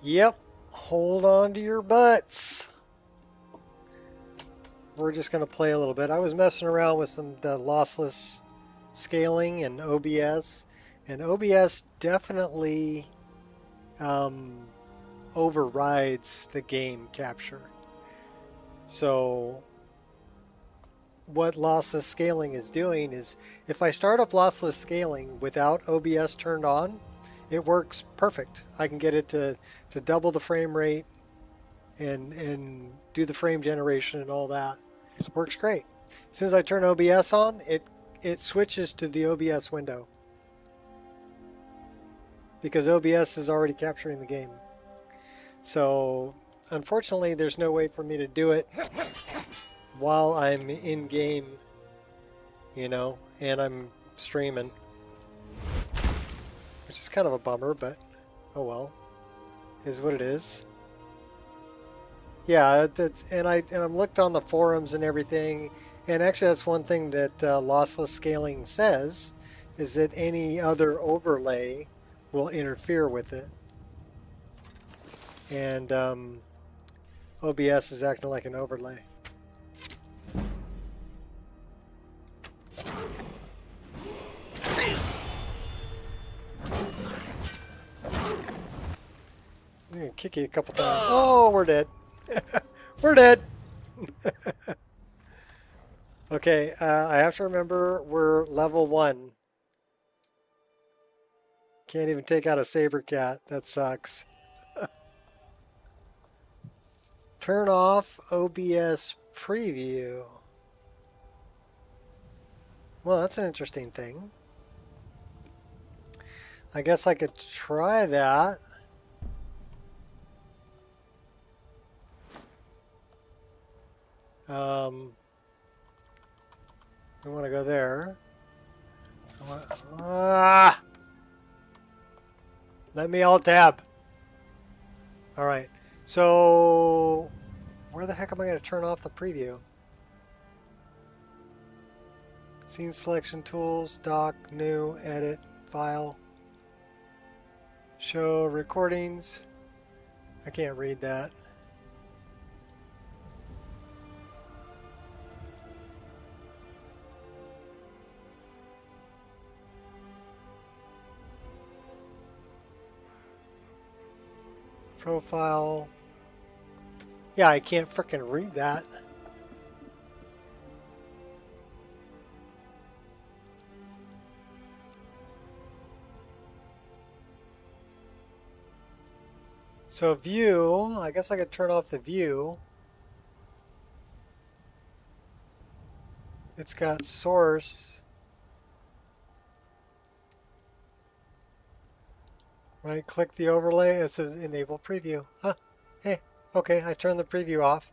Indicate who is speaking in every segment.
Speaker 1: Yep, hold on to your butts. We're just going to play a little bit. I was messing around with the lossless scaling and OBS, and OBS definitely overrides the game capture. So what lossless scaling is doing is, if I start up lossless scaling without OBS turned on, it works perfect. I can get it to double the frame rate and do the frame generation and all that. It works great. As soon as I turn OBS on, it switches to the OBS window because OBS is already capturing the game. So unfortunately, there's no way for me to do it while I'm in game, you know, and I'm streaming, which is kind of a bummer, but oh well, is what it is. Yeah, and I'm looked on the forums and everything, and actually that's one thing that lossless scaling says, is that any other overlay will interfere with it. And OBS is acting like an overlay. I'm gonna kick you a couple times. Oh, we're dead. We're dead. Okay, I have to remember we're level 1. Can't even take out a saber cat. That sucks. Turn off OBS preview. Well, that's an interesting thing. I guess I could try that. We want to go there. Let me alt tab. All right. So where the heck am I going to turn off the preview? Scene selection tools, dock, new, edit, file, show recordings. I can't read that. Profile. Yeah, I can't frickin' read that. So view, I guess I could turn off the view. It's got source. Right click the overlay, it says enable preview. Huh, hey, okay, I turned the preview off.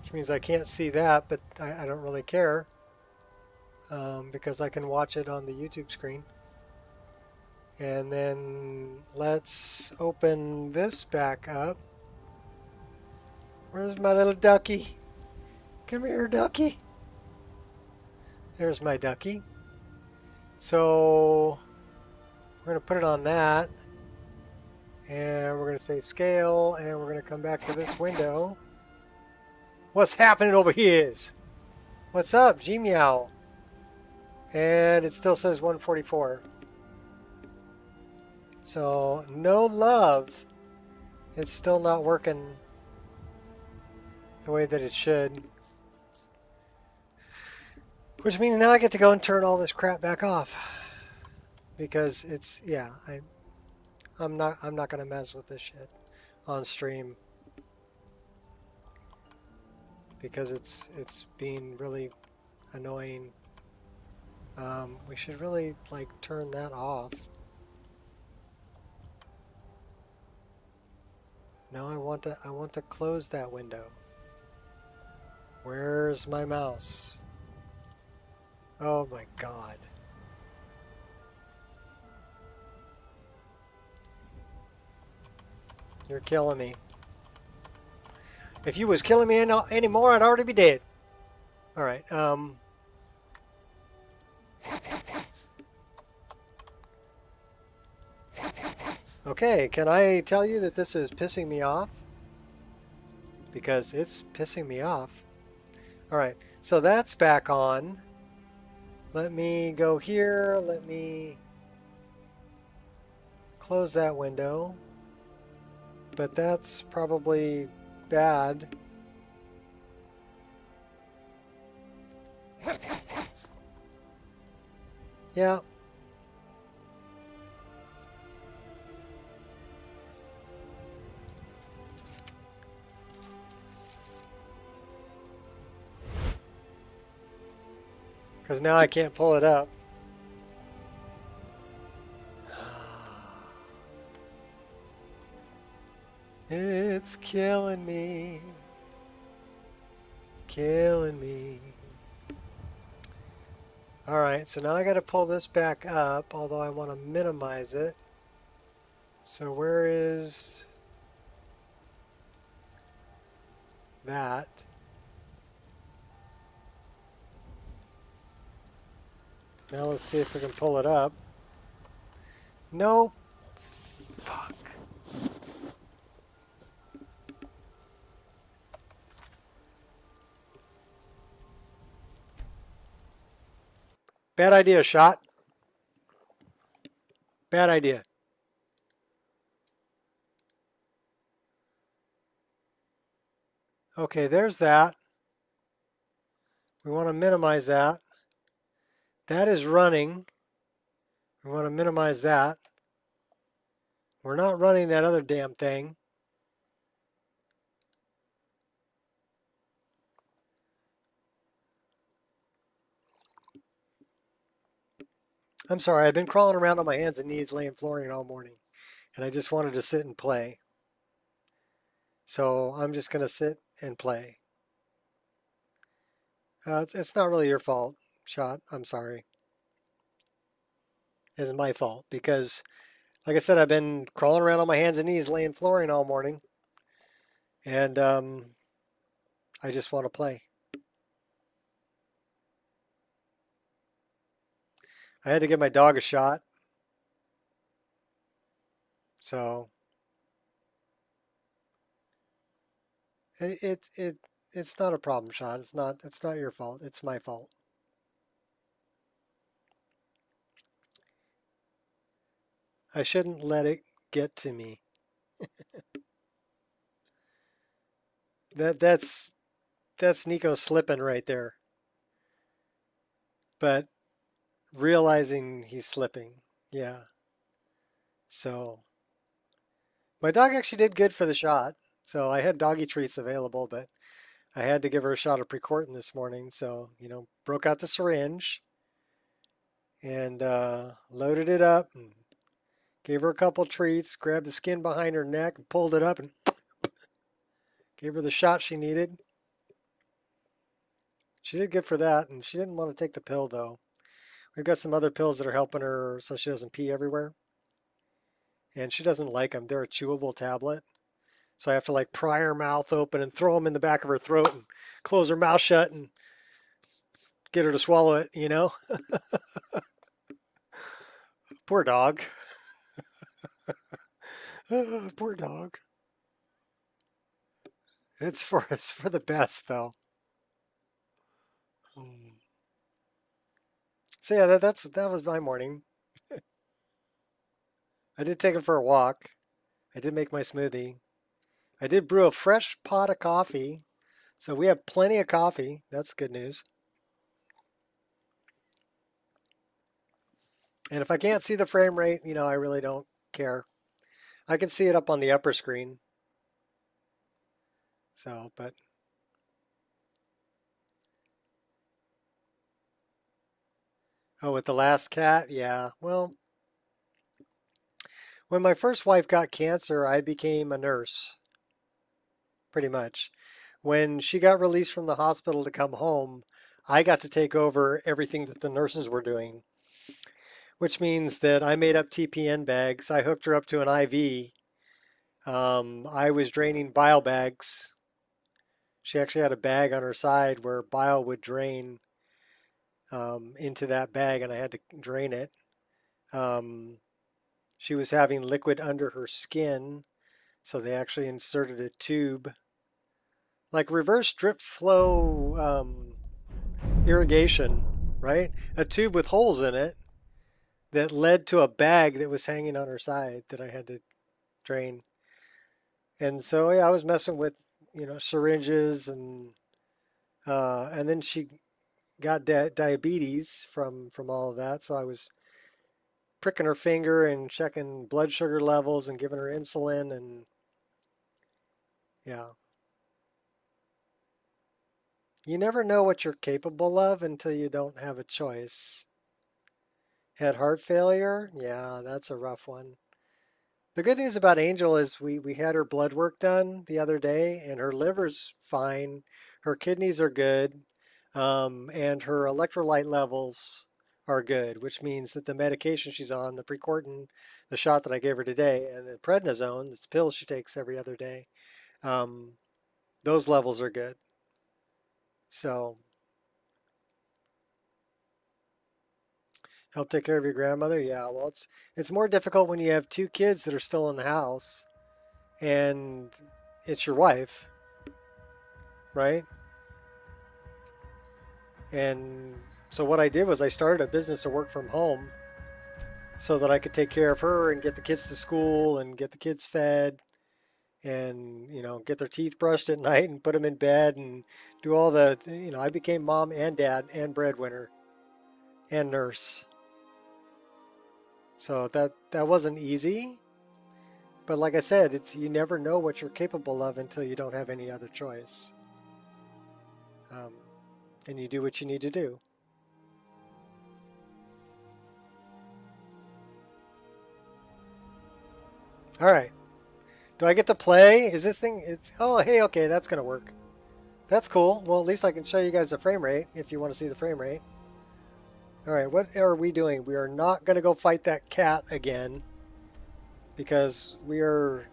Speaker 1: Which means I can't see that, but I don't really care because I can watch it on the YouTube screen. And then let's open this back up. Where's my little ducky? Come here, ducky. There's my ducky. So we're going to put it on that. And we're going to say scale, and we're going to come back to this window. What's happening over here? What's up, G-Meow? And it still says 144. So no love. It's still not working the way that it should. Which means now I get to go and turn all this crap back off. Because it's, yeah, I'm not gonna mess with this shit on stream. Because it's being really annoying. We should really like turn that off. No, I want to close that window. Where's my mouse? Oh my god. You're killing me. If you was killing me anymore, I'd already be dead. All right. Okay, can I tell you that this is pissing me off? Because it's pissing me off. All right, so that's back on. Let me go here. Let me close that window. But that's probably bad. Yeah. Because now I can't pull it up. It's killing me. Killing me. All right, so now I got to pull this back up, although I want to minimize it. So where is that? Now let's see if we can pull it up. Nope. Fuck. Bad idea, shot. Bad idea. Okay, there's that. We want to minimize that. That is running. We want to minimize that. We're not running that other damn thing. I'm sorry, I've been crawling around on my hands and knees laying flooring all morning. And I just wanted to sit and play. So I'm just going to sit and play. It's not really your fault, Shot. I'm sorry. It's my fault because, like I said, I've been crawling around on my hands and knees laying flooring all morning. And I just want to play. I had to give my dog a shot. So it's not a problem, Shot. It's not your fault. It's my fault. I shouldn't let it get to me. That's Nico slipping right there. But realizing he's slipping. Yeah. So my dog actually did good for the shot. So I had doggy treats available, but I had to give her a shot of Precortin this morning. So, broke out the syringe and loaded it up and gave her a couple treats, grabbed the skin behind her neck and pulled it up and gave her the shot she needed. She did good for that, and she didn't want to take the pill though. We've got some other pills that are helping her so she doesn't pee everywhere. And she doesn't like them. They're a chewable tablet. So I have to like pry her mouth open and throw them in the back of her throat and close her mouth shut and get her to swallow it, Poor dog. Poor dog. It's for the best though. So yeah, that was my morning. I did take him for a walk. I did make my smoothie. I did brew a fresh pot of coffee. So we have plenty of coffee. That's good news. And if I can't see the frame rate, I really don't care. I can see it up on the upper screen. So, but oh, with the last cat, yeah. Well, when my first wife got cancer, I became a nurse, pretty much. When she got released from the hospital to come home, I got to take over everything that the nurses were doing, which means that I made up TPN bags. I hooked her up to an IV. I was draining bile bags. She actually had a bag on her side where bile would drain into that bag, and I had to drain it. She was having liquid under her skin, so they actually inserted a tube, like reverse drip flow irrigation, right? A tube with holes in it that led to a bag that was hanging on her side that I had to drain. And so yeah, I was messing with, syringes and then she got diabetes from all of that. So I was pricking her finger and checking blood sugar levels and giving her insulin and yeah. You never know what you're capable of until you don't have a choice. Had heart failure? Yeah, that's a rough one. The good news about Angel is we had her blood work done the other day and her liver's fine. Her kidneys are good. And her electrolyte levels are good, which means that the medication she's on, the Precortin, the shot that I gave her today, and the prednisone, it's pills she takes every other day, those levels are good. So help take care of your grandmother? Yeah, well, it's more difficult when you have two kids that are still in the house and it's your wife, right? And so what I did was I started a business to work from home so that I could take care of her and get the kids to school and get the kids fed and, get their teeth brushed at night and put them in bed and do all the, I became mom and dad and breadwinner and nurse. So that wasn't easy. But like I said, you never know what you're capable of until you don't have any other choice. And you do what you need to do. All right. Do I get to play? Is this thing? Oh, hey, okay, that's going to work. That's cool. Well, at least I can show you guys the frame rate if you want to see the frame rate. All right, what are we doing? We are not going to go fight that cat again because we are...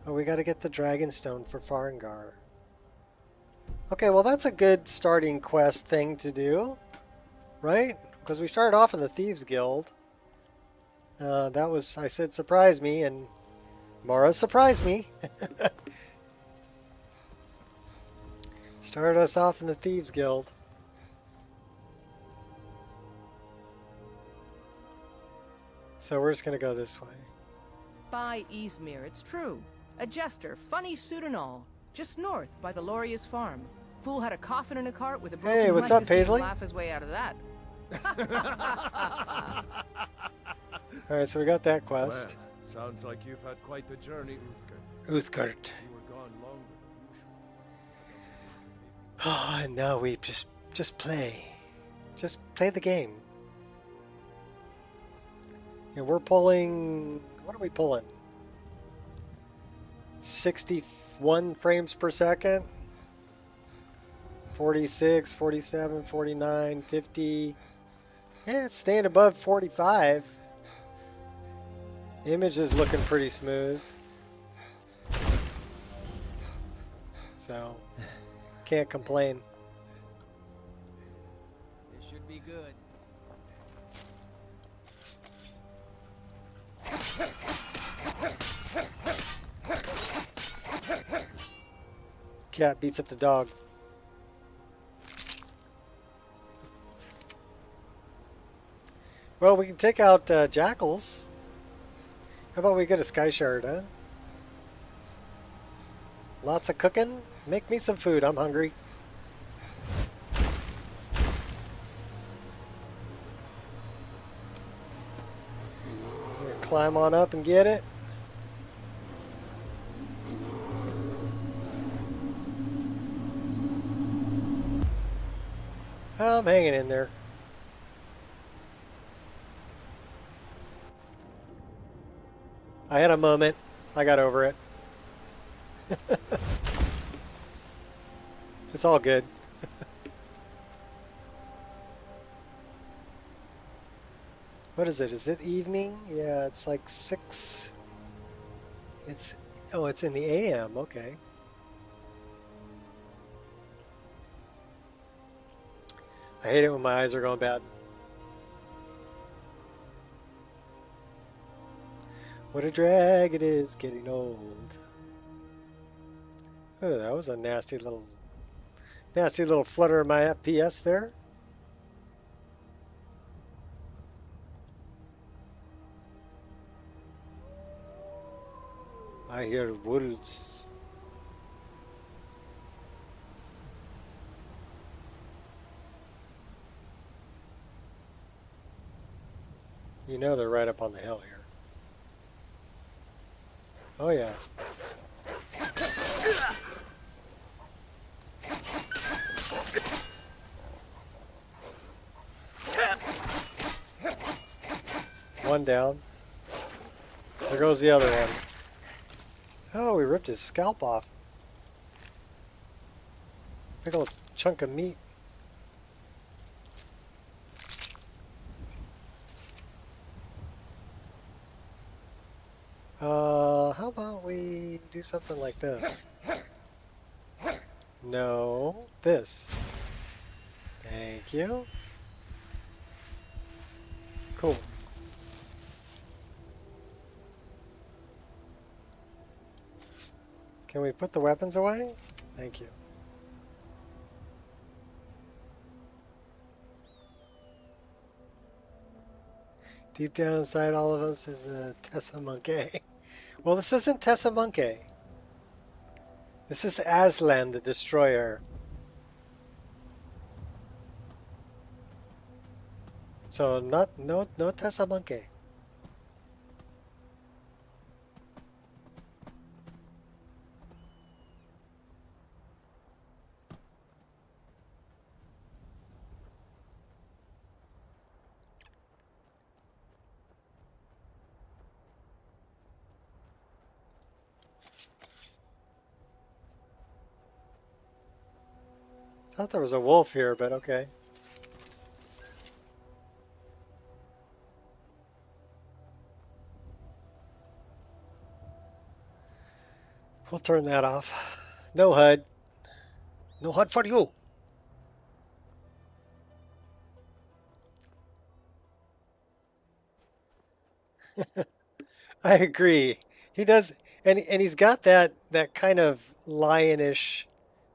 Speaker 1: Oh, we got to get the Dragonstone for Farengar. Okay, well, that's a good starting quest thing to do, right? Because we started off in the Thieves Guild. That was, I said, surprise me, and Mara surprised me. Started us off in the Thieves Guild. So we're just going to go this way.
Speaker 2: By Izmir, it's true. A jester, funny suit and all. Just north, by the Loria's farm. Fool had a coffin in a cart with a broken
Speaker 1: Hey, what's up, Paisley?
Speaker 2: Laugh his way out of that.
Speaker 1: All right, so we got that quest.
Speaker 3: Well, sounds like you've had quite the journey, Uthgard.
Speaker 1: Uthgard.
Speaker 3: You were gone longer than usual.
Speaker 1: Oh, and now we just play. Just play the game. And we're pulling... What are we pulling? 61 frames per second? 46, 47, 49, 50. Yeah, it's staying above 45. Image is looking pretty smooth. So, can't complain.
Speaker 4: This should be good.
Speaker 1: Cat beats up the dog. Well, we can take out jackals. How about we get a sky shard, huh? Lots of cooking? Make me some food, I'm hungry. Climb on up and get it. I'm hanging in there. I had a moment. I got over it. It's all good. What is it? Is it evening? Yeah, it's like 6. It's in the AM. Okay. I hate it when my eyes are going bad. What a drag it is getting old. Oh, that was a nasty little flutter in my FPS there. I hear wolves. You know they're right up on the hill here. Oh yeah. One down. There goes the other one. Oh, we ripped his scalp off. Big old chunk of meat. How about we do something like this? No, this. Thank you. Cool. Can we put the weapons away? Thank you. Deep down inside all of us is a Tessa Monkey. Well, this isn't Tessa Monkey. This is Aslan, the Destroyer. So no Tessa Monkey. Thought there was a wolf here, but okay. We'll turn that off. No HUD. No HUD for you. I agree. He does, and he's got that kind of lionish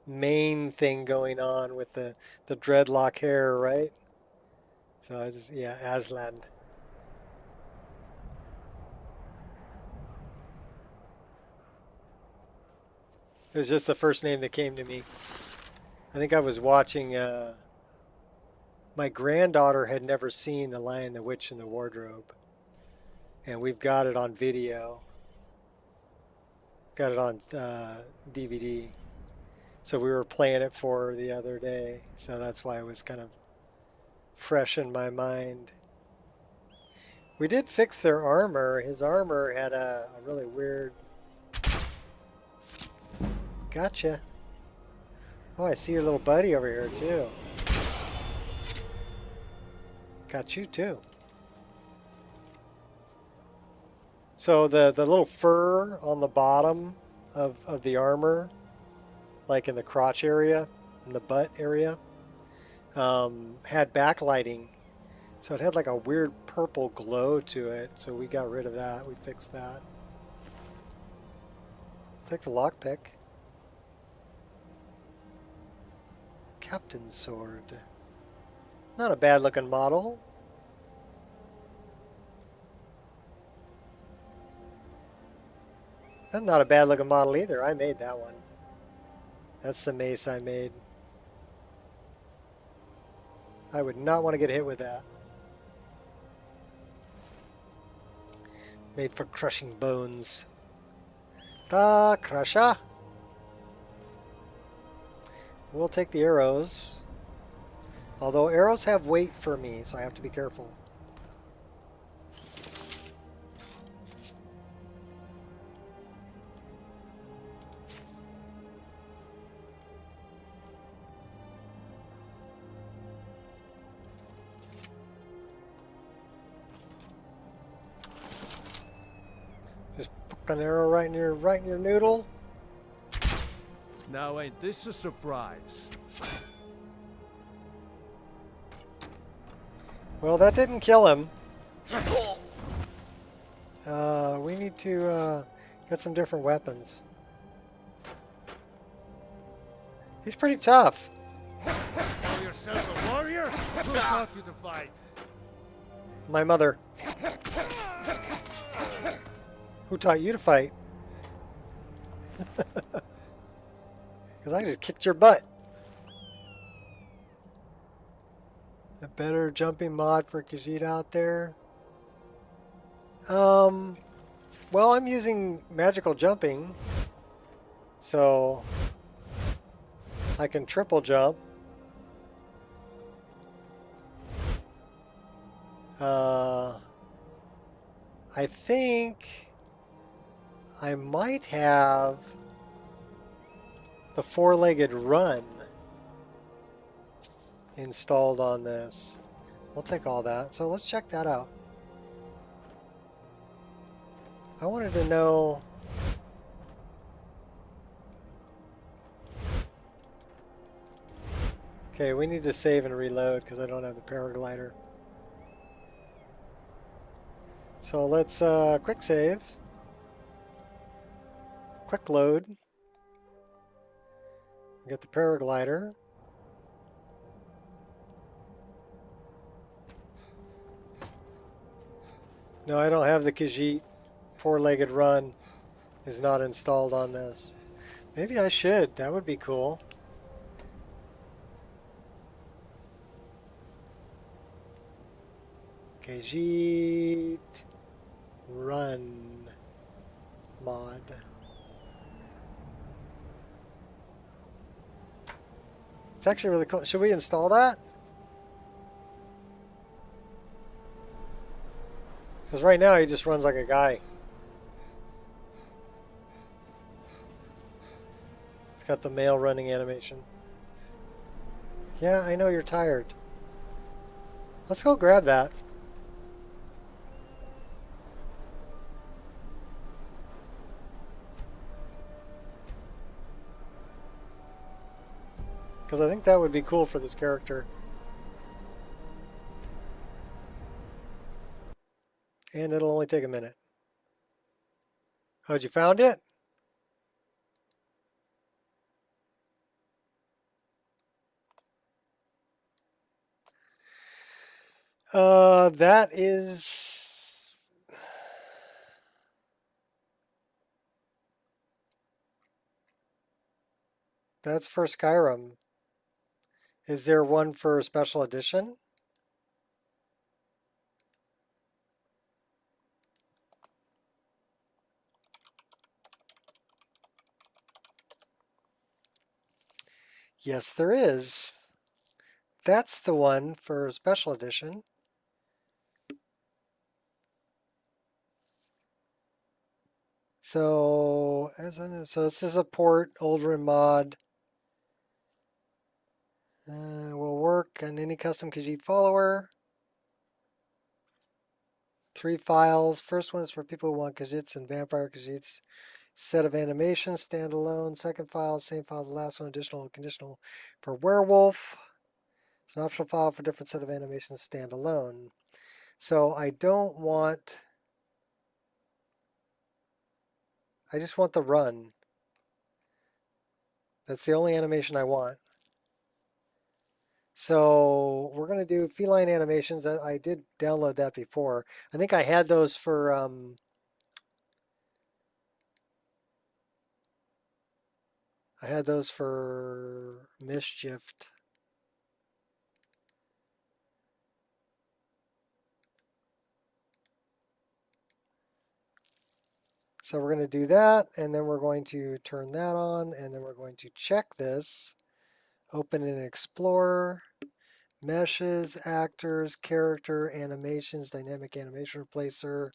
Speaker 1: mane thing going on with the dreadlock hair, right? So I just, yeah, Aslan. It was just the first name that came to me. I think I was watching, my granddaughter had never seen The Lion, the Witch, and the Wardrobe. And we've got it on video. Got it on DVD. So we were playing it for her the other day. So that's why it was kind of fresh in my mind. We did fix their armor. His armor had a really weird... Gotcha. Oh, I see your little buddy over here too. Got you too. So the little fur on the bottom of the armor, like in the crotch area, in the butt area, had backlighting. So it had like a weird purple glow to it. So we got rid of that. We fixed that. Take the lockpick. Captain's sword. Not a bad looking model. That's not a bad looking model either. I made that one. That's the mace I made. I would not want to get hit with that. Made for crushing bones. The crusher. We'll take the arrows. Although arrows have weight for me, so I have to be careful. Just poke an arrow right in your noodle.
Speaker 3: Now ain't this a surprise?
Speaker 1: Well, that didn't kill him. We need to get some different weapons. He's pretty tough.
Speaker 3: Call yourself a warrior? Who taught you to fight?
Speaker 1: My mother. Who taught you to fight? Because I just kicked your butt. A better jumping mod for Khajiit out there. Well, I'm using magical jumping, so I can triple jump. I think I might have the four-legged run installed on this. We'll take all that. So let's check that out. I wanted to know okay, we need to save and reload because I don't have the paraglider. So let's quick save, quick load, get the paraglider. No, I don't have the Khajiit four-legged run is not installed on this. Maybe I should. That would be cool. Khajiit run mod. It's actually really cool. Should we install that? Because right now he just runs like a guy. It's got the male running animation. Yeah, I know you're tired. Let's go grab that. Because I think that would be cool for this character. And it'll only take a minute. Oh, you found it? That is... That's for Skyrim. Is there one for special edition? Yes, there is. That's the one for special edition. So this is a port, Oldrim mod. Will work on any custom Khajiit follower. 3 files. First one is for people who want Khajiits and Vampire Khajiits. Set of animations, standalone. Second file, same file as the last one, additional conditional for werewolf. It's an optional file for different set of animations, standalone. So I don't want, I just want the run. That's the only animation I want. So we're going to do feline animations. I did download that before. I think I had those for Mischief. So we're going to do that, and then we're going to turn that on, and then we're going to check this. Open in Explorer, meshes, actors, character, animations, dynamic animation replacer.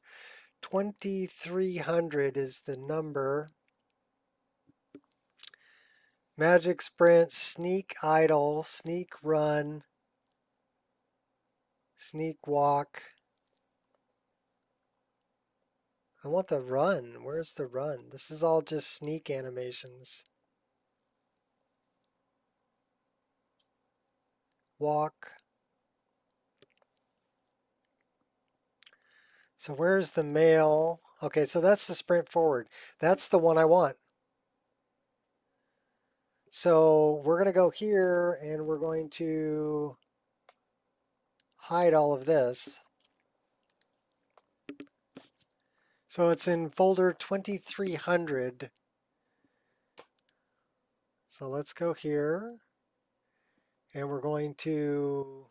Speaker 1: 2300 is the number. Magic sprint, sneak idle, sneak run, sneak walk. I want the run. Where's the run? This is all just sneak animations. Walk. So where's the male? Okay, so that's the sprint forward. That's the one I want. So we're going to go here and we're going to hide all of this. So it's in folder 2300. So let's go here and we're going to,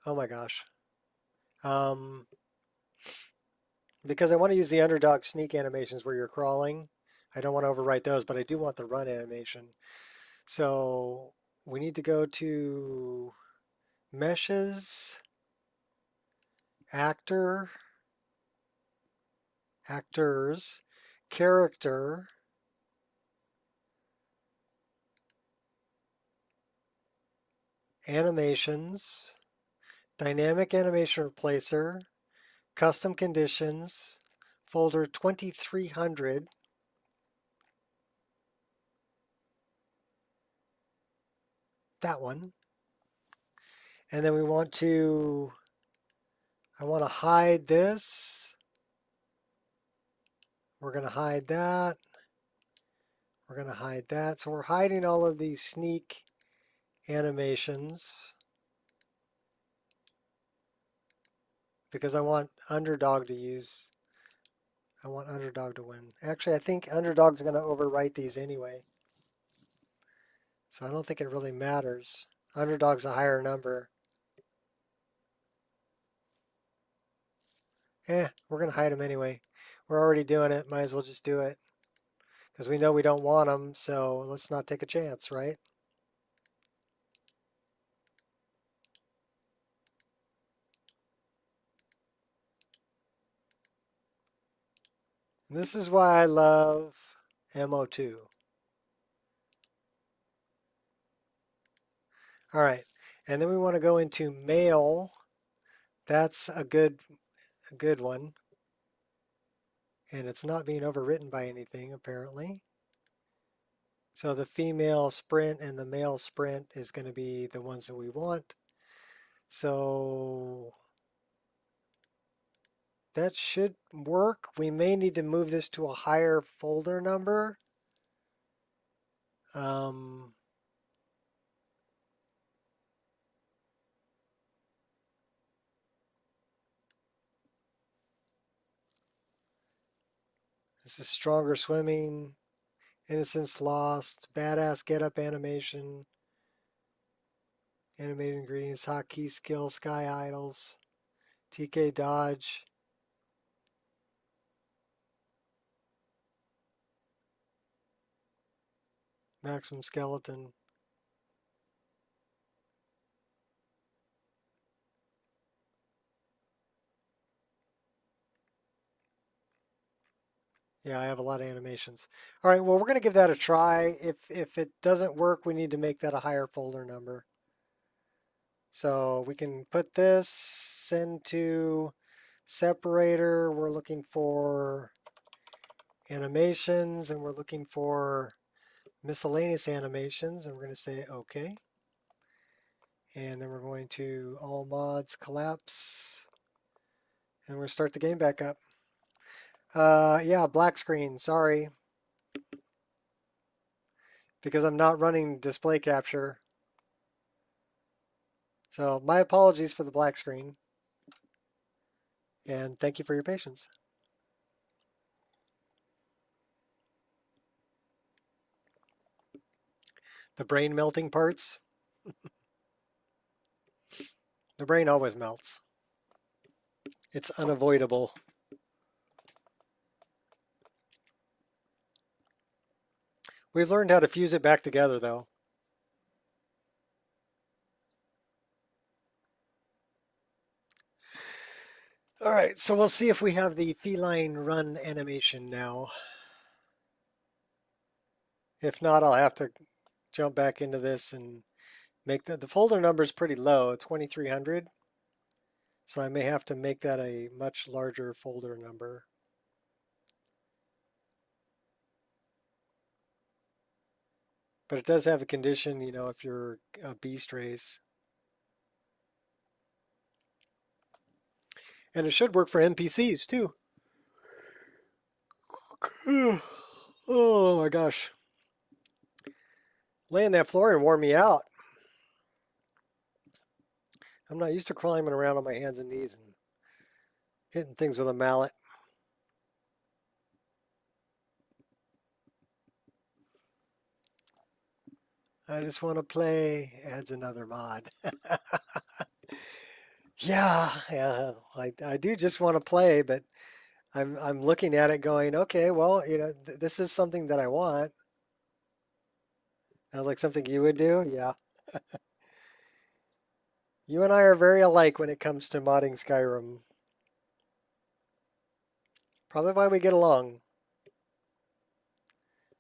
Speaker 1: oh my gosh. Because I want to use the underdog sneak animations where you're crawling. I don't want to overwrite those, but I do want the run animation. So we need to go to meshes, actor, actors, character, animations, dynamic animation replacer, custom conditions, folder 2300. That one. And then we want to, I want to hide this. We're going to hide that. We're going to hide that. So we're hiding all of these sneak animations because I want underdog to use, I want underdog to win. Actually, I think underdog's going to overwrite these anyway. So I don't think it really matters. Underdog's a higher number. We're going to hide them anyway. We're already doing it. Might as well just do it. Because we know we don't want them, so let's not take a chance, right? And this is why I love MO2. All right, and then we want to go into male. That's a good one. And it's not being overwritten by anything, apparently. So the female sprint and the male sprint is going to be the ones that we want. So that should work. We may need to move this to a higher folder number. This is stronger swimming, innocence lost, badass get up animation, animated ingredients, hotkey skill, sky idols, TK dodge. Maximum skeleton. Yeah, I have a lot of animations. All right, well, we're going to give that a try. If it doesn't work, we need to make that a higher folder number. So we can put this into separator. We're looking for animations, and we're looking for miscellaneous animations, and we're going to say OK. And then we're going to all mods collapse, and we're going to start the game back up. Yeah, black screen, sorry. Because I'm not running display capture. So my apologies for the black screen. And thank you for your patience. The brain melting parts. The brain always melts. It's unavoidable. We've learned how to fuse it back together, though. All right, so we'll see if we have the feline run animation now. If not, I'll have to jump back into this and make the folder number is pretty low, 2300. So I may have to make that a much larger folder number. But it does have a condition, you know, if you're a beast race. And it should work for NPCs too. Oh my gosh. Laying that floor and wore me out. I'm not used to climbing around on my hands and knees and hitting things with a mallet. I just want to play. Adds another mod. Yeah, I do just want to play, but I'm looking at it going, okay, well, this is something that I want. Sounds like something you would do, yeah. You and I are very alike when it comes to modding Skyrim. Probably why we get along.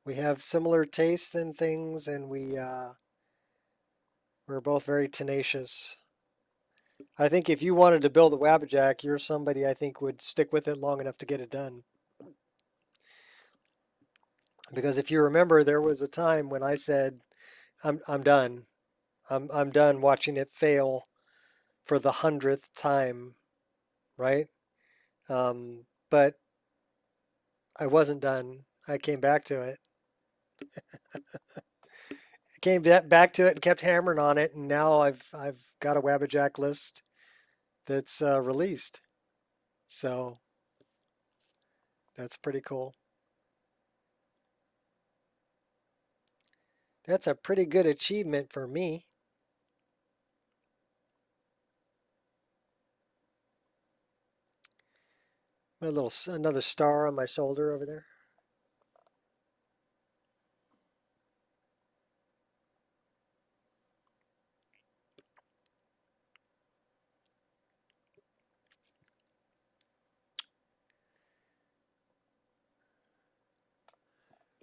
Speaker 1: We have similar tastes in things, and we're both very tenacious. I think if you wanted to build a Wabbajack, you're somebody I think would stick with it long enough to get it done. Because if you remember, there was a time when I said, I'm done. I'm done watching it fail for the 100th time, right? But I wasn't done. I came back to it. Came back to it and kept hammering on it, and now I've got a Wabbajack list that's released. So that's pretty cool. That's a pretty good achievement for me. Another star on my shoulder over there.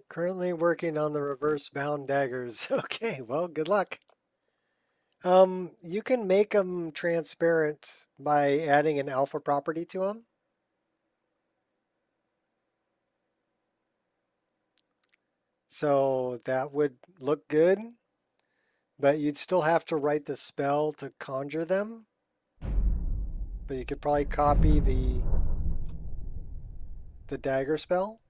Speaker 1: Currently working on the reverse bound daggers. Okay, well, good luck. You can make them transparent by adding an alpha property to them. So that would look good, but you'd still have to write the spell to conjure them. But you could probably copy the dagger spell.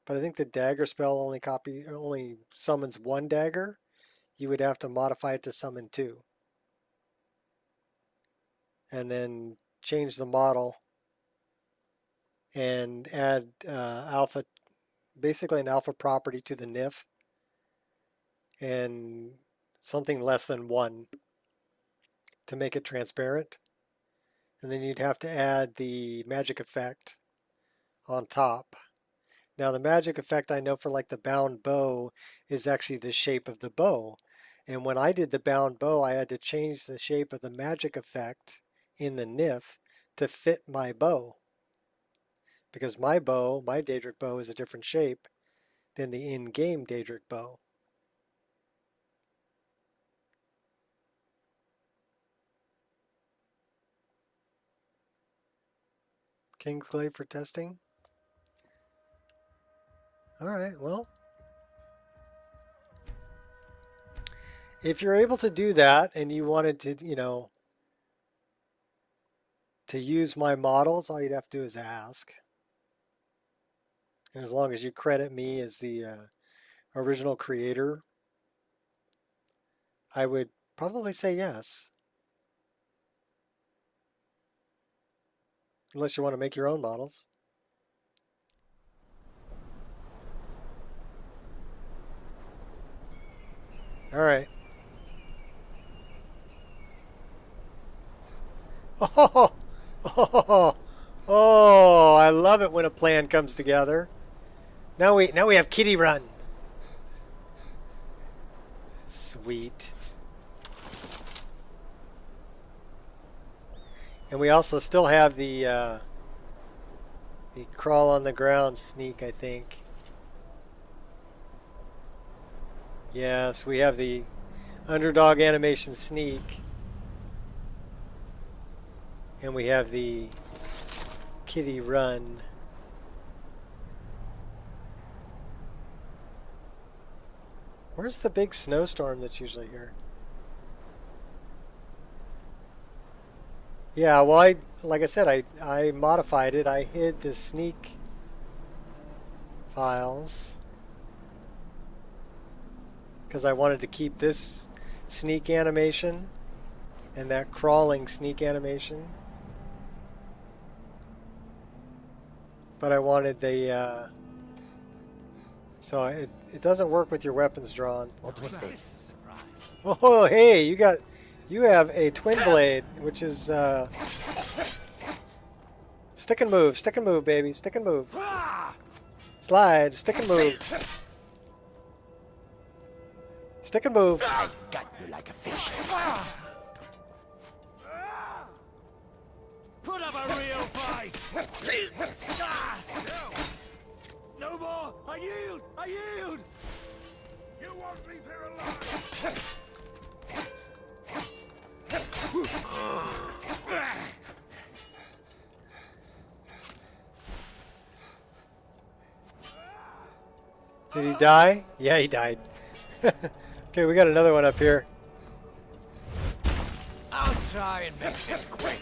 Speaker 1: But I think the dagger spell only summons one dagger. You would have to modify it to summon two. And then change the model and add basically an alpha property to the NIF and something less than 1 to make it transparent. And then you'd have to add the magic effect on top. Now the magic effect I know for like the bound bow is actually the shape of the bow. And when I did the bound bow, I had to change the shape of the magic effect in the NIF to fit my bow. Because my Daedric bow is a different shape than the in-game Daedric bow. Kingsglaive for testing? Alright, well. If you're able to do that and you wanted to, to use my models, all you'd have to do is ask. And as long as you credit me as the original creator, I would probably say yes. Unless you want to make your own models. All right. Oh, I love it when a plan comes together. Now we have Kitty Run. Sweet. And we also still have the crawl on the ground sneak, I think. Yes, we have the underdog animation sneak. And we have the Kitty Run. Where's the big snowstorm that's usually here? Yeah, well, like I said, I modified it. I hid the sneak files because I wanted to keep this sneak animation and that crawling sneak animation. But I wanted the, so it doesn't work with your weapons drawn.
Speaker 4: What was this?
Speaker 1: Oh, hey, you have a twin blade, which is, stick and move, baby, stick and move. Slide, stick and move. Stick and move.
Speaker 4: I got you like a fish.
Speaker 3: Put up a real fight! No more! I yield! I yield! You won't leave here alive!
Speaker 1: Did he die? Yeah, he died. Okay, we got another one up here.
Speaker 3: I'll try and make this quick.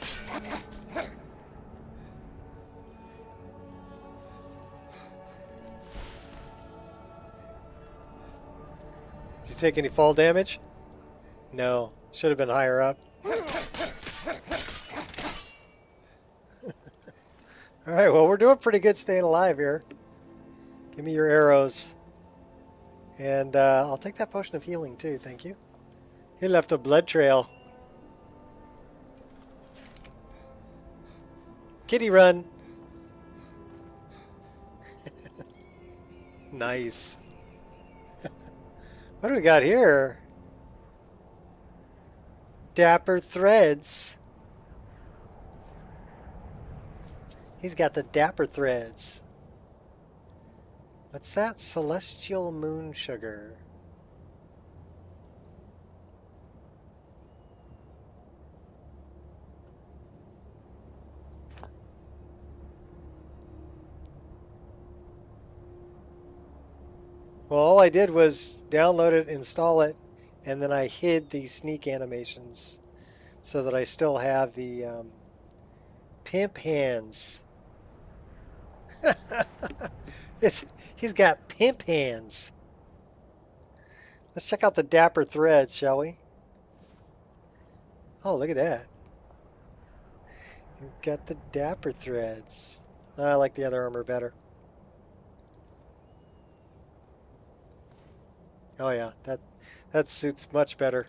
Speaker 1: Did you take any fall damage? No. Should have been higher up. Alright, well, we're doing pretty good staying alive here. Give me your arrows. And I'll take that potion of healing too, thank you. He left a blood trail. Kitty run. Nice. What do we got here? Dapper threads. He's got the dapper threads. What's that? Celestial moon sugar. Well, all I did was download it, install it, and then I hid the sneak animations so that I still have the pimp hands. He's got pimp hands. Let's check out the dapper threads, shall we? Oh, look at that. You've got the dapper threads. I like the other armor better. Oh yeah, that suits much better.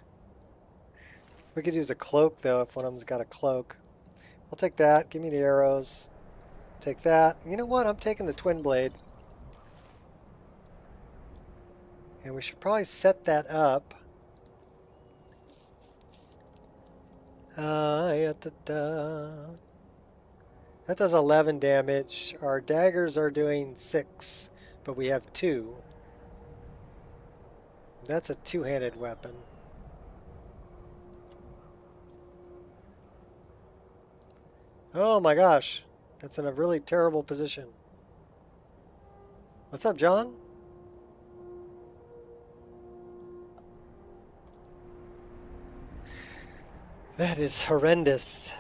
Speaker 1: We could use a cloak though if one of them's got a cloak. I'll take that. Give me the arrows. Take that. You know what? I'm taking the twin blade. And we should probably set that up. That does 11 damage. Our daggers are doing 6, but we have 2. That's a two-handed weapon. Oh my gosh. That's in a really terrible position. What's up, John? That is horrendous.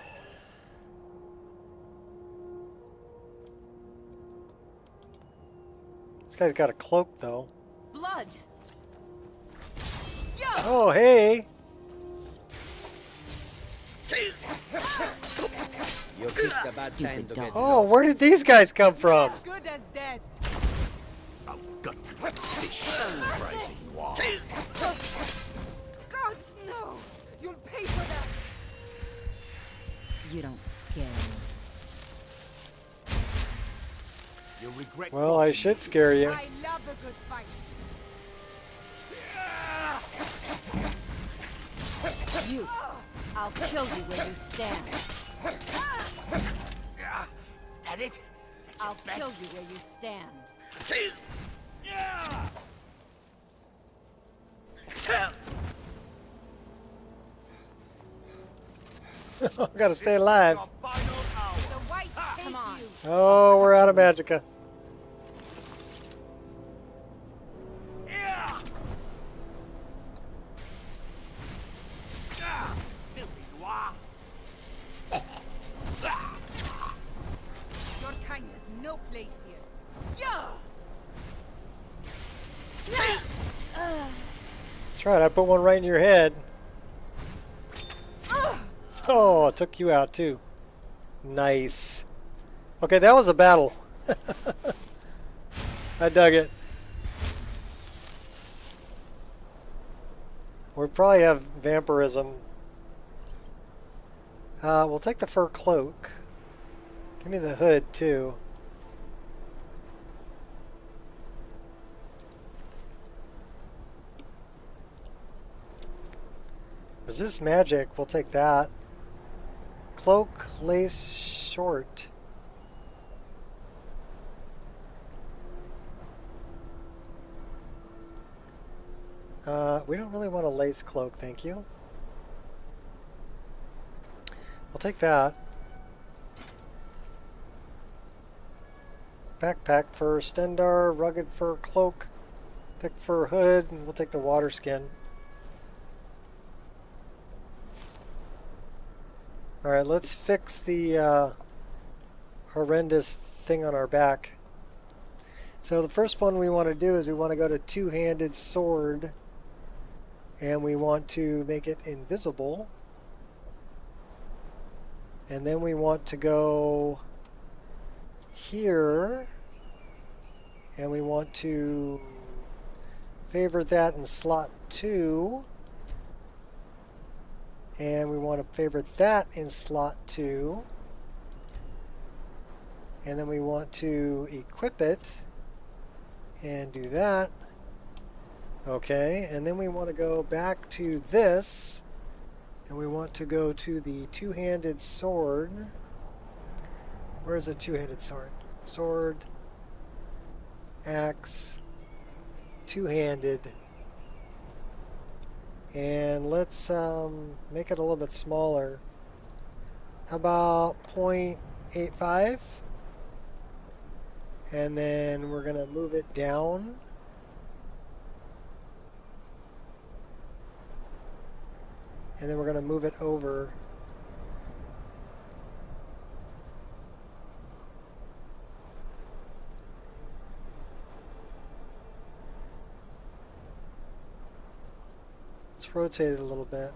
Speaker 1: This guy's got a cloak, though.
Speaker 2: Blood.
Speaker 1: Oh, hey.
Speaker 4: You picked a bad time to get
Speaker 1: Oh, where did these guys come from?
Speaker 2: As good as dead.
Speaker 4: I've got you like a fish. Right you are.
Speaker 2: Gods, no! You'll pay for that. You don't scare me.
Speaker 3: You'll regret.
Speaker 1: Well, I should scare you.
Speaker 2: I love a good fight. You. I'll kill you where you stand.
Speaker 4: That it?
Speaker 2: I'll kill you where you stand.
Speaker 1: Gotta stay alive.
Speaker 2: The white come on.
Speaker 1: Oh, we're out of magicka.
Speaker 2: place here. Yeah.
Speaker 1: That's right, I put one right in your head. Oh, it took you out too. Nice. Okay, that was a battle. I dug it. We probably have vampirism. We'll take the fur cloak. Give me the hood too. Resist magic, we'll take that. Cloak, lace, short. We don't really want a lace cloak, thank you. We'll take that. Backpack fur, Stendar, rugged fur cloak, thick fur hood, and we'll take the water skin. Alright, let's fix the horrendous thing on our back. So the first one we want to do is we want to go to two-handed sword, and we want to make it invisible. And then we want to go here, and we want to favor that in slot 2. And we want to favorite that in slot 2. And then we want to equip it and do that. Okay, and then we want to go back to this, and we want to go to the two-handed sword. Where's the two-handed sword? Sword, axe, two-handed. And let's make it a little bit smaller. How about 0.85? And then we're going to move it down. And then we're going to move it over. Let's rotate it a little bit.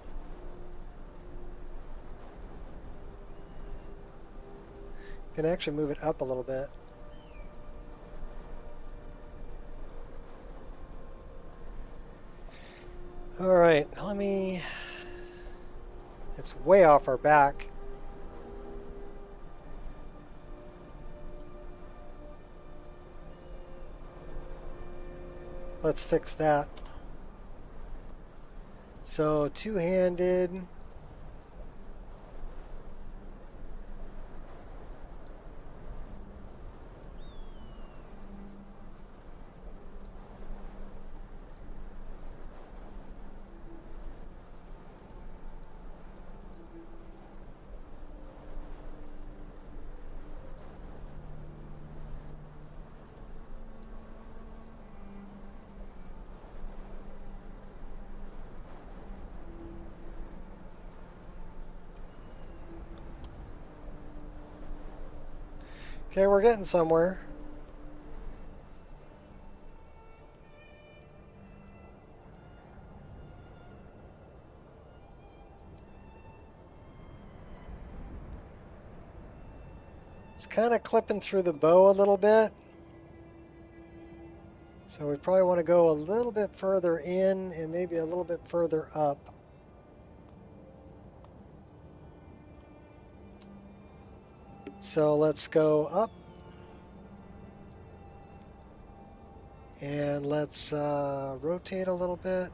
Speaker 1: You can actually move it up a little bit. Alright, let me... It's way off our back. Let's fix that. So, two-handed. Okay, we're getting somewhere. It's kind of clipping through the bow a little bit. So we probably want to go a little bit further in and maybe a little bit further up. So let's go up, and let's rotate a little bit,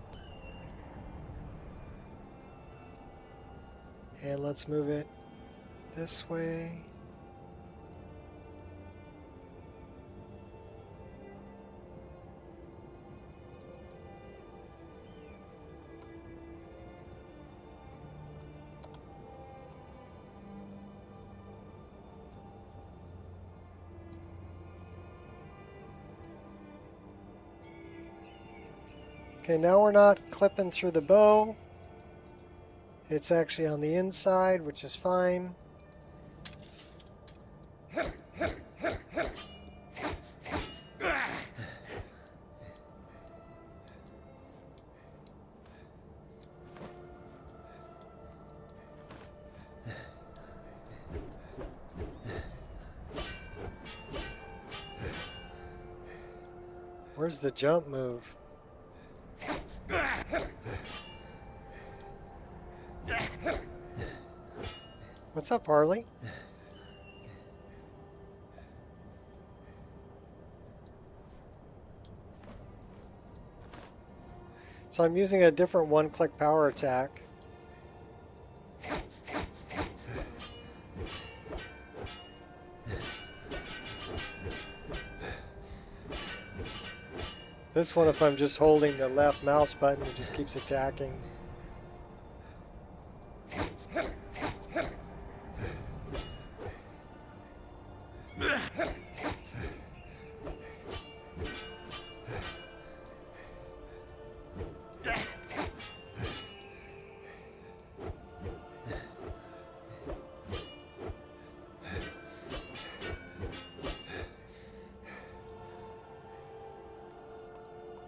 Speaker 1: and let's move it this way. Okay, now we're not clipping through the bow. It's actually on the inside, which is fine. Where's the jump move? What's up, Harley? So I'm using a different one-click power attack. This one, if I'm just holding the left mouse button, it just keeps attacking.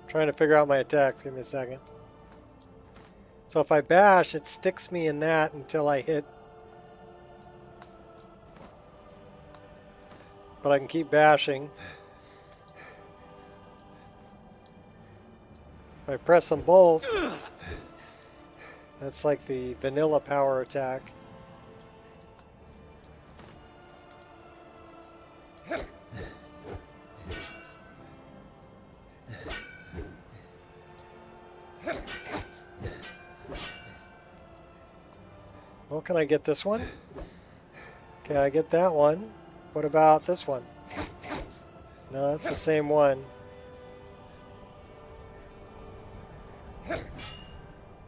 Speaker 1: Trying to figure out my attacks. Give me a second. So if I bash, it sticks me in that until I hit. But I can keep bashing. If I press them both, that's like the vanilla power attack. Well, can I get this one? Can I get that one? What about this one? No, that's the same one.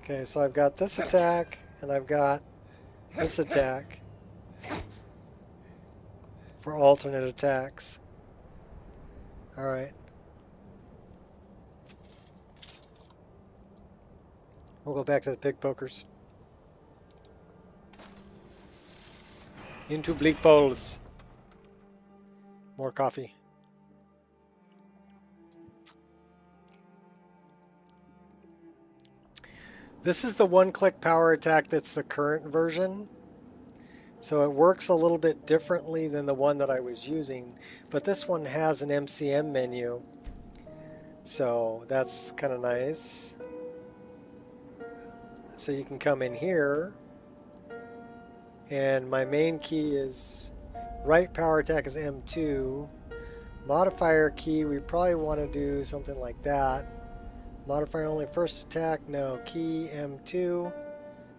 Speaker 1: Okay, so I've got this attack, and I've got this attack for alternate attacks. Alright. We'll go back to the pig pokers. Into Bleak Falls. More coffee. This is the one-click power attack that's the current version. So it works a little bit differently than the one that I was using. But this one has an MCM menu. So that's kind of nice. So you can come in here. And my main key is right power attack is M2. Modifier key, we probably want to do something like that. Modifier only first attack, no. Key M2.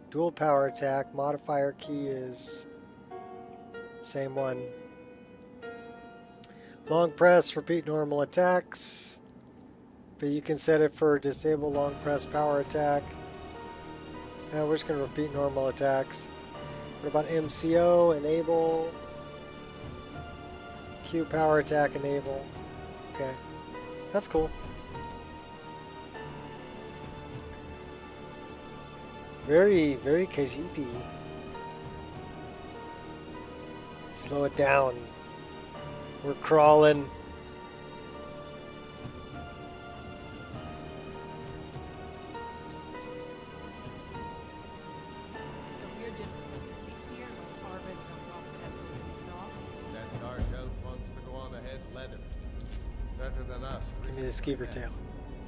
Speaker 1: Dual power attack. Modifier key is same one. Long press, repeat normal attacks. But you can set it for disable long press power attack. And we're just going to repeat normal attacks. What about MCO, enable, Q power attack, enable. Okay, that's cool. Very, very Khajiit-y. Slow it down. We're crawling. Give me the skeever tail.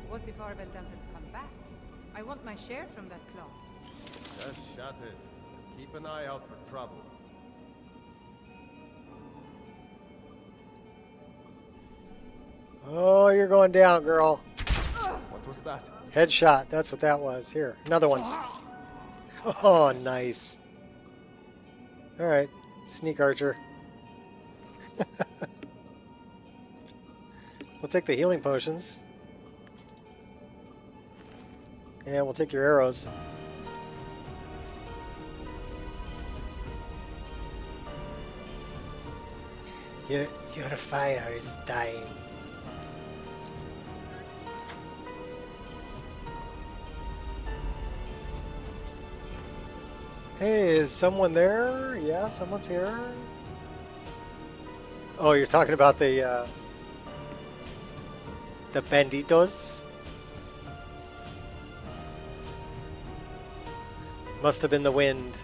Speaker 5: What if Arvel doesn't come back? I want my share from that claw.
Speaker 6: Just shut it. Keep an eye out for trouble.
Speaker 1: Oh, you're going down, girl.
Speaker 6: What was that?
Speaker 1: Headshot. That's what that was. Here, another one. Oh, nice. All right, sneak archer. We'll take the healing potions. And we'll take your arrows. Your fire is dying. Hey, is someone there? Yeah, someone's here. Oh, you're talking about the banditos? Must have been the wind.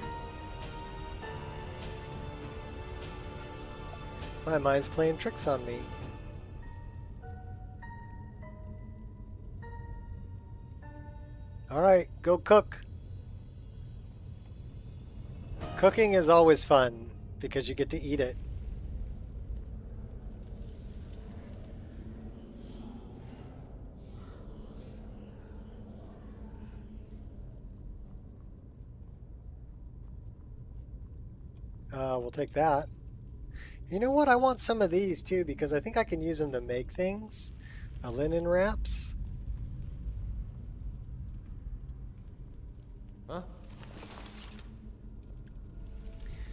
Speaker 1: My mind's playing tricks on me. Alright, go cook. Cooking is always fun because you get to eat it. We'll take that. You know what? I want some of these too because I think I can use them to make things. The linen wraps.
Speaker 6: Huh?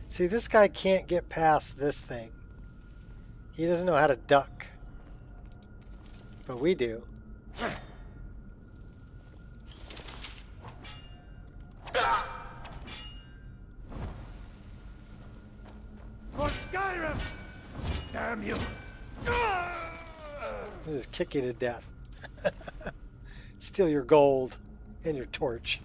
Speaker 1: See, this guy can't get past this thing. He doesn't know how to duck. But we do.
Speaker 3: For Skyrim! Damn you!
Speaker 1: I'll just kick you to death. Steal your gold and your torch.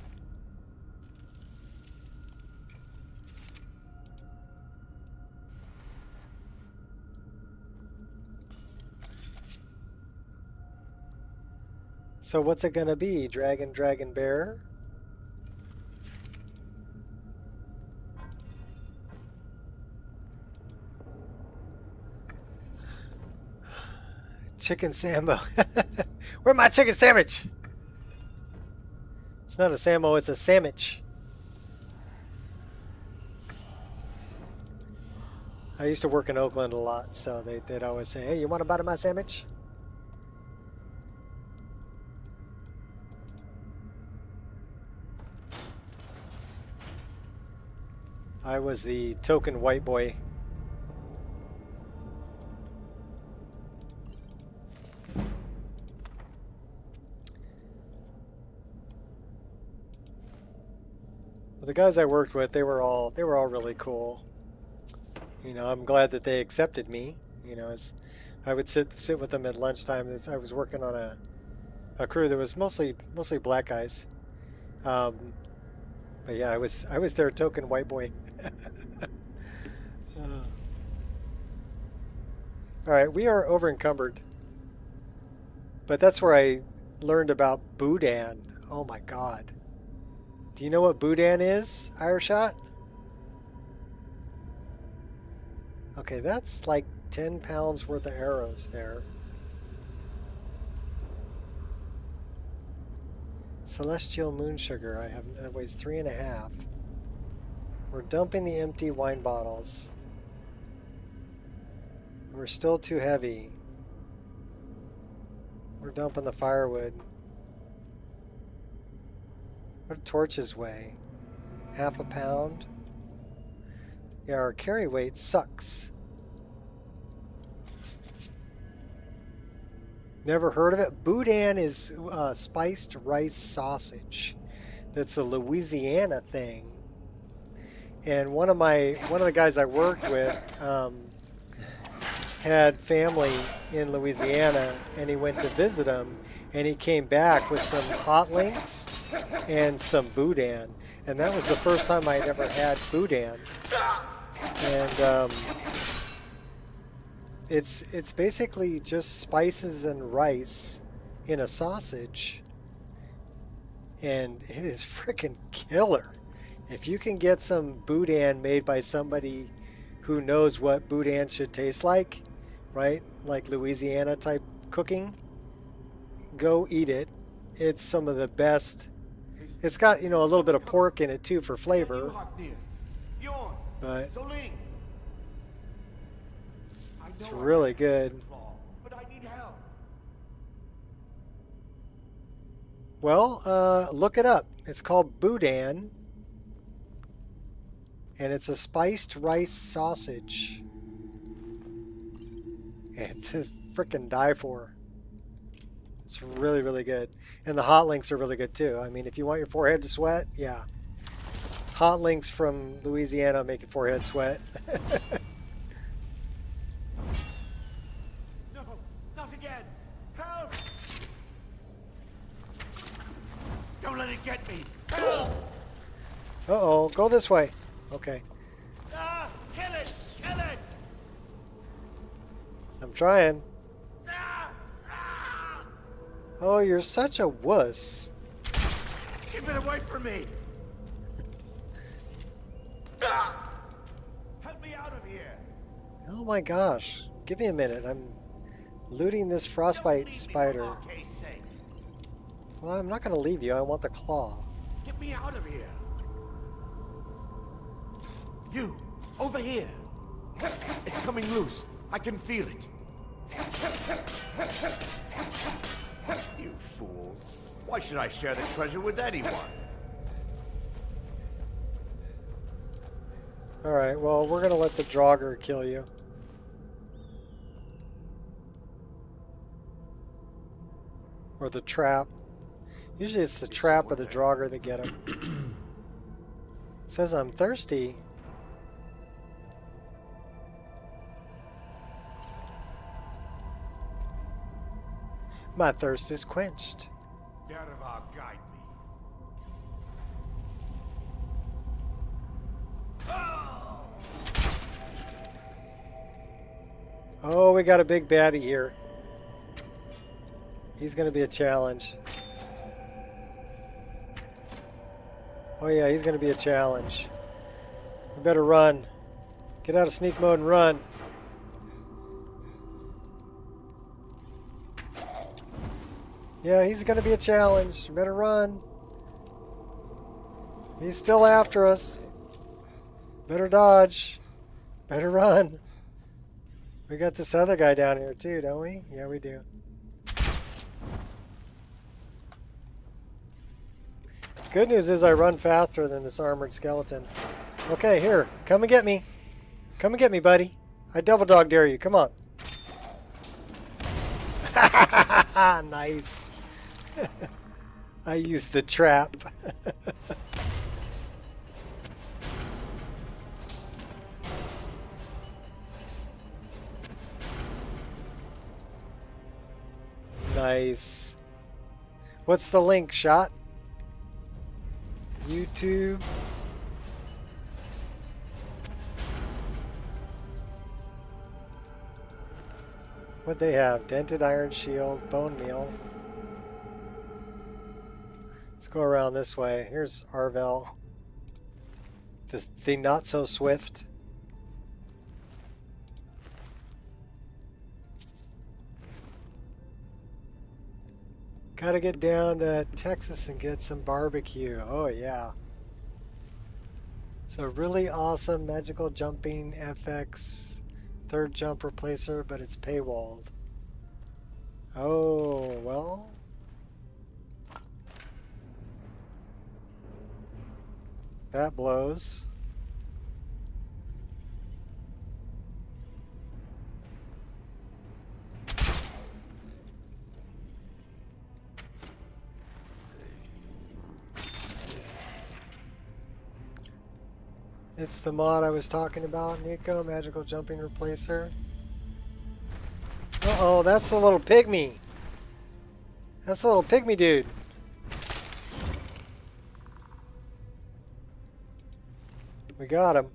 Speaker 1: So what's it gonna be? Dragon, dragon, bear? Chicken Sambo. Where's my chicken sandwich? It's not a Sambo, it's a sandwich. I used to work in Oakland a lot, so they'd always say, hey, you want a bite of my sandwich? I was the token white boy. The guys I worked with, they were all really cool. You know, I'm glad that they accepted me. You know, as I would sit with them at lunchtime. I was working on a crew that was mostly black guys. But yeah, I was their token white boy. All right, we are over encumbered. But that's where I learned about Boudin. Oh my God. Do you know what Boudin is, Ireshot? Okay, that's like 10 pounds worth of arrows there. Celestial moon sugar. That weighs 3.5. We're dumping the empty wine bottles. We're still too heavy. We're dumping the firewood. What do torches weigh? 1/2 pound? Yeah, our carry weight sucks. Never heard of it? Boudin is spiced rice sausage. That's a Louisiana thing. And one of the guys I worked with had family in Louisiana, and he went to visit them, and he came back with some hot links and some Boudin, and that was the first time I'd ever had Boudin. And it's basically just spices and rice in a sausage, and it is freaking killer. If you can get some Boudin made by somebody who knows what Boudin should taste like, right? Like Louisiana type cooking, go eat it. It's some of the best. It's got, you know, a little bit of pork in it too for flavor. But it's really good. Well, look it up. It's called Boudin. And it's a spiced rice sausage. And to frickin' die for. It's really, really good. And the hot links are really good too. I mean, if you want your forehead to sweat, yeah. Hot links from Louisiana make your forehead sweat.
Speaker 3: No, not again! Help! Don't let it get me! Help!
Speaker 1: Uh-oh, go this way. Okay.
Speaker 3: Ah! Kill it! Kill it!
Speaker 1: I'm trying.
Speaker 3: Ah! Ah!
Speaker 1: Oh, you're such a wuss.
Speaker 3: Get away from me! Ah! Help me out of here!
Speaker 1: Oh my gosh. Give me a minute. I'm looting this frostbite spider.
Speaker 3: RK's sake.
Speaker 1: Well, I'm not going to leave you. I want the claw.
Speaker 3: Get me out of here! You! Over here! It's coming loose. I can feel it. You fool. Why should I share the treasure with anyone?
Speaker 1: Alright, well, we're going to let the Draugr kill you. Or the trap. Usually it's the trap or the Draugr that get him. Says I'm thirsty. My thirst is quenched.
Speaker 3: Derva, guide me.
Speaker 1: Oh, we got a big baddie here. He's going to be a challenge. Oh yeah, he's going to be a challenge. We better run. Get out of sneak mode and run. Yeah, he's going to be a challenge. You better run. He's still after us. Better dodge. Better run. We got this other guy down here too, don't we? Yeah, we do. Good news is I run faster than this armored skeleton. Okay, here. Come and get me. Come and get me, buddy. I double dog dare you. Come on. Nice. I used the trap. Nice. What's the link, Shot? YouTube. What they have? Dented iron shield, bone meal. Let's go around this way. Here's Arvel. The not so swift. Gotta get down to Texas and get some barbecue. Oh yeah. So really awesome magical jumping FX third jump replacer, but it's paywalled. Oh, well. That blows. It's the mod I was talking about, Nico, magical jumping replacer. Uh-oh, that's the little pygmy. That's the little pygmy dude. We got him.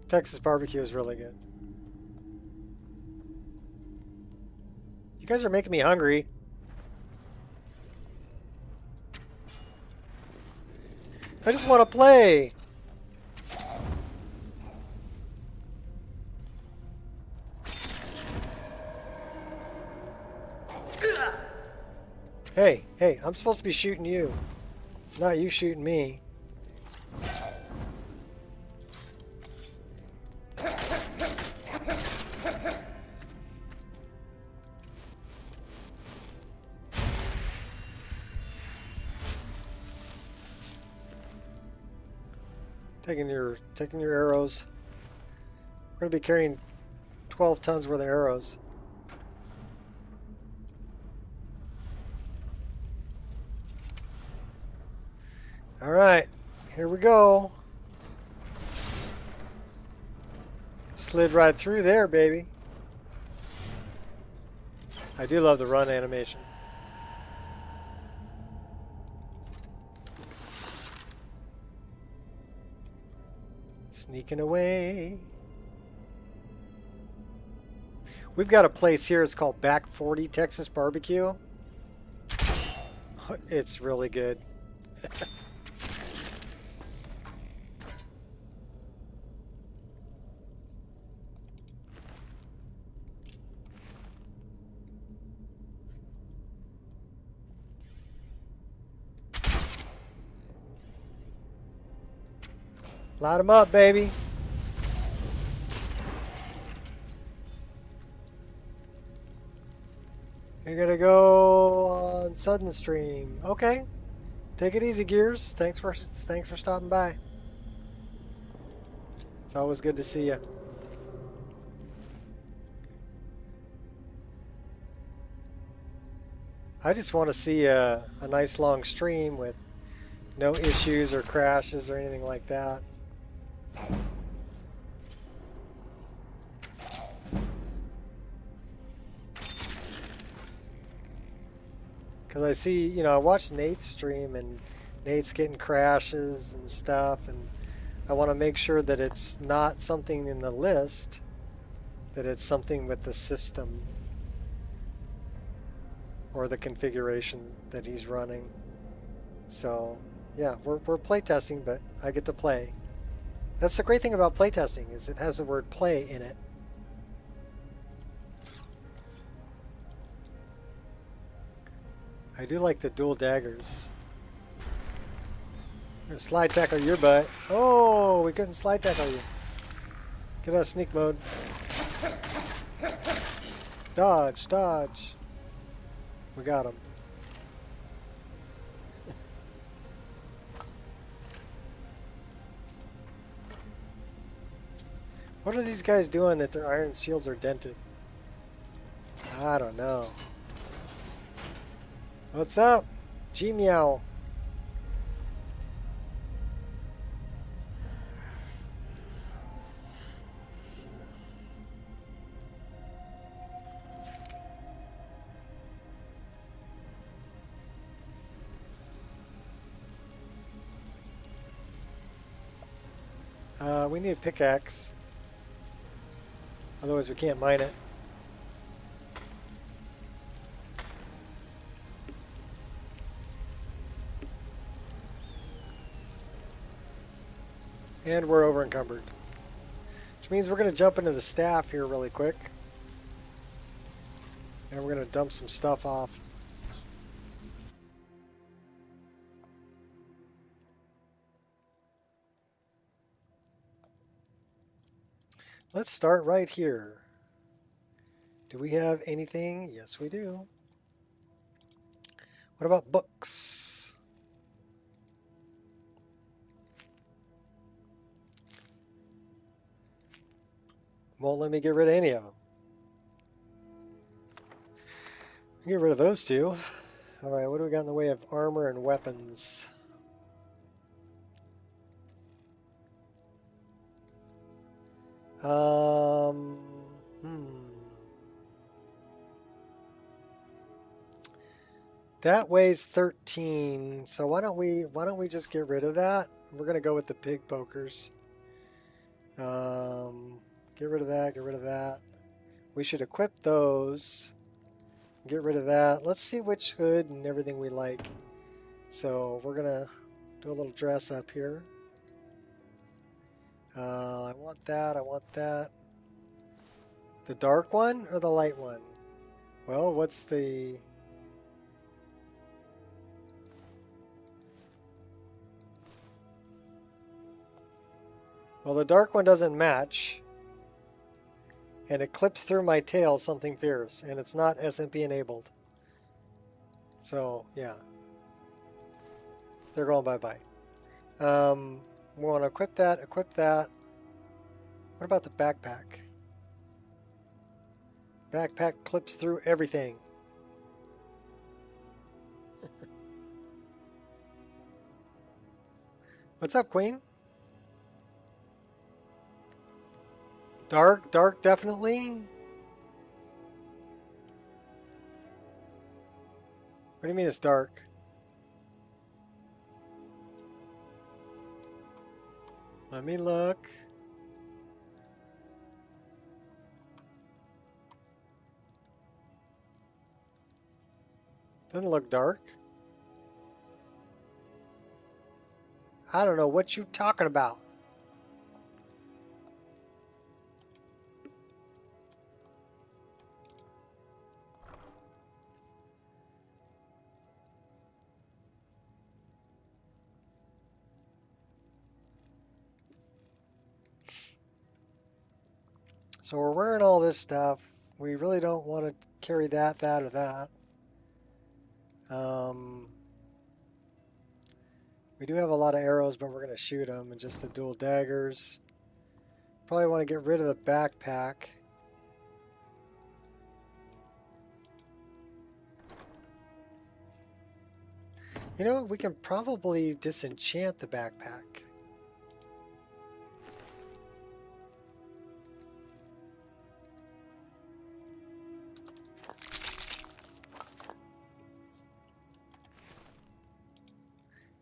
Speaker 1: Texas barbecue is really good. You guys are making me hungry. I just want to play. Hey, hey, I'm supposed to be shooting you, not you shooting me. Taking your arrows. We're gonna be carrying 12 tons worth of arrows. All right, here we go. Slid right through there, baby. I do love the run animation. Sneaking away. We've got a place here. It's called Back 40 Texas Barbecue. It's really good. Light them up, baby. You're gonna go on Sudden Stream. Okay. Take it easy, Gears. Thanks for stopping by. It's always good to see you. I just want to see a nice long stream with no issues or crashes or anything like that. Because I see, you know, I watched Nate's stream and Nate's getting crashes and stuff, and I want to make sure that it's not something in the list, that it's something with the system or the configuration that he's running. So yeah, we're playtesting, but I get to play. That's the great thing about playtesting, is it has the word play in it. I do like the dual daggers. I'm gonna slide tackle your butt. Oh, we couldn't slide tackle you. Get out of sneak mode. Dodge, dodge. We got him. What are these guys doing that their iron shields are dented? I don't know. What's up? G-meow. We need a pickaxe. Otherwise we can't mine it. And we're over encumbered. Which means we're going to jump into the staff here really quick. And we're going to dump some stuff off. Let's start right here. Do we have anything? Yes, we do. What about books? Won't let me get rid of any of them. Get rid of those two. All right, what do we got in the way of armor and weapons? That weighs 13, so why don't we just get rid of that? We're gonna go with the pig pokers. Get rid of that, get rid of that. We should equip those. Get rid of that. Let's see which hood and everything we like. So we're gonna do a little dress up here. I want that, I want that. The dark one or the light one? Well, what's the... Well, the dark one doesn't match. And it clips through my tail something fierce. And it's not SMP enabled. So, yeah. They're going bye-bye. We want to equip that, equip that. What about the backpack? Backpack clips through everything. What's up, Queen? Dark, dark definitely. What do you mean it's dark? Let me look. Doesn't look dark. I don't know what you talking about. So we're wearing all this stuff. We really don't want to carry that, or that. We do have a lot of arrows, but we're going to shoot them, and just the dual daggers. Probably want to get rid of the backpack. You know, we can probably disenchant the backpack.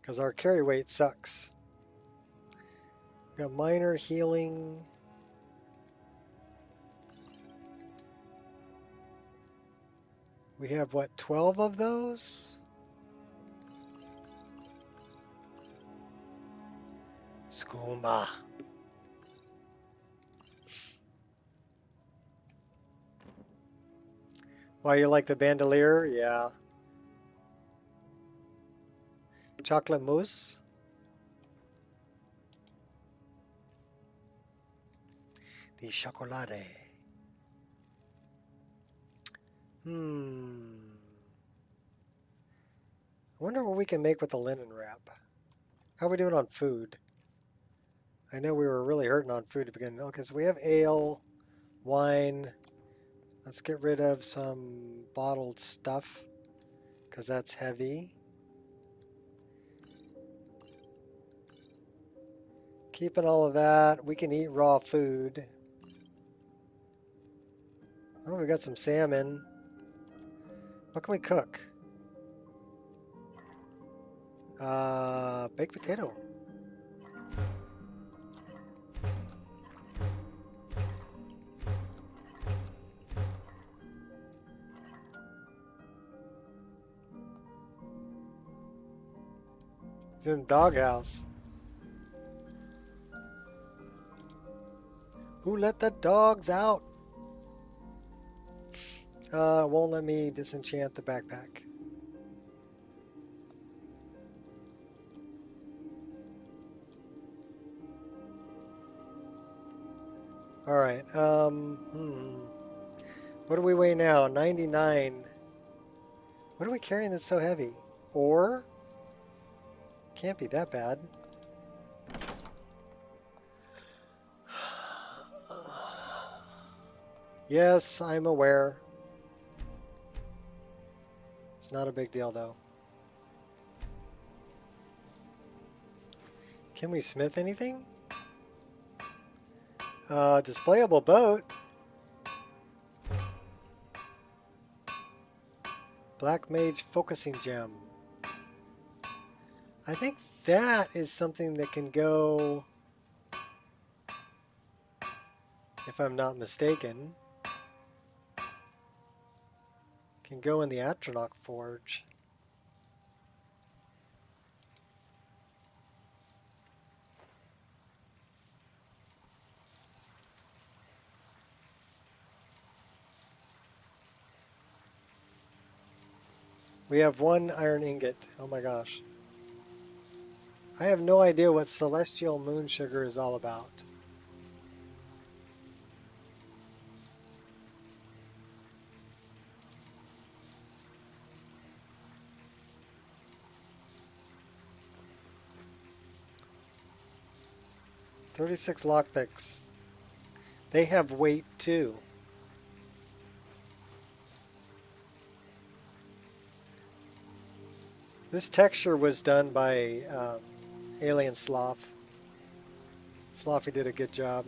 Speaker 1: Because our carry weight sucks. We got minor healing. We have, what, 12 of those? Skooma. Why, you like the bandolier? Yeah. Chocolate mousse. The chocolate. I wonder what we can make with the linen wrap. How are we doing on food? I know we were really hurting on food to begin. Okay, so we have ale, wine. Let's get rid of some bottled stuff because that's heavy. Keeping all of that. We can eat raw food. Oh, we got some salmon. What can we cook? Baked potato. It's in the doghouse. Who let the dogs out? Won't let me disenchant the backpack. All right. What do we weigh now? 99. What are we carrying that's so heavy? Ore? Can't be that bad. Yes, I'm aware. It's not a big deal, though. Can we smith anything? Displayable boat. Black Mage Focusing Gem. I think that is something that can go, if I'm not mistaken, can go in the Atronach Forge. We have one iron ingot. Oh my gosh. I have no idea what celestial moon sugar is all about. $36 lockpicks. They have weight too. This texture was done by Alien Sloth. Slothy did a good job.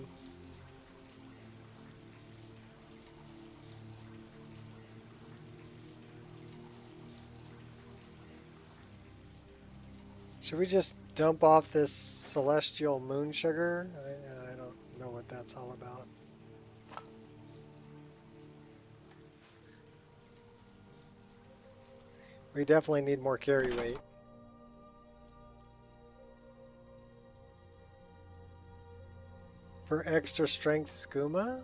Speaker 1: Should we just dump off this celestial moon sugar? I don't know what that's all about. We definitely need more carry weight. For extra strength skooma?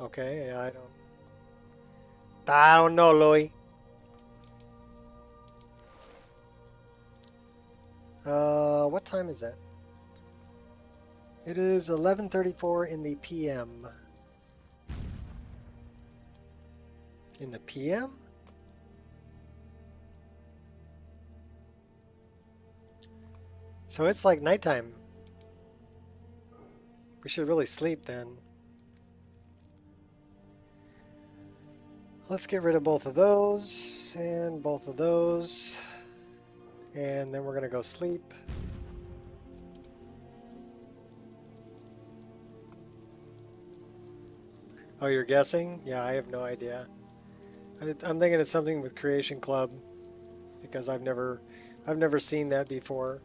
Speaker 1: Okay, I don't know, Louis. What time is it? It is 11:34 in the PM. In the PM? So it's like nighttime. We should really sleep then. Let's get rid of both of those and both of those. And then we're going to go sleep. Oh, you're guessing? Yeah, I have no idea. I'm thinking it's something with Creation Club because I've never seen that before.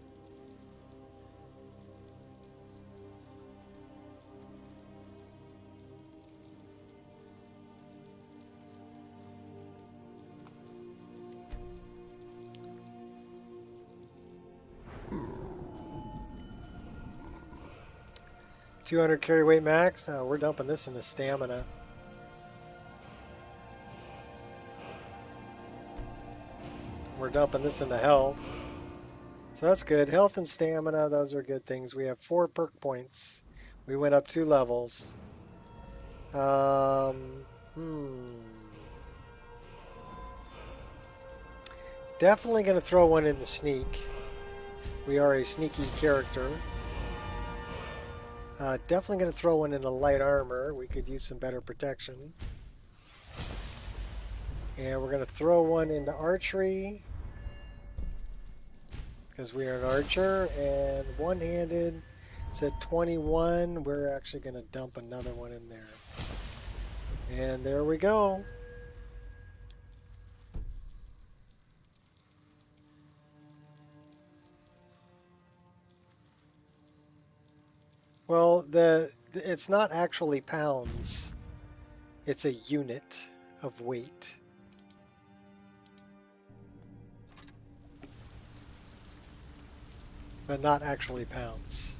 Speaker 1: $200 carry weight max. Oh, we're dumping this into stamina. We're dumping this into health. So that's good. Health and stamina, those are good things. We have 4 perk points. We went up 2 levels. Definitely going to throw one into sneak. We are a sneaky character. Definitely going to throw one into light armor. We could use some better protection. And we're going to throw one into archery. Because we are an archer. And one-handed, it's at 21. We're actually going to dump another one in there. And there we go. Well, it's not actually pounds. It's a unit of weight. But not actually pounds.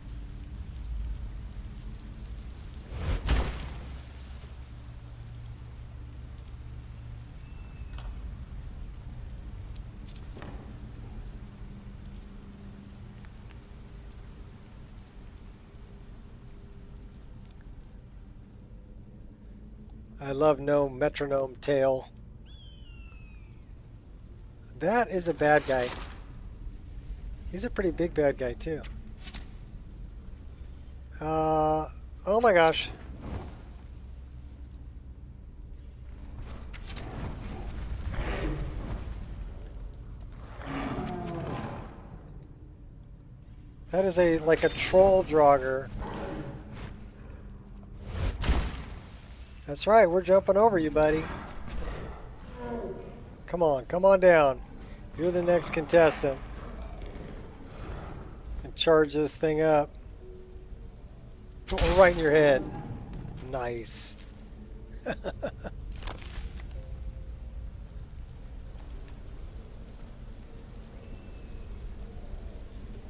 Speaker 1: I love no metronome tail. That is a bad guy. He's a pretty big bad guy too. Oh my gosh. That is like a troll drogger. That's right, we're jumping over you, buddy. Come on down. You're the next contestant. And charge this thing up. Right in your head. Nice.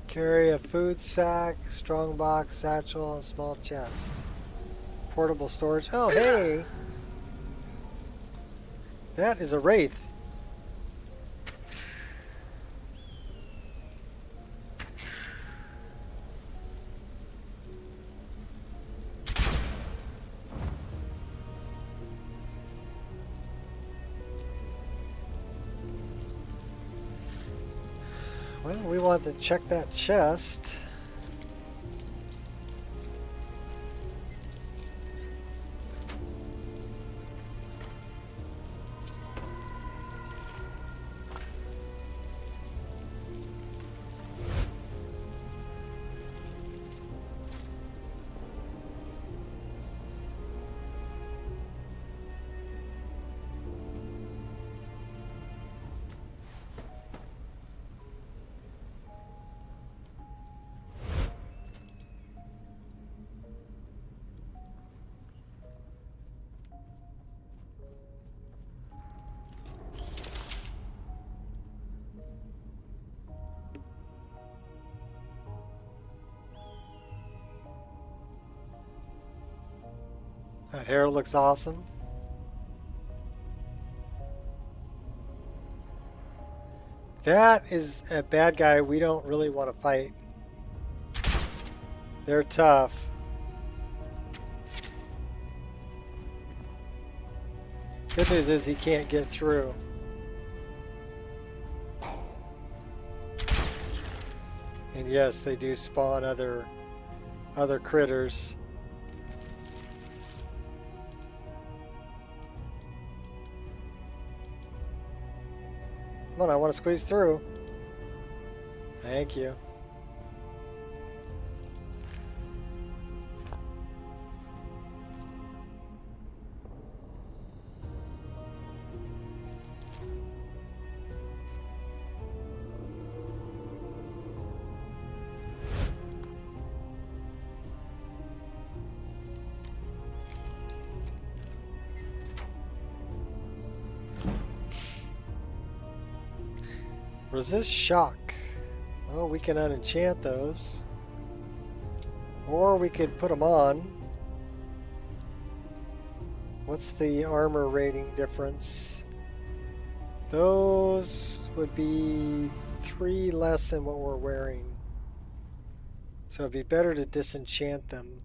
Speaker 1: Carry a food sack, strong box, satchel, and small chest. Portable storage. Oh, hey! That is a wraith. Well, we want to check that chest. That hair looks awesome. That is a bad guy we don't really want to fight. They're tough. Good news is he can't get through. And yes, they do spawn other critters. Come on, I want to squeeze through. Thank you. Resist shock. Well, we can unenchant those. Or we could put them on. What's the armor rating difference? Those would be 3 less than what we're wearing. So it'd be better to disenchant them.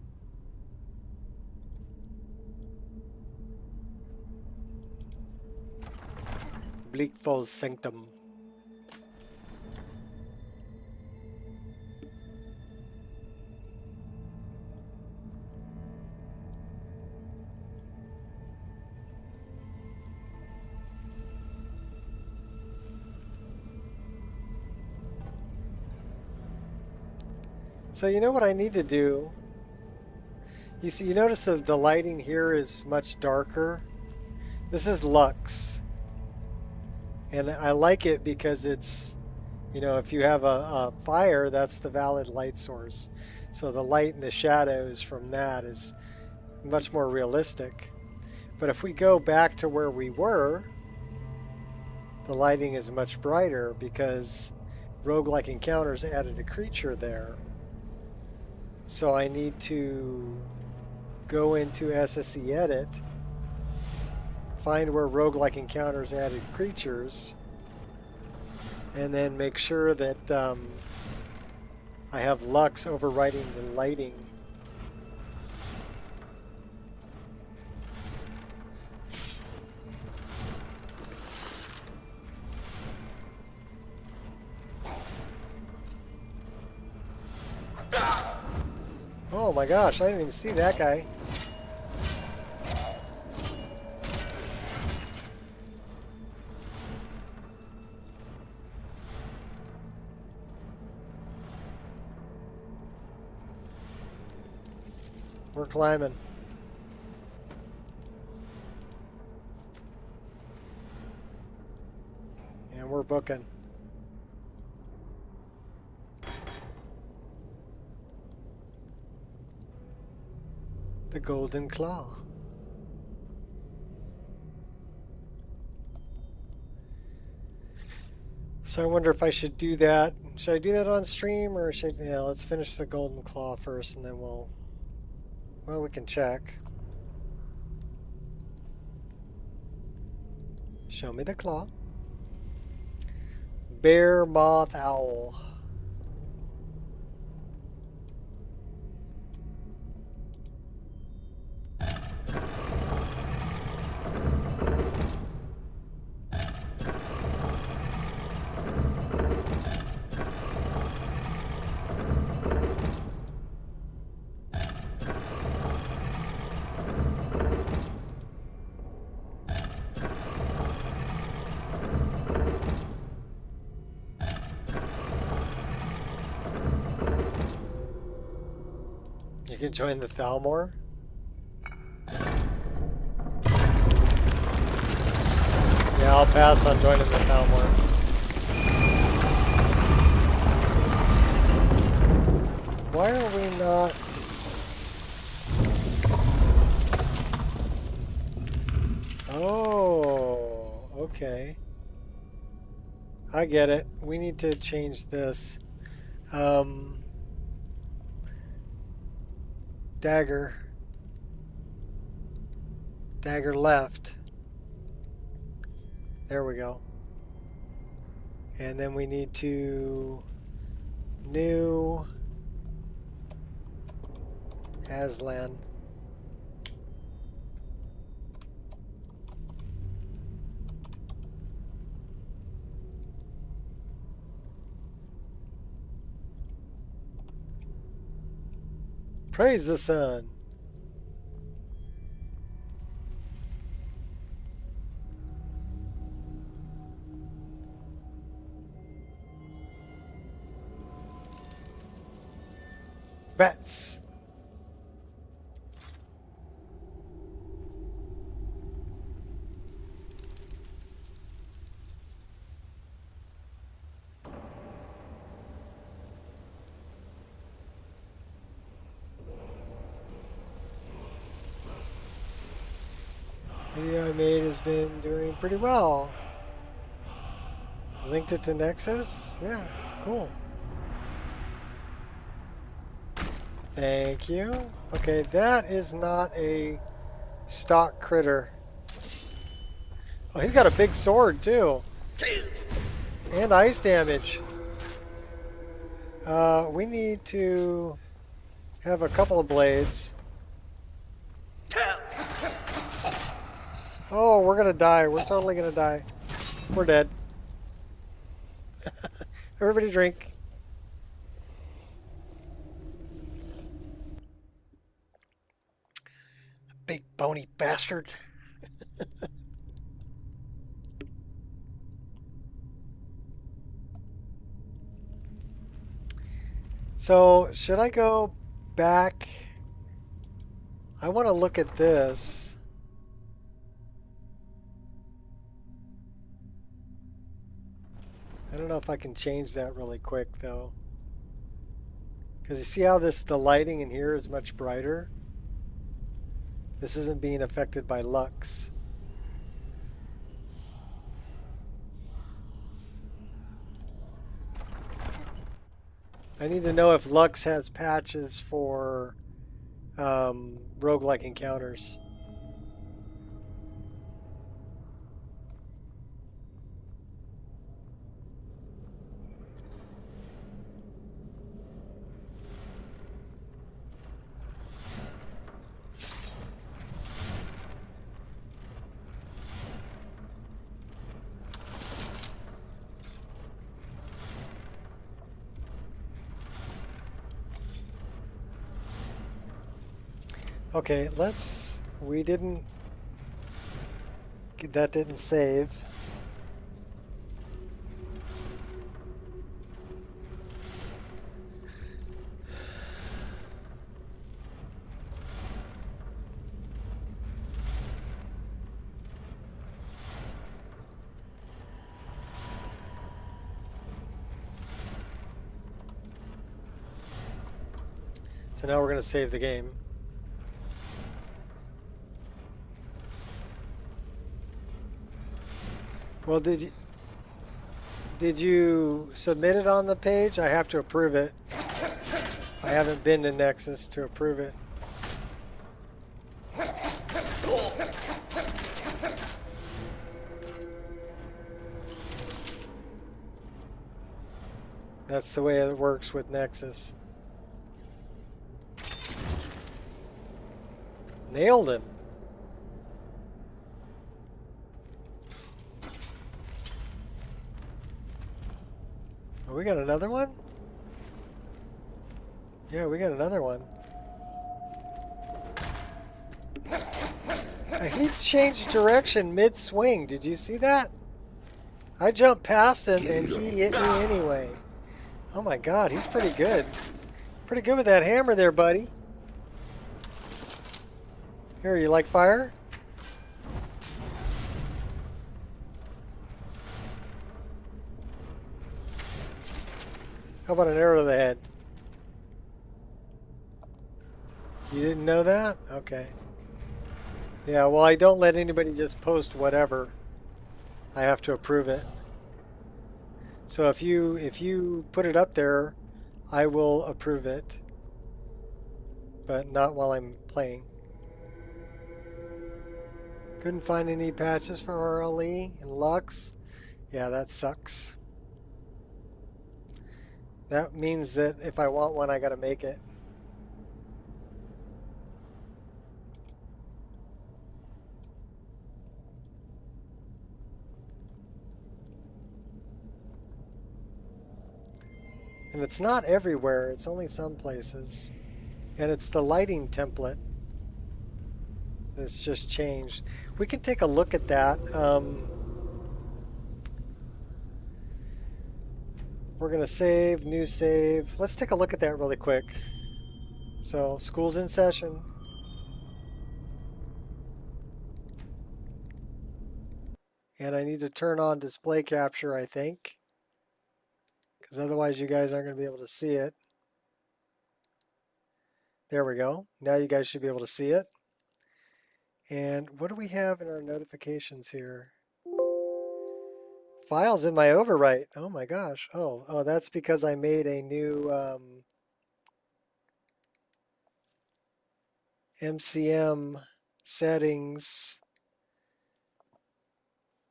Speaker 1: Bleak Foes Sanctum. So you know what I need to do? You see, you notice that the lighting here is much darker. This is Lux. And I like it because it's, you know, if you have a fire, that's the valid light source. So the light and the shadows from that is much more realistic. But if we go back to where we were, the lighting is much brighter because roguelike encounters added a creature there. So I need to go into SSE Edit, find where roguelike encounters added creatures, and then make sure that I have Lux overriding the lighting. Oh my gosh, I didn't even see that guy. We're climbing. And we're booking. The Golden Claw. So I wonder if I should do that. Should I do that on stream or should, yeah, let's finish the Golden Claw first and then well, we can check. Show me the claw. Bear, moth, owl. You can join the Thalmor. Yeah, I'll pass on joining the Thalmor. Why are we not... Oh, okay. I get it. We need to change this. Dagger. Dagger left. There we go. And then we need to new Aslan. Praise the sun. Bats. Video I made has been doing pretty well. Linked it to Nexus? Yeah, cool. Thank you. Okay, that is not a stock critter. Oh, he's got a big sword too. And ice damage. We need to have a couple of blades. Oh, we're gonna die. We're totally gonna die. We're dead. Everybody drink. Big bony bastard. So, should I go back? I want to look at this. I don't know if I can change that really quick though. Because you see how the lighting in here is much brighter? This isn't being affected by lux. I need to know if lux has patches for roguelike encounters. Okay, that didn't save. So now we're going to save the game. Well, did you submit it on the page? I have to approve it. I haven't been to Nexus to approve it. That's the way it works with Nexus. Nailed him. Oh, we got another one? Yeah, we got another one. He changed direction mid-swing. Did you see that? I jumped past him and he hit me anyway. Oh my god, he's pretty good. Pretty good with that hammer there, buddy. Here, you like fire? How about an arrow to the head? You didn't know that? Okay. Yeah, well, I don't let anybody just post whatever. I have to approve it. So if you put it up there, I will approve it. But not while I'm playing. Couldn't find any patches for RLE and Lux. Yeah, that sucks. That means that if I want one, I gotta make it. And it's not everywhere, it's only some places. And it's the lighting template that's just changed. We can take a look at that. We're going to save, new save. Let's take a look at that really quick. So, school's in session. And I need to turn on display capture, I think. Because otherwise you guys aren't going to be able to see it. There we go. Now you guys should be able to see it. And what do we have in our notifications here? Files in my overwrite. Oh my gosh. Oh, that's because I made a new MCM settings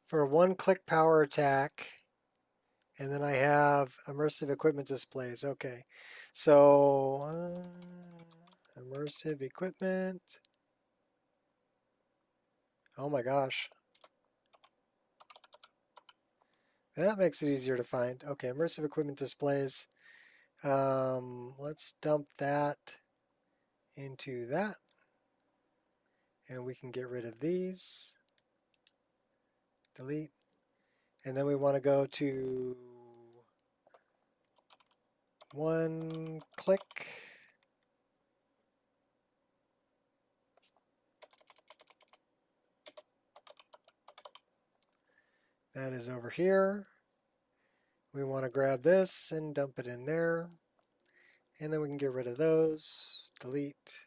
Speaker 1: for one-click power attack. And then I have immersive equipment displays. Okay. So, immersive equipment. Oh my gosh. That makes it easier to find. Okay, immersive equipment displays. Let's dump that into that. And we can get rid of these. Delete. And then we want to go to one click. That is over here. We want to grab this and dump it in there. And then we can get rid of those. Delete.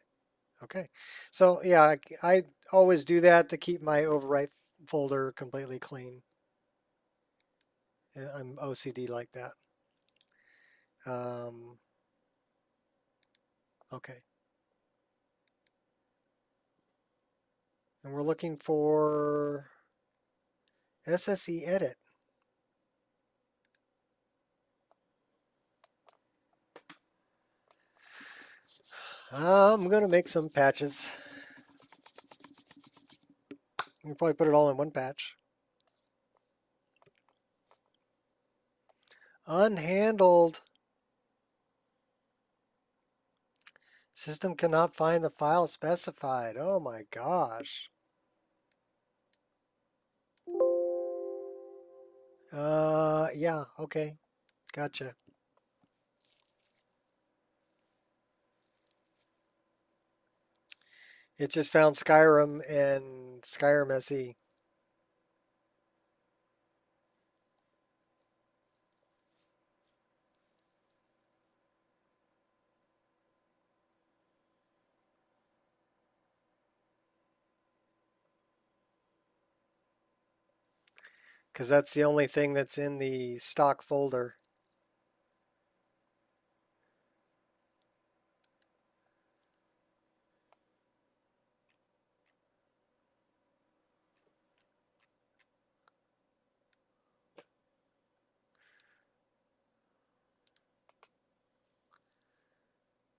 Speaker 1: Okay. So yeah, I always do that to keep my overwrite folder completely clean. I'm OCD like that. Okay. And we're looking for SSE edit. I'm going to make some patches. We'll probably put it all in one patch. Unhandled. System cannot find the file specified. Oh my gosh. Yeah, okay. Gotcha. It just found Skyrim and Skyrim SE. Because that's the only thing that's in the stock folder.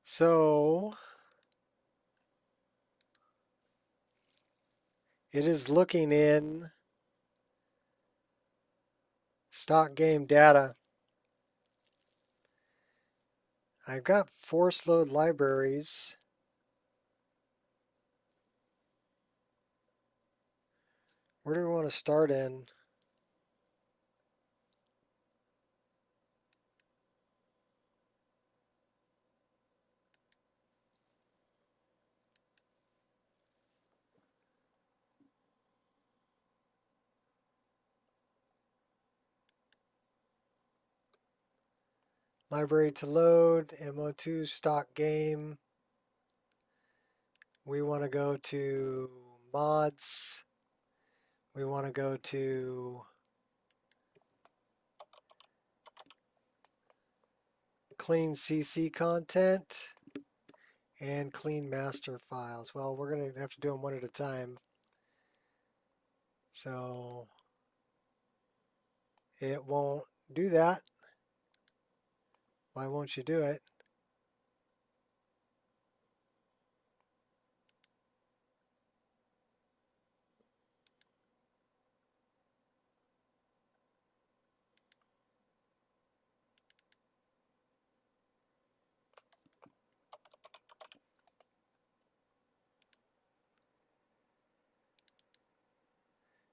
Speaker 1: So it is looking in stock game data. I've got force load libraries. Where do we want to start in? Library to load, MO2 stock game. We want to go to mods. We want to go to clean CC content and clean master files. Well, we're going to have to do them one at a time. So it won't do that. Why won't you do it?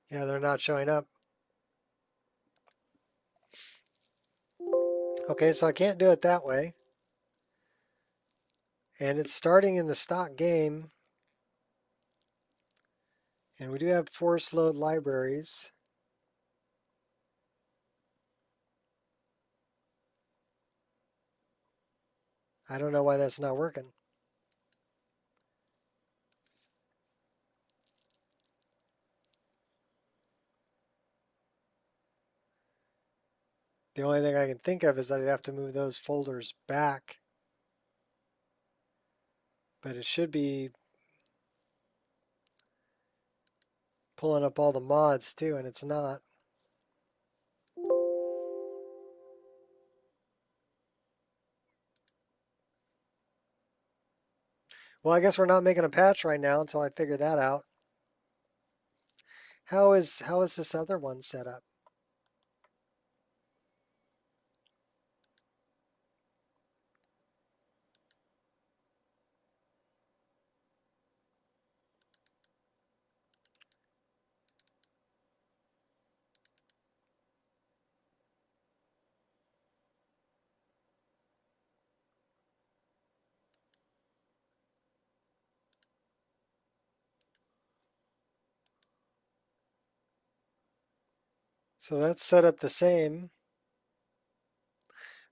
Speaker 1: Yeah, they're not showing up. Okay, so I can't do it that way. And it's starting in the stock game. And we do have force load libraries. I don't know why that's not working. The only thing I can think of is that I'd have to move those folders back. But it should be pulling up all the mods too, and it's not. Well, I guess we're not making a patch right now until I figure that out. How is this other one set up? So that's set up the same.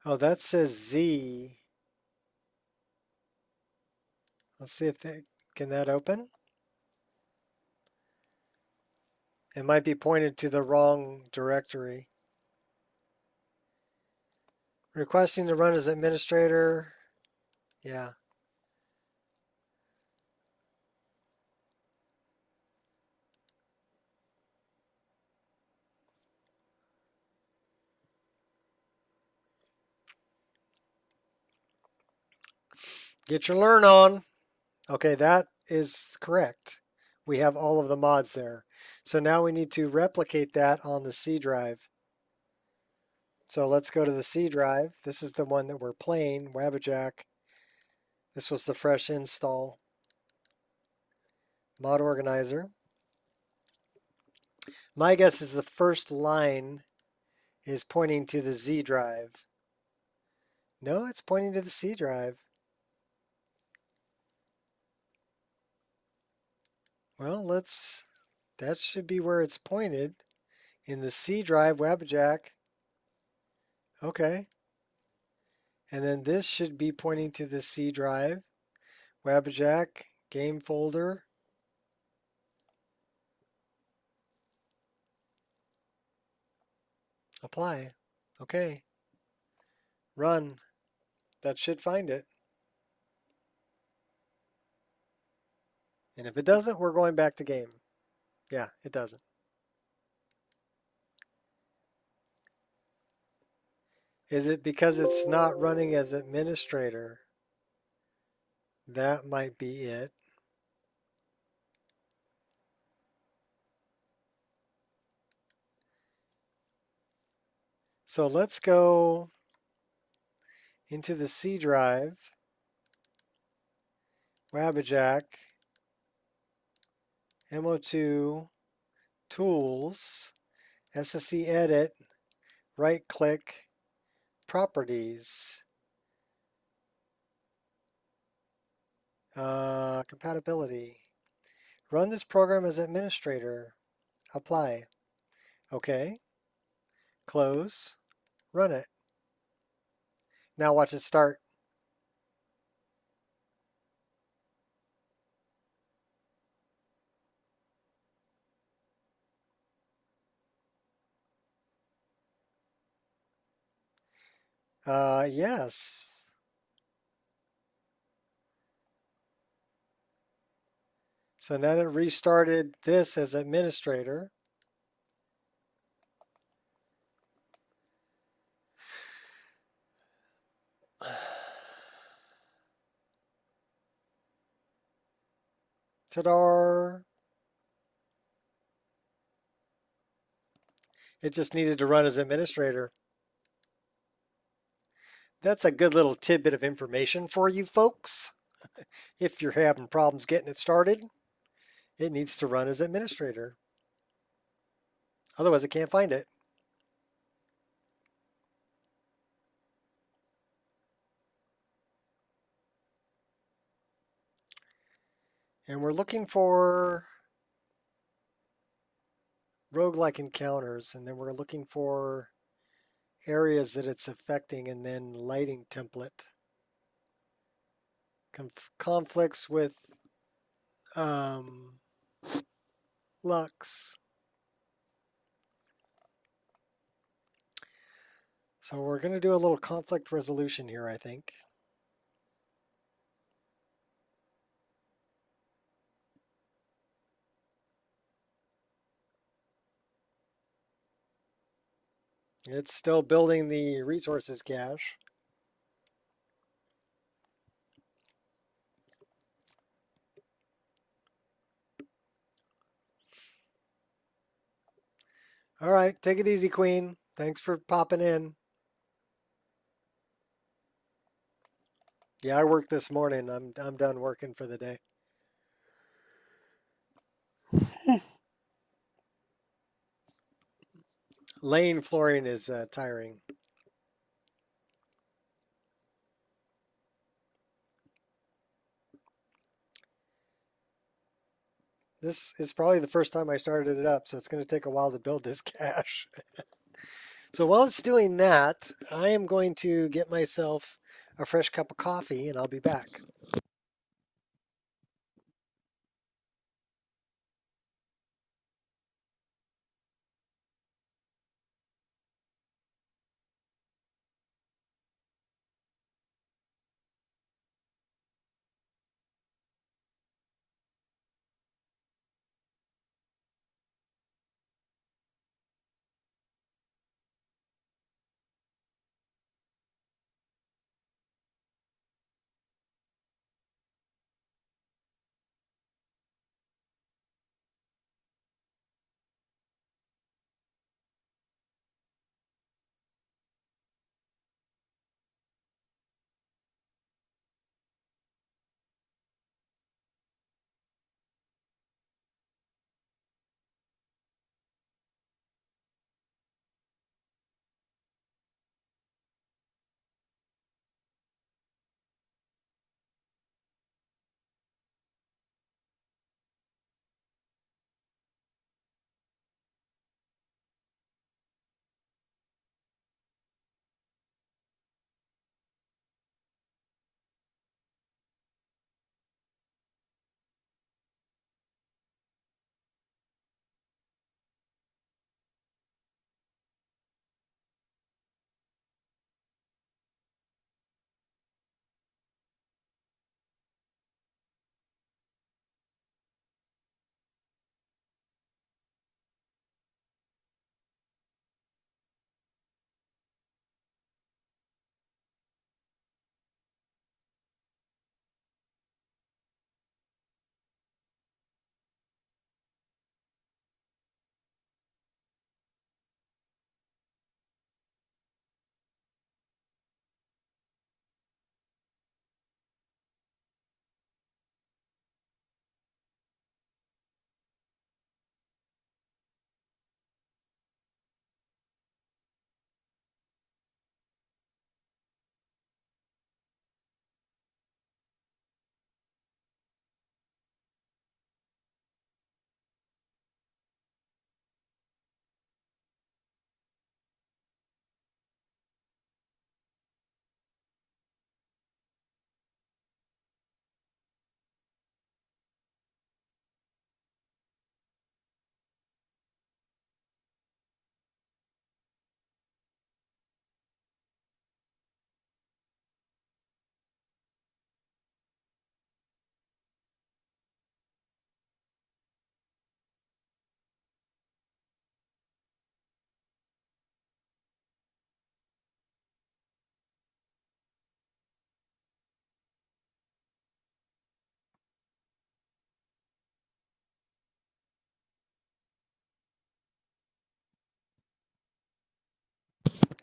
Speaker 1: Oh, that says Z. Let's see if can that open? It might be pointed to the wrong directory. Requesting to run as administrator. Yeah. Get your learn on. Okay, that is correct. We have all of the mods there. So now we need to replicate that on the C drive. So let's go to the C drive. This is the one that we're playing, Wabbajack. This was the fresh install. Mod organizer. My guess is the first line is pointing to the Z drive. No, it's pointing to the C drive. Well, that should be where it's pointed. In the C drive, Wabbajack. Okay. And then this should be pointing to the C drive. Wabbajack, game folder. Apply. Okay. Run. That should find it. And if it doesn't, we're going back to game. Yeah, it doesn't. Is it because it's not running as administrator? That might be it. So let's go into the C drive, Wabbajack, MO2, Tools, SSE Edit, right click, Properties, Compatibility. Run this program as administrator. Apply. Okay. Close. Run it. Now watch it start. Yes. So now it restarted this as administrator. Ta-da! It just needed to run as administrator. That's a good little tidbit of information for you folks. If you're having problems getting it started, it needs to run as administrator. Otherwise, it can't find it. And we're looking for roguelike encounters, and then we're looking for areas that it's affecting, and then lighting template. Conflicts with Lux. So we're going to do a little conflict resolution here, I think. It's still building the resources cache. All right, take it easy, Queen. Thanks for popping in. Yeah, I worked this morning. I'm done working for the day. Laying flooring is tiring. This is probably the first time I started it up, so it's going to take a while to build this cache. So while it's doing that, I am going to get myself a fresh cup of coffee, and I'll be back.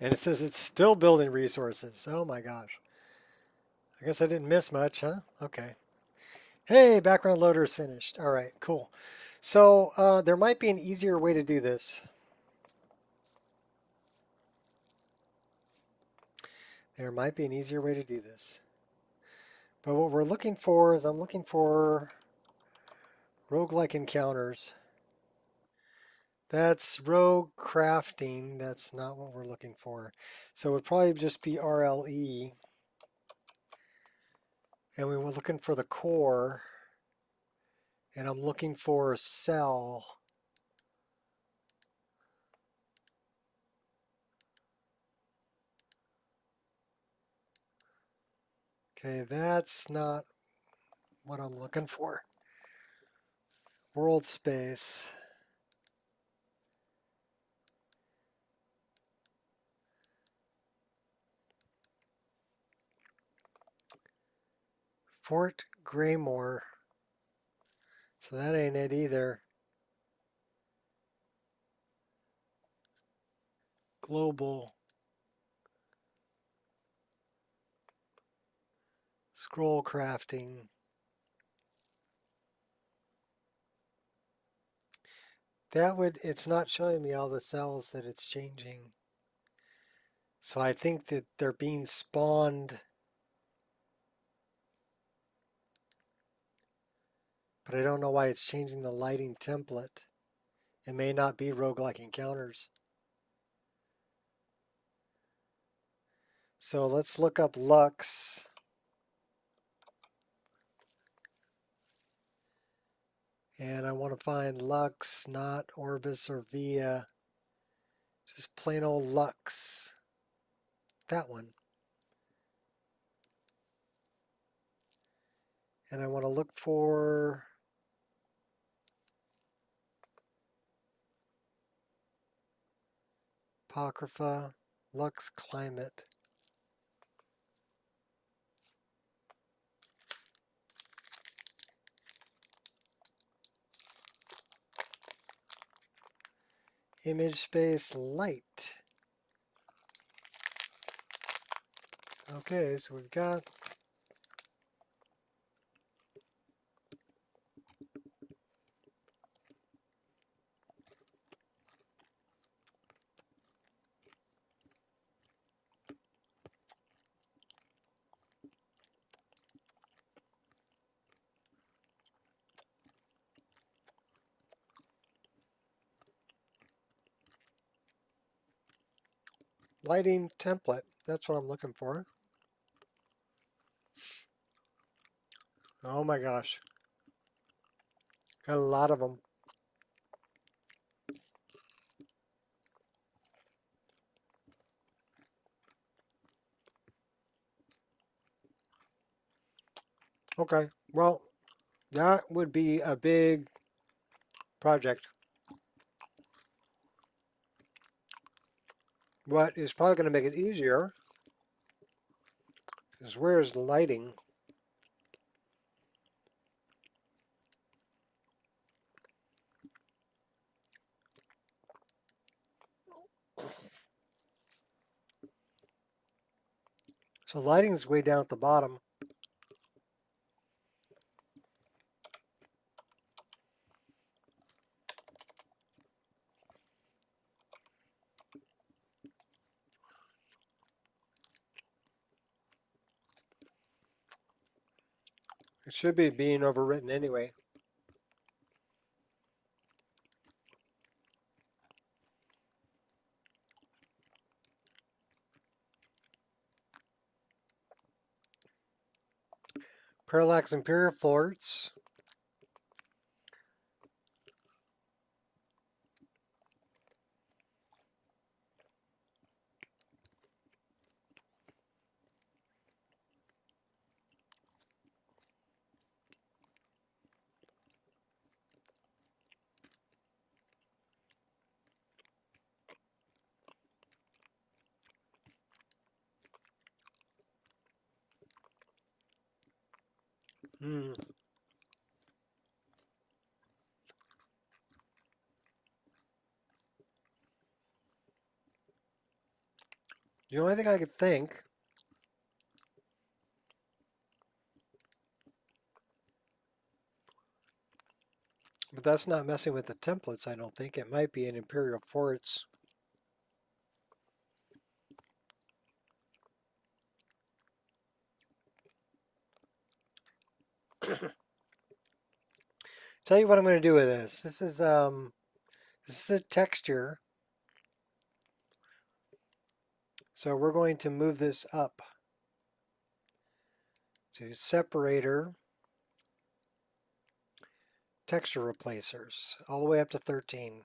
Speaker 1: And it says it's still building resources. Oh my gosh. I guess I didn't miss much, huh? Okay. Hey, background loader is finished. All right, cool. So there might be an easier way to do this. There might be an easier way to do this. But what we're looking for is I'm looking for roguelike encounters. That's rogue crafting. That's not what we're looking for. So it would probably just be RLE. And we were looking for the core. And I'm looking for a cell. Okay, that's not what I'm looking for. World space. Fort Graymore. So that ain't it either. Global. Scroll crafting. That would, it's not showing me all the cells that it's changing. So I think that they're being spawned. But I don't know why it's changing the lighting template. It may not be roguelike encounters. So let's look up Lux. And I want to find Lux, not Orbis or Via. Just plain old Lux. That one. And I want to look for Apocrypha, Lux Climate. Image space light. Okay, so we've got lighting template. That's what I'm looking for. Oh my gosh. Got a lot of them. Okay, well, that would be a big project. What is probably going to make it easier is where's the lighting? So lighting is way down at the bottom. It should be being overwritten anyway. Parallax and puriforts. The only thing I could think, but that's not messing with the templates, I don't think. It might be in Imperial Forts. Tell you what I'm going to do with this. This is a texture. So we're going to move this up to separator, texture replacers, all the way up to 13.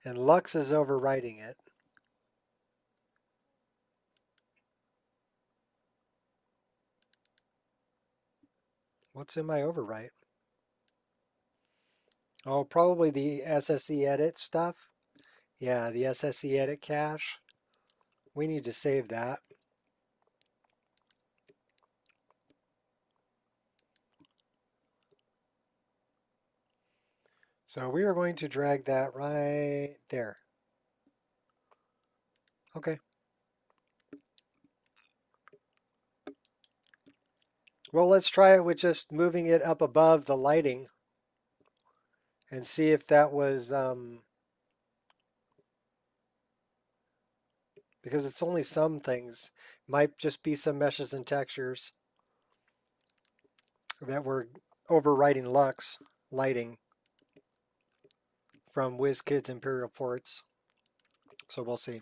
Speaker 1: And Lux is overwriting it. What's in my overwrite? Oh, probably the SSE edit stuff. Yeah, the SSE edit cache. We need to save that. So we are going to drag that right there. Okay. Well, let's try it with just moving it up above the lighting and see if that was, because it's only some things. Might just be some meshes and textures that were overwriting Lux lighting from WizKids Imperial Forts. So we'll see.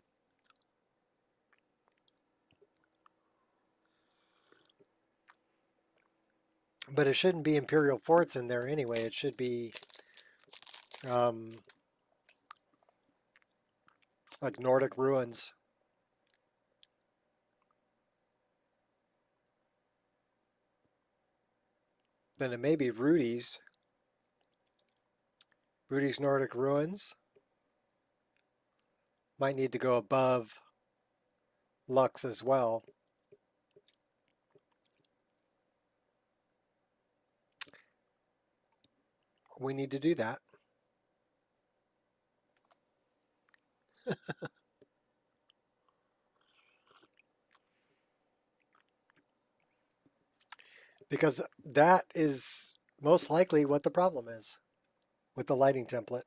Speaker 1: But it shouldn't be Imperial Forts in there anyway. It should be like Nordic ruins. Then it may be Rudy's Nordic ruins. Might need to go above Lux as well. We need to do that. Because that is most likely what the problem is with the lighting template.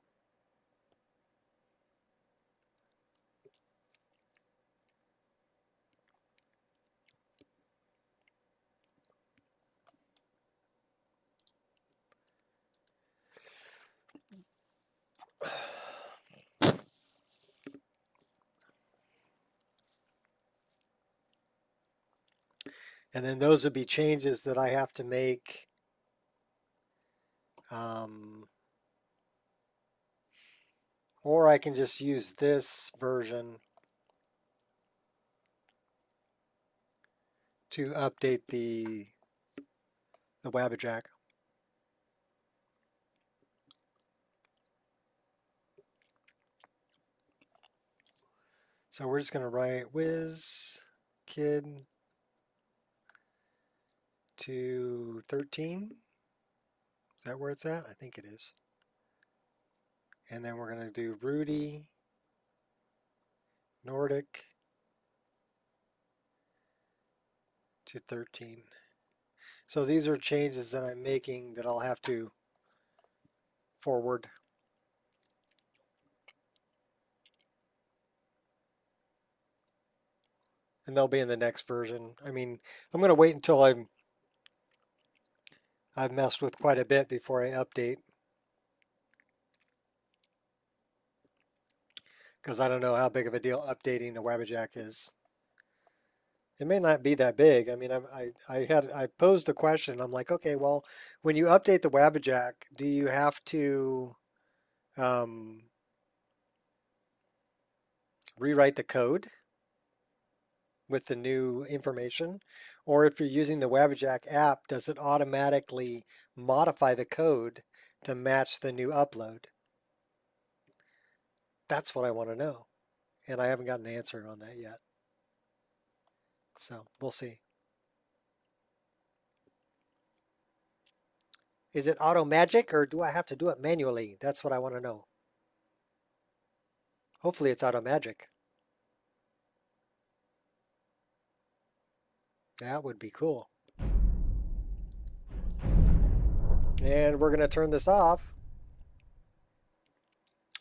Speaker 1: And then those would be changes that I have to make. Or I can just use this version to update the Wabbajack. So we're just going to write WizKid to 13. Is that where it's at? I think it is. And then we're going to do Rudy, Nordic to 13. So these are changes that I'm making that I'll have to forward. And they'll be in the next version. I mean, I'm going to wait until I've messed with quite a bit before I update. Because I don't know how big of a deal updating the Wabbajack is. It may not be that big. I mean, I posed a question. I'm like, okay, well, when you update the Wabbajack, do you have to rewrite the code with the new information? Or if you're using the Wabbajack app, does it automatically modify the code to match the new upload? That's what I want to know. And I haven't got an answer on that yet. So we'll see. Is it auto magic or do I have to do it manually? That's what I want to know. Hopefully it's auto magic. That would be cool. And we're going to turn this off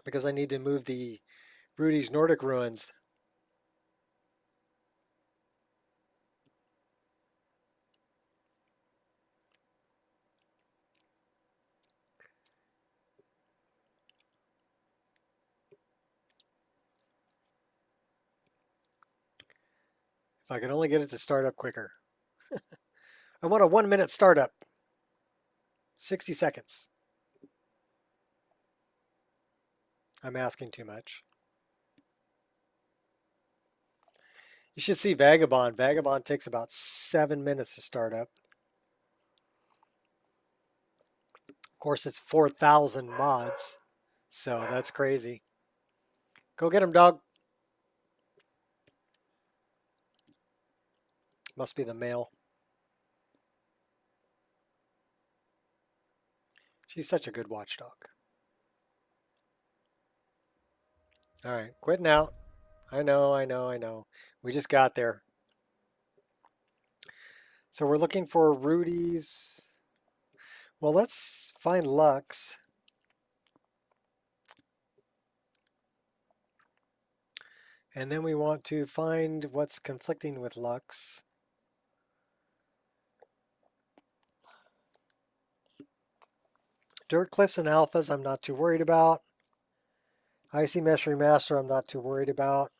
Speaker 1: because I need to move the Rudy's Nordic Ruins. If I could only get it to start up quicker. I want a 1-minute startup. 60 seconds. I'm asking too much. You should see Vagabond. Vagabond takes about 7 minutes to start up. Of course, it's 4,000 mods, so that's crazy. Go get him, dog. Must be the male. She's such a good watchdog. All right, quitting out. I know. We just got there. So we're looking for Rudy's. Well, let's find Lux. And then we want to find what's conflicting with Lux. Dirt Cliffs and Alphas, I'm not too worried about. Icy Mesh Remaster, I'm not too worried about.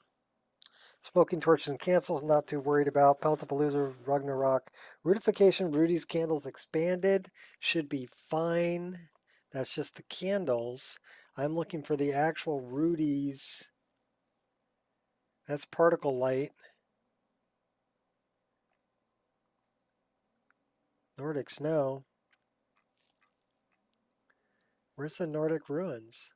Speaker 1: Smoking Torches and Cancels, not too worried about. Peltapalooza, Ragnarok. Rutification, Rudy's Candles Expanded, should be fine. That's just the candles. I'm looking for the actual Rudy's. That's Particle Light. Nordic Snow. Where's the Nordic Ruins?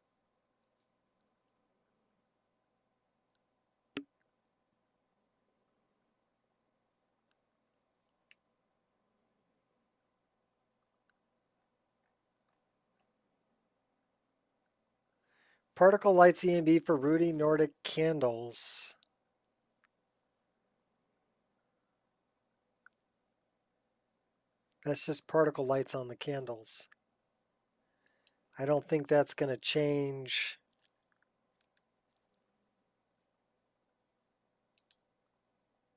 Speaker 1: Particle Lights EMB for Rudy Nordic Candles. That's just particle lights on the candles. I don't think that's going to change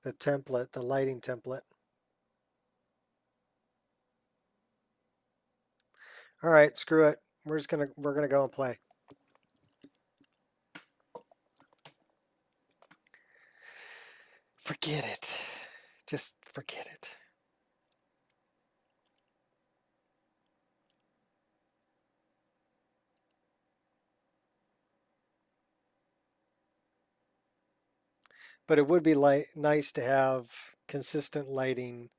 Speaker 1: the template, the lighting template. All right, screw it. We're gonna go and play. Forget it. Just forget it. But it would be nice to have consistent lighting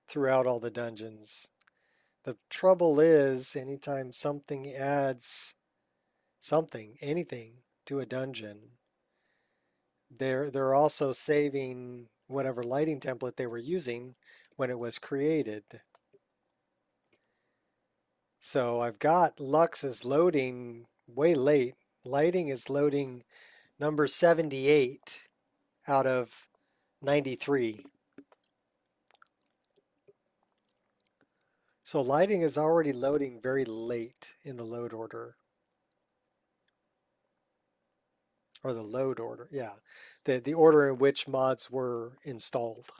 Speaker 1: throughout all the dungeons. The trouble is, anytime something adds anything to a dungeon, they're also saving whatever lighting template they were using when it was created. So I've got Lux is loading way late. Lighting is loading number 78 out of 93. So lighting is already loading very late in the load order. Or the load order, yeah. The order in which mods were installed.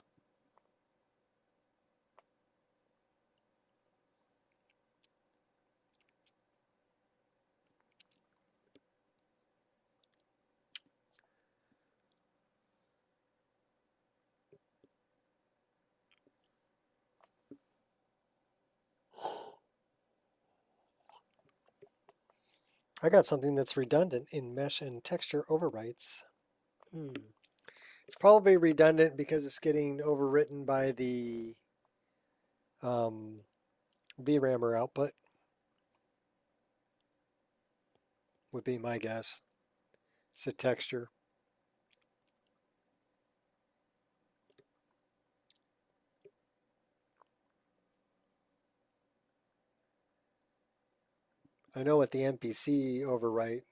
Speaker 1: I got something that's redundant in mesh and texture overwrites. It's probably redundant because it's getting overwritten by the VRAMr output, would be my guess. It's a texture. I know what the NPC overwrite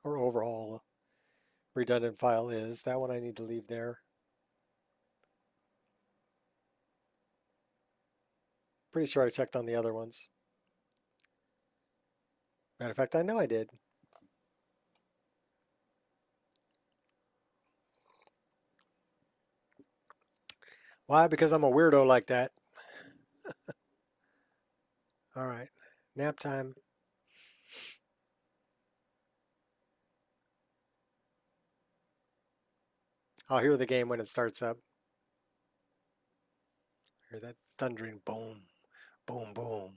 Speaker 1: or overhaul redundant file is. That one I need to leave there. Pretty sure I checked on the other ones. Matter of fact, I know I did. Why? Because I'm a weirdo like that. All right, nap time. I'll hear the game when it starts up. Hear that thundering boom, boom, boom.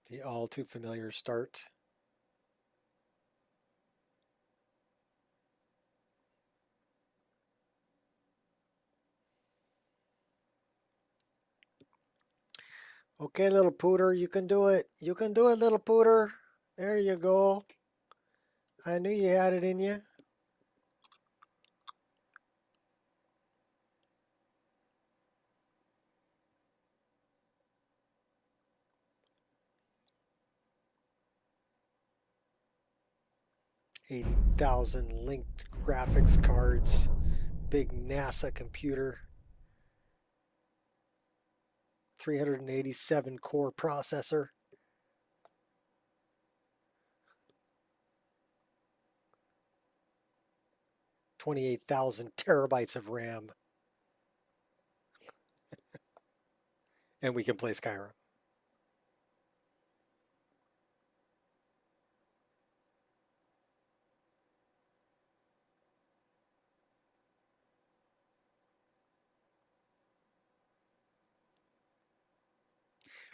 Speaker 1: The all too familiar start. Okay, little pooter, you can do it. You can do it, little pooter. There you go. I knew you had it in you. $80,000 linked graphics cards. Big NASA computer. 387 core processor. $28,000 terabytes of RAM. And we can play Skyrim.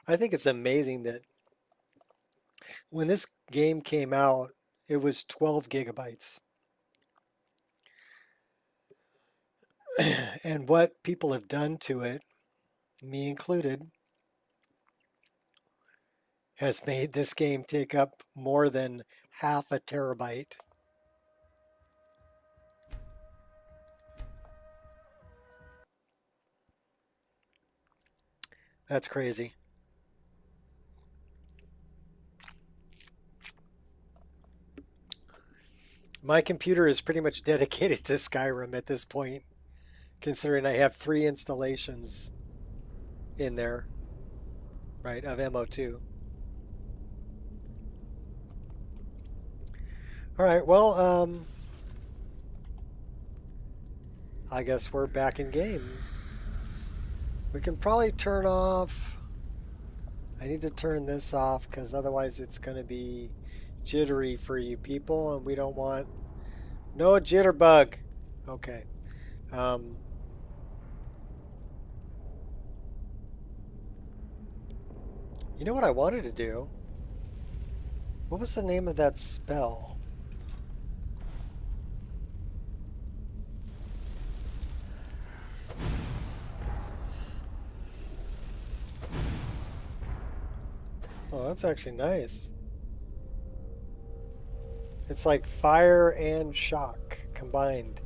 Speaker 1: I think it's amazing that when this game came out, it was 12 gigabytes. And what people have done to it, me included, has made this game take up more than half a terabyte. That's crazy. My computer is pretty much dedicated to Skyrim at this point, considering I have 3 installations in there, right, of MO2. All right, well, I guess we're back in game. We can probably turn off, I need to turn this off because otherwise it's going to be jittery for you people, and we don't want no jitterbug. Okay. You know what I wanted to do? What was the name of that spell? Oh, that's actually nice. It's like fire and shock combined.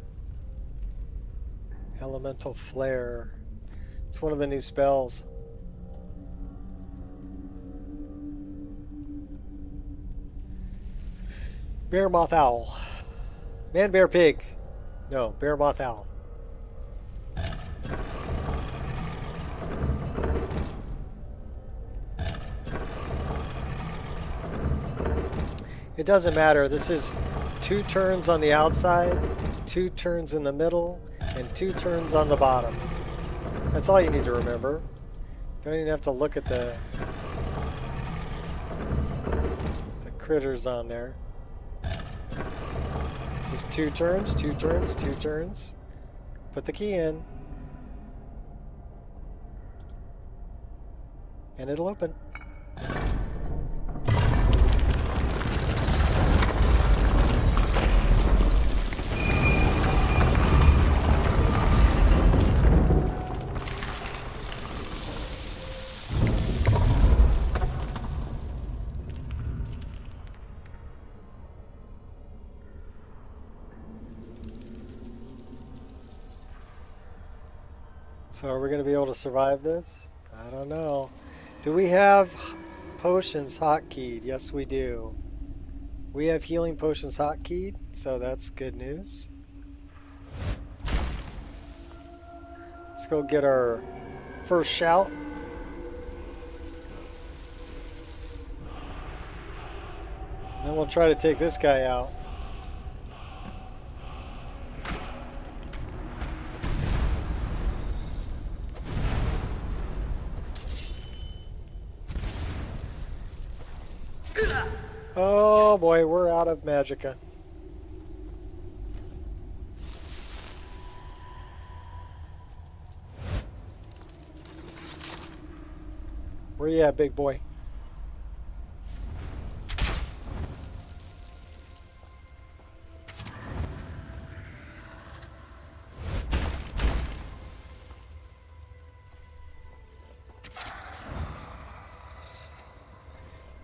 Speaker 1: Elemental flare. It's one of the new spells. Bear, moth, owl. Man, bear, pig. No, bear, moth, owl. It doesn't matter. This is 2 turns on the outside, 2 turns in the middle, and 2 turns on the bottom. That's all you need to remember. Don't even have to look at the critters on there. Just 2 turns, 2 turns, 2 turns. Put the key in. And it'll open. So are we going to be able to survive this? I don't know. Do we have potions hotkeyed? Yes, we do. We have healing potions hotkeyed, so that's good news. Let's go get our first shout. And then we'll try to take this guy out. Oh boy, we're out of magicka. Where you at, big boy?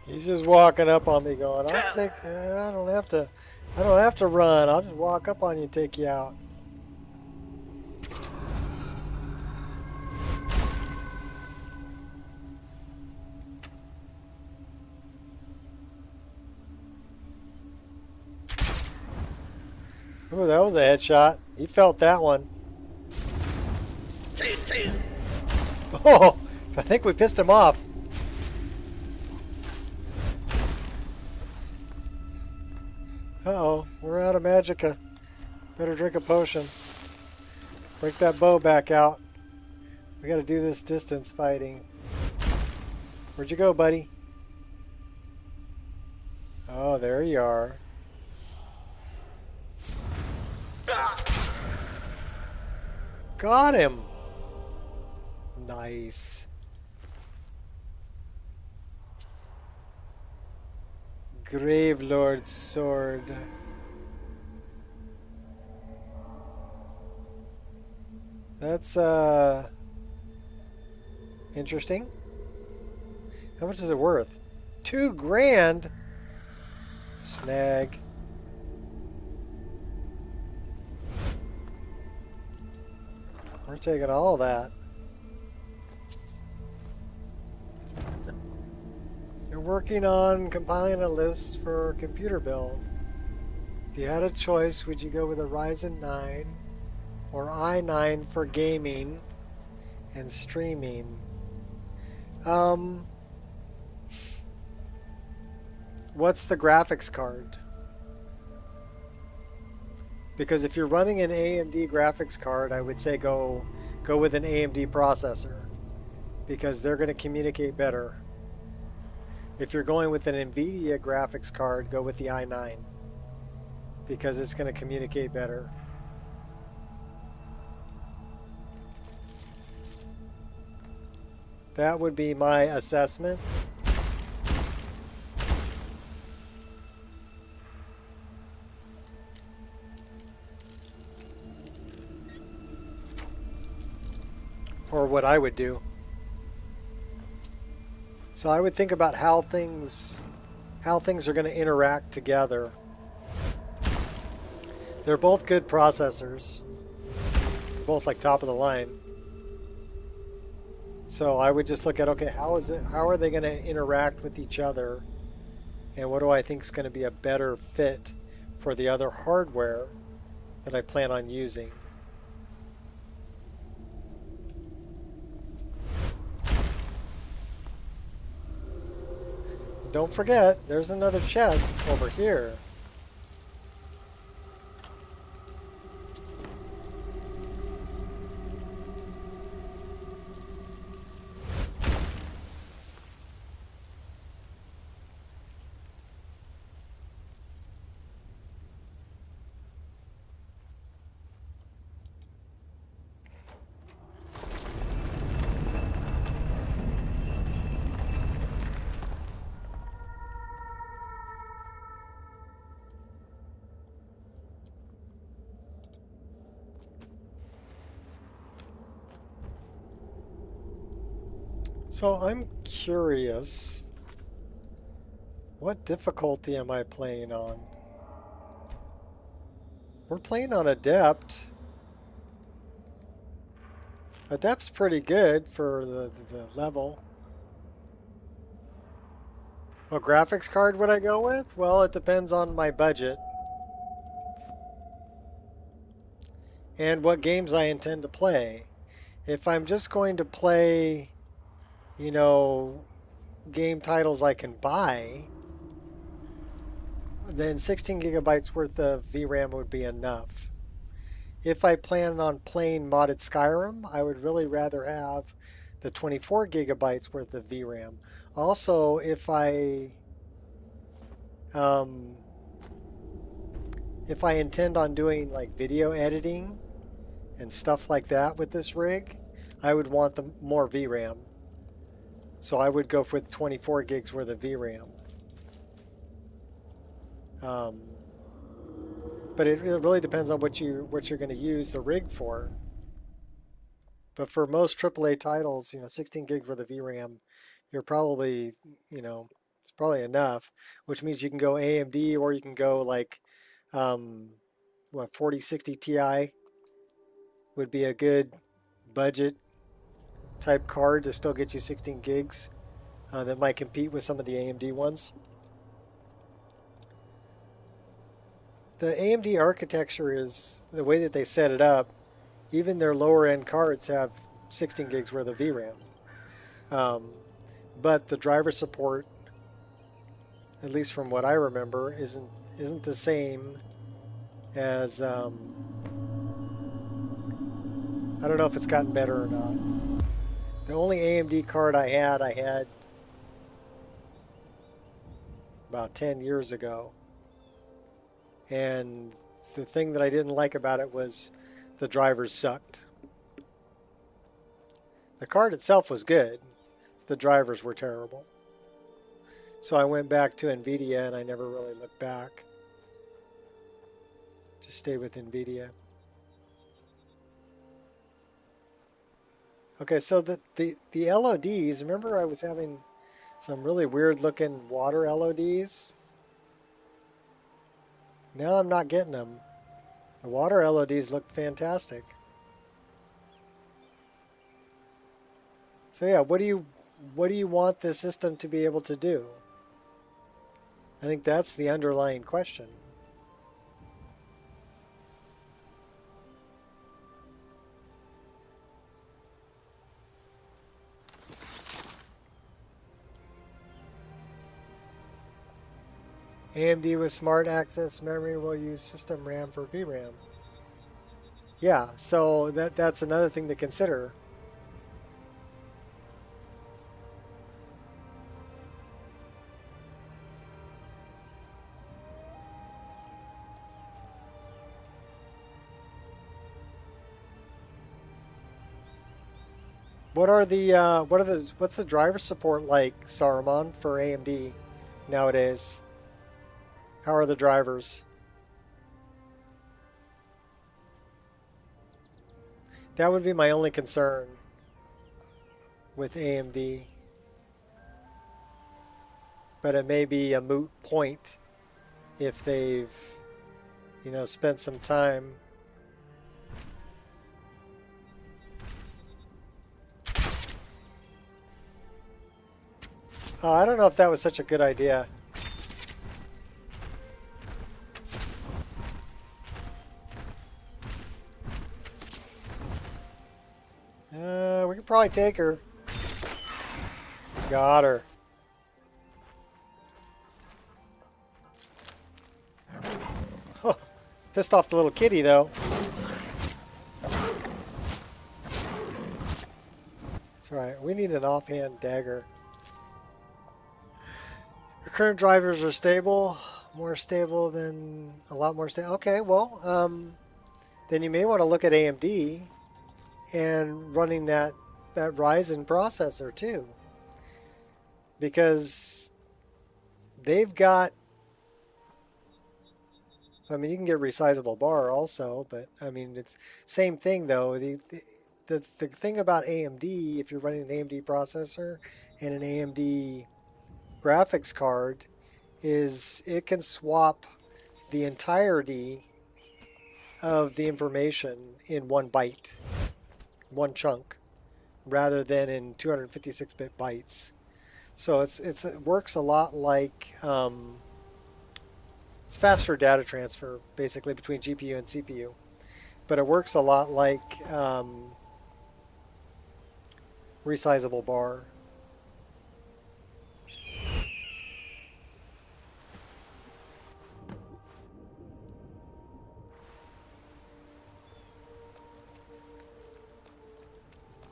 Speaker 1: He's just walking up on me going, I don't have to run. I'll just walk up on you and take you out. Ooh, that was a headshot. He felt that one. Oh, I think we pissed him off. Uh-oh, we're out of magicka. Better drink a potion. Break that bow back out. We gotta do this distance fighting. Where'd you go, buddy? Oh, there you are. Got him! Nice. Gravelord's sword. That's interesting. How much is it worth? 2 grand. Snag. We're taking all that. You're working on compiling a list for a computer build. If you had a choice, would you go with a Ryzen 9 or i9 for gaming and streaming? What's the graphics card? Because if you're running an AMD graphics card, I would say go with an AMD processor because they're going to communicate better. If you're going with an NVIDIA graphics card, go with the i9 because it's going to communicate better. That would be my assessment. Or what I would do. So I would think about how things are going to interact together. They're both good processors. Both like top of the line. So I would just look at, okay, how are they going to interact with each other? And what do I think is going to be a better fit for the other hardware that I plan on using? Don't forget, there's another chest over here. So I'm curious, what difficulty am I playing on? We're playing on Adept. The depth's pretty good for the level. What graphics card would I go with? Well, it depends on my budget. And what games I intend to play. If I'm just going to play, you know, game titles I can buy, then 16 gigabytes worth of VRAM would be enough. If I plan on playing modded Skyrim, I would really rather have the 24 gigabytes worth of VRAM. Also, if I intend on doing like video editing and stuff like that with this rig, I would want the more VRAM. So I would go for the 24 gigs worth of VRAM. But it really depends on what you're going to use the rig for. But for most AAA titles, 16 gigs worth of VRAM, you're probably, it's probably enough. Which means you can go AMD, or you can go like, 4060 Ti would be a good budget type card to still get you 16 gigs that might compete with some of the AMD ones. The AMD architecture is the way that they set it up. Even their lower end cards have 16 gigs worth of VRAM. But the driver support, at least from what I remember, isn't the same as I don't know if it's gotten better or not. The only AMD card I had about 10 years ago. And the thing that I didn't like about it was the drivers sucked. The card itself was good. The drivers were terrible. So I went back to NVIDIA and I never really looked back. Just stay with NVIDIA. Okay, so the LODs, remember I was having some really weird looking water LODs? Now I'm not getting them. The water LODs look fantastic. So yeah, what do you want the system to be able to do? I think that's the underlying question. AMD with smart access memory will use system RAM for VRAM. Yeah, so that's another thing to consider. What's the driver support like, Saruman, for AMD nowadays? How are the drivers? That would be my only concern with AMD. But it may be a moot point if they've, spent some time. I don't know if that was such a good idea. We can probably take her. Got her. Oh, pissed off the little kitty, though. That's right. We need an offhand dagger. Your current drivers are stable. More stable than... A lot more stable. Okay, well, then you may want to look at AMD and running that Ryzen processor too, because they've got, I mean, you can get resizable bar also, but I mean, it's same thing though. The thing about AMD, if you're running an AMD processor and an AMD graphics card, is it can swap the entirety of the information in one byte. One chunk. rather than in 256-bit bytes. So it works a lot like it's faster data transfer basically between GPU and CPU, but it works a lot like resizable bar.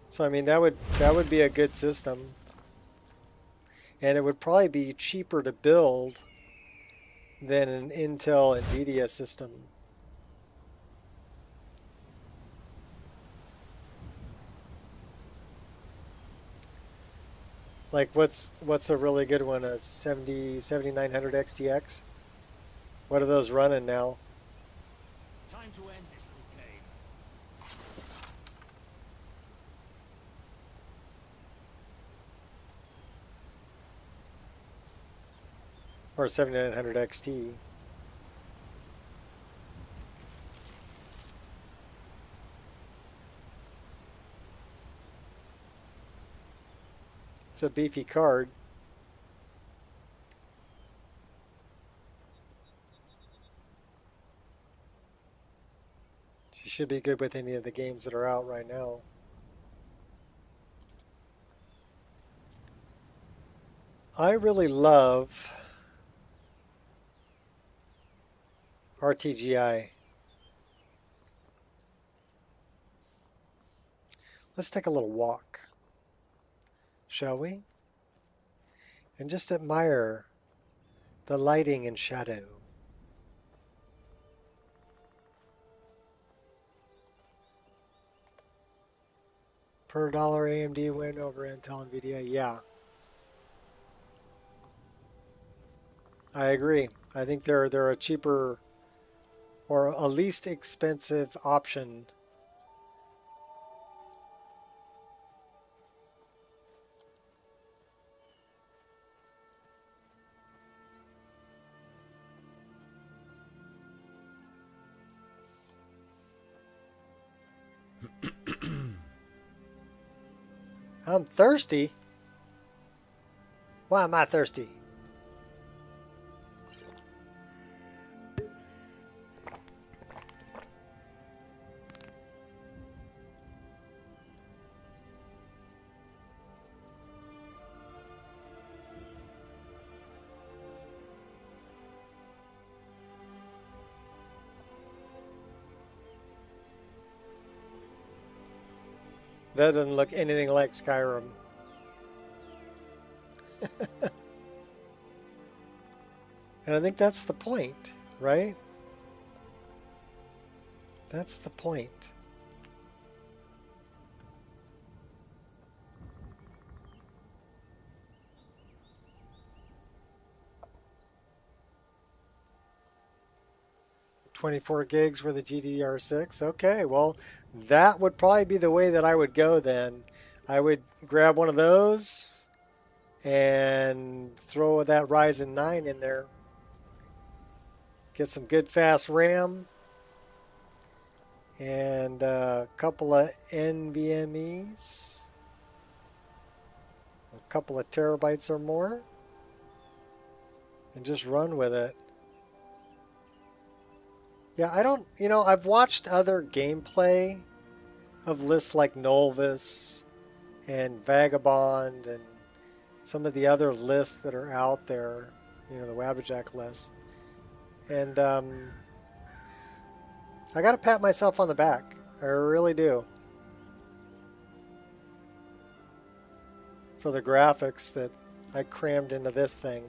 Speaker 1: So I mean that would be a good system, and it would probably be cheaper to build than an Intel NVIDIA system. Like what's a really good one? A 7900 XTX? What are those running now?
Speaker 3: Time to end this little game.
Speaker 1: Or 7900 XT? It's a beefy card. She should be good with any of the games that are out right now. I really love RTGI. Let's take a little walk, shall we? And just admire the lighting and shadow. Per dollar AMD win over Intel NVIDIA, yeah. I agree. I think they're a cheaper or a least expensive option. I'm thirsty. Why am I thirsty? That doesn't look anything like Skyrim. And I think that's the point, right? That's the point. $24 gigs for the GDDR6. Okay, well, that would probably be the way that I would go then. I would grab one of those and throw that Ryzen 9 in there. Get some good fast RAM and a couple of NVMEs, a couple of terabytes or more, and just run with it. Yeah, I don't, I've watched other gameplay of lists like Nolvis and Vagabond and some of the other lists that are out there, the Wabbajack list. And I got to pat myself on the back. I really do. For the graphics that I crammed into this thing.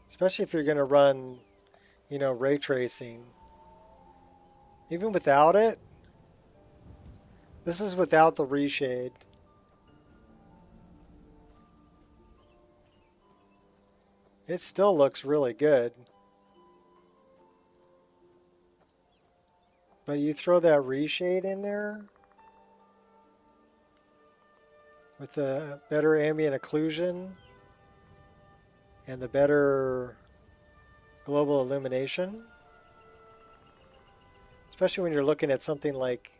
Speaker 1: Especially if you're going to run, ray tracing. Even without it, this is without the reshade. It still looks really good. But you throw that reshade in there with the better ambient occlusion and the better global illumination. Especially when you're looking at something like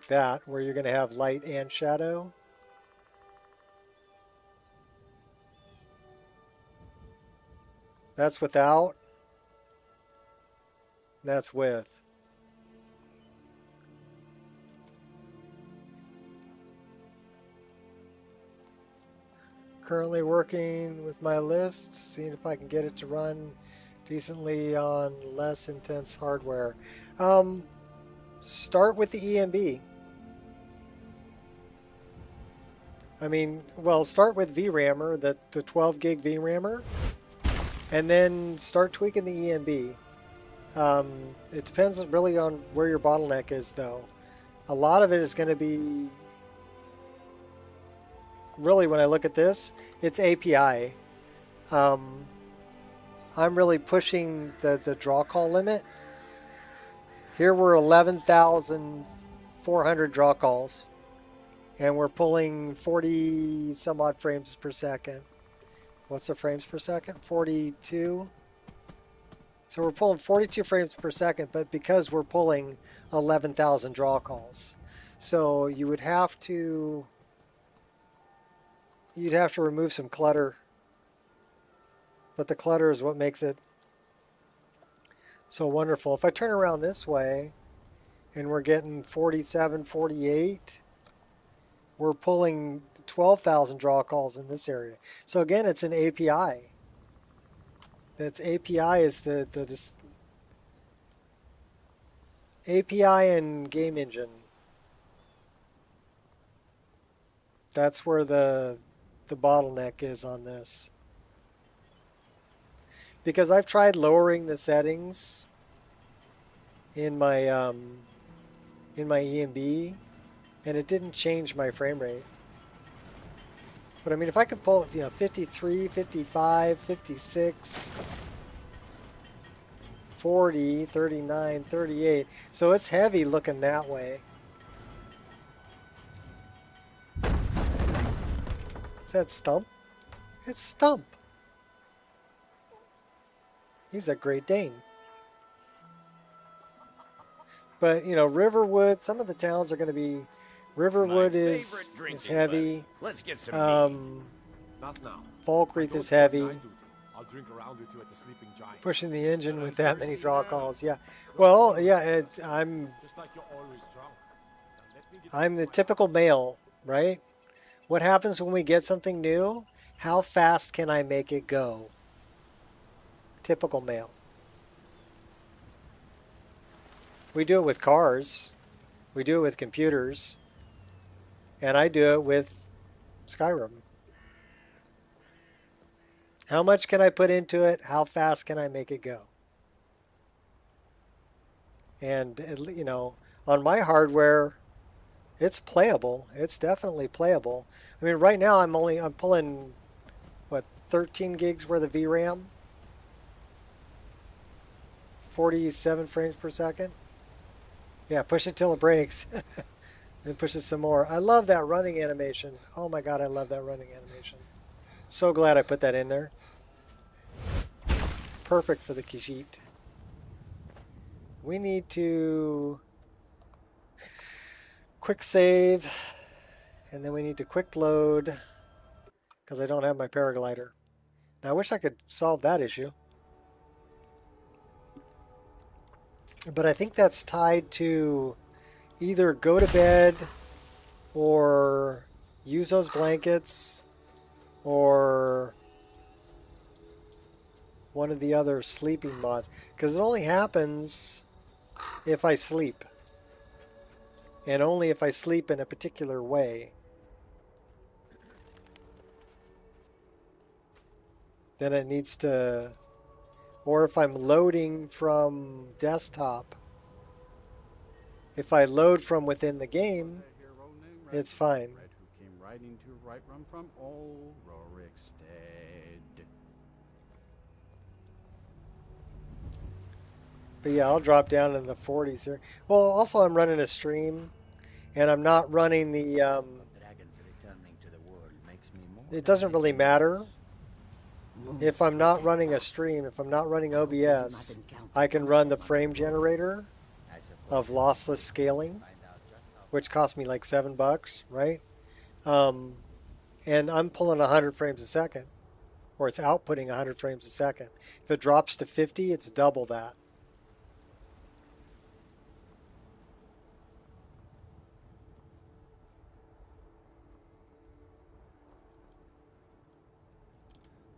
Speaker 1: that, where you're going to have light and shadow. That's without. That's with. Currently working with my list, seeing if I can get it to run decently on less intense hardware. Start with the EMB. I mean, well, start with VRAMr, the 12 gig VRAMr, and then start tweaking the EMB. It depends really on where your bottleneck is, though. A lot of it is going to be, really, when I look at this, it's API. I'm really pushing the draw call limit. Here we're 11,400 draw calls, and we're pulling 40 some odd frames per second. What's the frames per second? 42. So we're pulling 42 frames per second, but because we're pulling 11,000 draw calls. So you'd have to remove some clutter. But the clutter is what makes it so wonderful. If I turn around this way and we're getting 47, 48, we're pulling 12,000 draw calls in this area. So again, it's an API. That's API is the API and game engine. That's where the bottleneck is on this. Because I've tried lowering the settings in my EMB, and it didn't change my frame rate. But I mean, if I could pull, 53, 55, 56, 40, 39, 38. So it's heavy looking that way. Is that Stump? It's Stump. He's a Great Dane. But, Riverwood, some of the towns are going to be... Riverwood is heavy.
Speaker 4: Let's get some meat.
Speaker 6: Not now.
Speaker 1: Falkreath is heavy.
Speaker 6: I'll drink around with you at the Sleeping Giant.
Speaker 1: Pushing the engine with that many draw calls, yeah. Well, yeah, I'm
Speaker 6: Just like you're always drunk. Now let me get
Speaker 1: I'm the typical male, right? What happens when we get something new? How fast can I make it go? Typical male. We do it with cars. We do it with computers. And I do it with Skyrim. How much can I put into it? How fast can I make it go? And, on my hardware, it's playable. It's definitely playable. I mean, right now I'm pulling, 13 gigs worth of VRAM? 47 frames per second? Yeah, push it till it breaks. Then push it some more. I love that running animation. Oh my god, I love that running animation. So glad I put that in there. Perfect for the Khajiit. We need to quick save, and then we need to quick load, because I don't have my paraglider. Now I wish I could solve that issue. But I think that's tied to either go to bed or use those blankets or one of the other sleeping mods. Because it only happens if I sleep. And only if I sleep in a particular way. Then it needs to... Or if I'm loading from desktop. If I load from within the game, it's fine.
Speaker 7: Who came riding to right run from old Rorikstead.
Speaker 1: But yeah, I'll drop down in the 40s here. Well, also I'm running a stream, and I'm not running the...
Speaker 8: Dragons returning to the world makes me more
Speaker 1: it doesn't really matter if I'm not running a stream, if I'm not running OBS, I can run the frame generator of lossless scaling, which cost me like $7, right? And I'm pulling 100 frames a second, or it's outputting 100 frames a second. If it drops to 50, it's double that.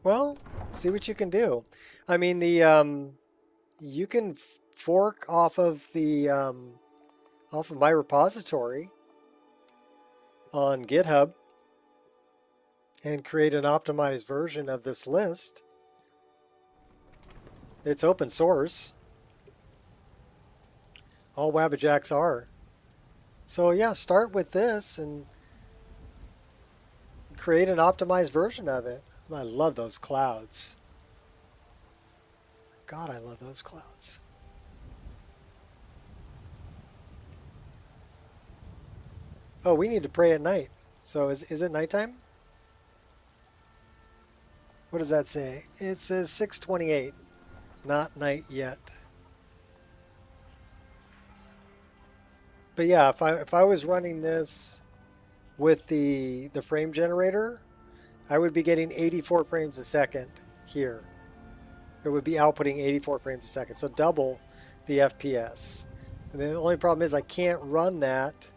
Speaker 1: Well, see what you can do. I mean, you can fork off of my repository on GitHub and create an optimized version of this list. It's open source. All Wabbajacks are. So yeah, start with this and create an optimized version of it. I love those clouds. God, I love those clouds. Oh, we need to pray at night. So is it nighttime? What does that say? It says 6:28. Not night yet. But yeah, if I was running this with the frame generator, I would be getting 84 frames a second here. It would be outputting 84 frames a second, so double the FPS. And the only problem is I can't run that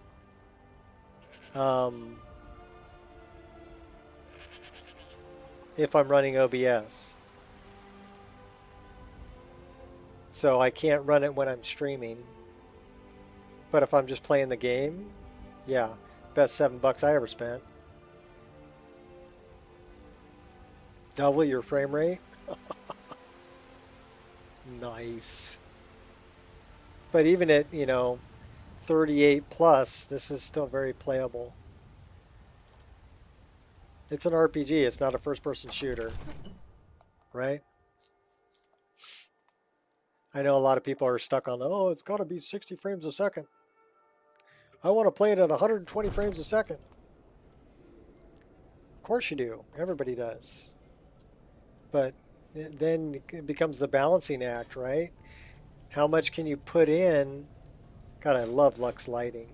Speaker 1: if I'm running OBS. So I can't run it when I'm streaming. But if I'm just playing the game, yeah, best $7 I ever spent. Double your frame rate? Nice. But even at, 38 plus, this is still very playable. It's an RPG, it's not a first-person shooter, right? I know a lot of people are stuck on, oh, it's got to be 60 frames a second. I want to play it at 120 frames a second. Of course you do. Everybody does. But then it becomes the balancing act, right? How much can you put in? God, I love Lux lighting.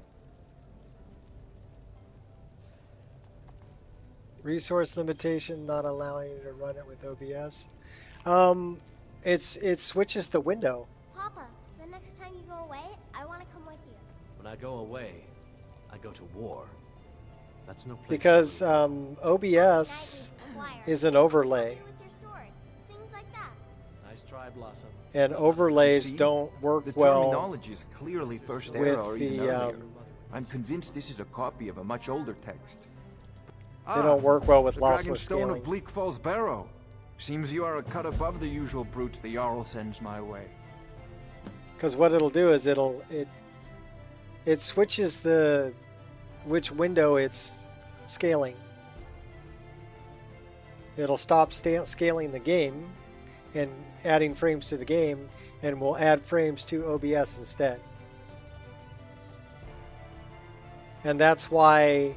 Speaker 1: Resource limitation, not allowing you to run it with OBS. It switches the window.
Speaker 8: Papa, the next time you go away, I want to come with you.
Speaker 4: When I go away, I go to war. That's no place.
Speaker 1: Because OBS is an overlay.
Speaker 4: Nice try, Blossom.
Speaker 1: And overlays don't work well
Speaker 9: terminology is clearly first
Speaker 1: with
Speaker 9: era or even
Speaker 1: the
Speaker 9: earlier. I'm convinced this is a copy of a much older text.
Speaker 1: they don't work well with
Speaker 9: the
Speaker 1: lossless
Speaker 9: Dragonstone
Speaker 1: scaling.
Speaker 9: of Bleak Falls Barrow. Seems you are a cut above the usual brutes the Jarl sends my way.
Speaker 1: Because what it'll do is it switches which window it's scaling. It'll stop scaling the game and adding frames to the game, and we'll add frames to OBS instead. And that's why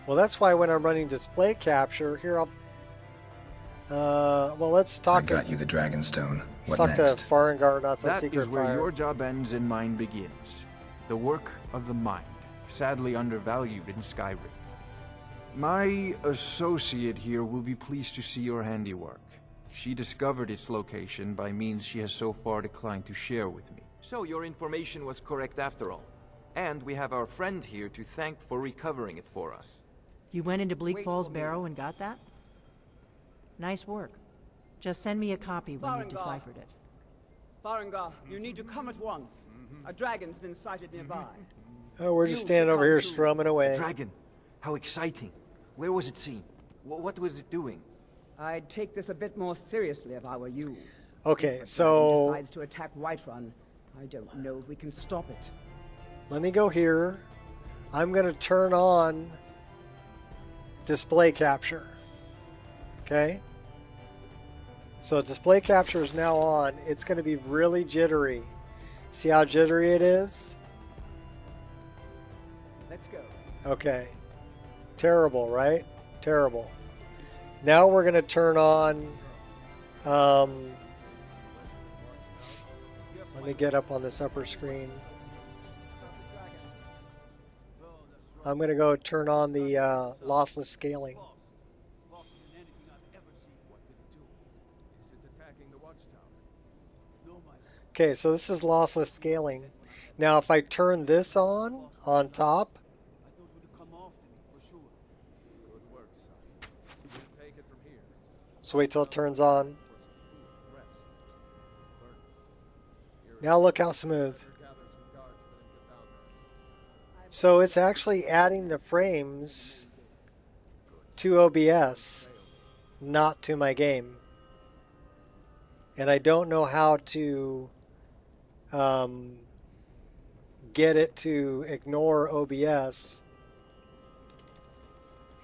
Speaker 1: when I'm running display capture here, let's talk.
Speaker 10: I got you the Dragonstone.
Speaker 1: Let's
Speaker 10: What
Speaker 1: talk
Speaker 10: next?
Speaker 1: to Farengar, not so
Speaker 9: That
Speaker 1: secret
Speaker 9: is where
Speaker 1: fire.
Speaker 9: your job ends and mine begins. The work of the mind, sadly undervalued in Skyrim. My associate here will be pleased to see your handiwork. She discovered its location by means she has so far declined to share with me.
Speaker 11: So your information was correct after all. And we have our friend here to thank for recovering it for us.
Speaker 12: You went into Bleak Falls Barrow and got that? Nice work. Just send me a copy when you've deciphered it.
Speaker 13: Farengar, you need to come at once. A dragon's been sighted nearby.
Speaker 1: Oh, we're just standing over here strumming away.
Speaker 11: Dragon. How exciting. Where was it seen? What was it doing?
Speaker 13: I'd take this a bit more seriously if I were you.
Speaker 1: Okay,
Speaker 13: If
Speaker 1: so
Speaker 13: decides to attack Whiterun, I don't know if we can stop it.
Speaker 1: let me go here. I'm going to turn on display capture. Okay? So display capture is now on. It's going to be really jittery. See how jittery it is?
Speaker 13: Let's go.
Speaker 1: Okay. Terrible, right? Terrible. Now we're going to turn on, let me get up on this upper screen. I'm going to go turn on the lossless scaling. Okay, so this is lossless scaling. Now if I turn this on top, so wait till it turns on. Now look how smooth. So it's actually adding the frames to OBS, not to my game. And I don't know how to get it to ignore OBS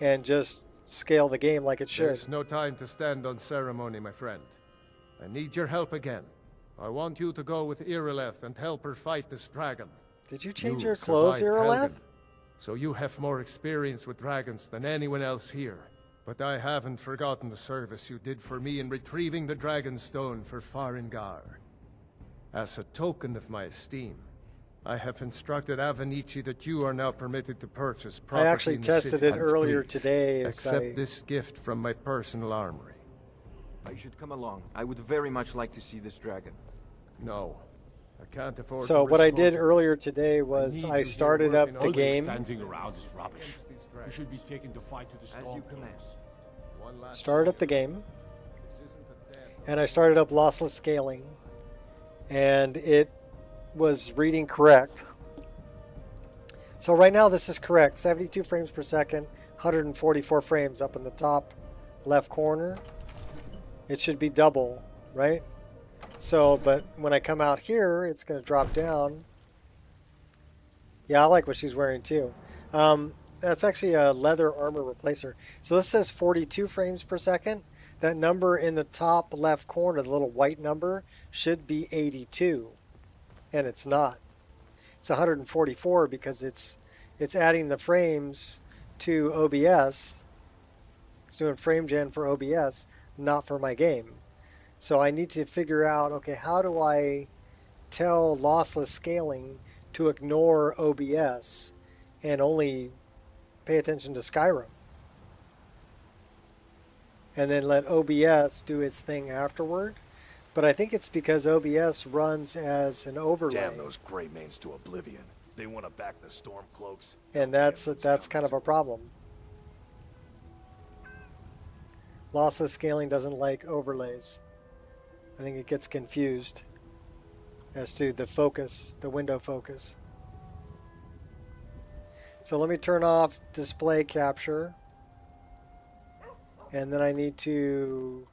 Speaker 1: and just scale the game like it should.
Speaker 6: There's no time to stand on ceremony, my friend. I need your help again. I want you to go with Irileth and help her fight this dragon.
Speaker 1: Did you change your clothes, Irileth?
Speaker 6: So you have more experience with dragons than anyone else here. But I haven't forgotten the service you did for me in retrieving the Dragon Stone for Farengar. As a token of my esteem, I have instructed Avenici that you are now permitted to purchase property.
Speaker 1: I actually tested it earlier today.
Speaker 6: Accept this gift from my personal armory.
Speaker 11: I should come along. I would very much like to see this dragon.
Speaker 6: No, I can't afford.
Speaker 1: So what I did earlier today was I started up the game.
Speaker 3: Standing around is rubbish. You should be taken to fight to the storm.
Speaker 11: As you command.
Speaker 1: Started up the game, and I started up lossless scaling, and it was reading correct. So right now this is correct, 72 frames per second, 144 frames up in the top left corner. It should be double, right? So, but when I come out here, it's going to drop down. Yeah, I like what she's wearing too. That's actually a leather armor replacer. So this says 42 frames per second. That number in the top left corner, the little white number, should be 82. And it's not. It's 144 because it's adding the frames to OBS. It's doing frame gen for OBS, not for my game. So I need to figure out, okay, how do I tell lossless scaling to ignore OBS and only pay attention to Skyrim? And then let OBS do its thing afterward. But I think it's because OBS runs as an overlay.
Speaker 4: Damn those Greymanes to oblivion. They want to back the Stormcloaks.
Speaker 1: And that's kind of a problem. Lossless scaling doesn't like overlays. I think it gets confused as to the focus, the window focus. So let me turn off display capture. And then I need to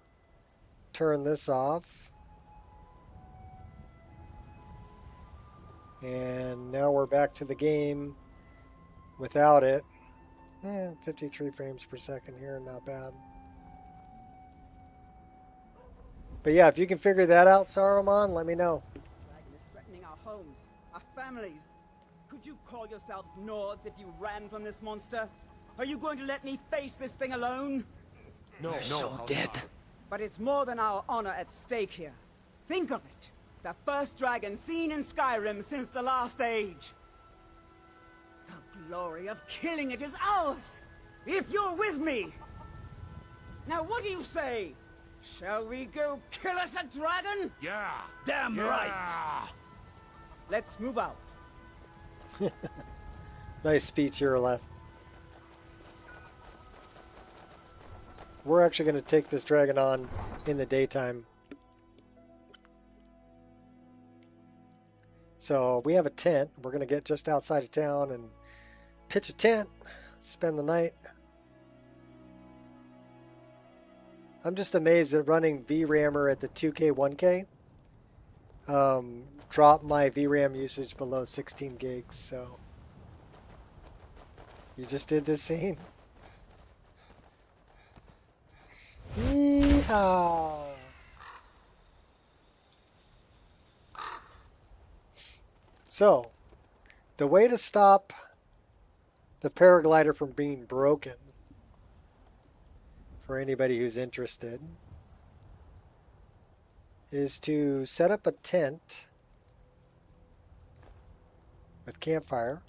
Speaker 1: turn this off. And now we're back to the game without it. 53 frames per second here, not bad. But yeah, if you can figure that out, Saruman, let me know.
Speaker 13: The dragon is threatening our homes, our families. Could you call yourselves Nords if you ran from this monster? Are you going to let me face this thing alone?
Speaker 4: No, no, so dead.
Speaker 13: But it's more than our honor at stake here. Think of it. The first dragon seen in Skyrim since the last age. The glory of killing it is ours, if you're with me. Now what do you say? Shall we go kill us a dragon?
Speaker 3: Yeah.
Speaker 4: Damn right.
Speaker 13: Let's move out.
Speaker 1: Nice speech, Irileth. We're actually going to take this dragon on in the daytime. So we have a tent. We're going to get just outside of town and pitch a tent, spend the night. I'm just amazed that running VRAMr at the 2K, 1K dropped my VRAM usage below 16 gigs. So you just did this scene. Yeehaw. So, the way to stop the paraglider from being broken for anybody who's interested, is to set up a tent with campfire.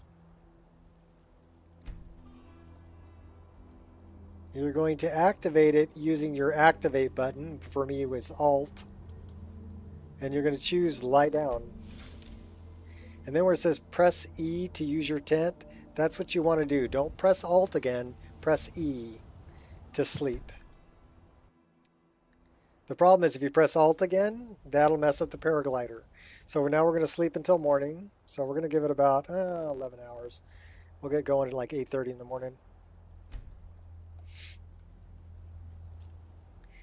Speaker 1: You're going to activate it using your activate button. For me, it was Alt. And you're going to choose lie down. And then where it says press E to use your tent, that's what you want to do. Don't press Alt again, press E to sleep. The problem is if you press Alt again, that'll mess up the paraglider. So now we're going to sleep until morning. So we're going to give it about 11 hours. We'll get going at like 8:30 in the morning.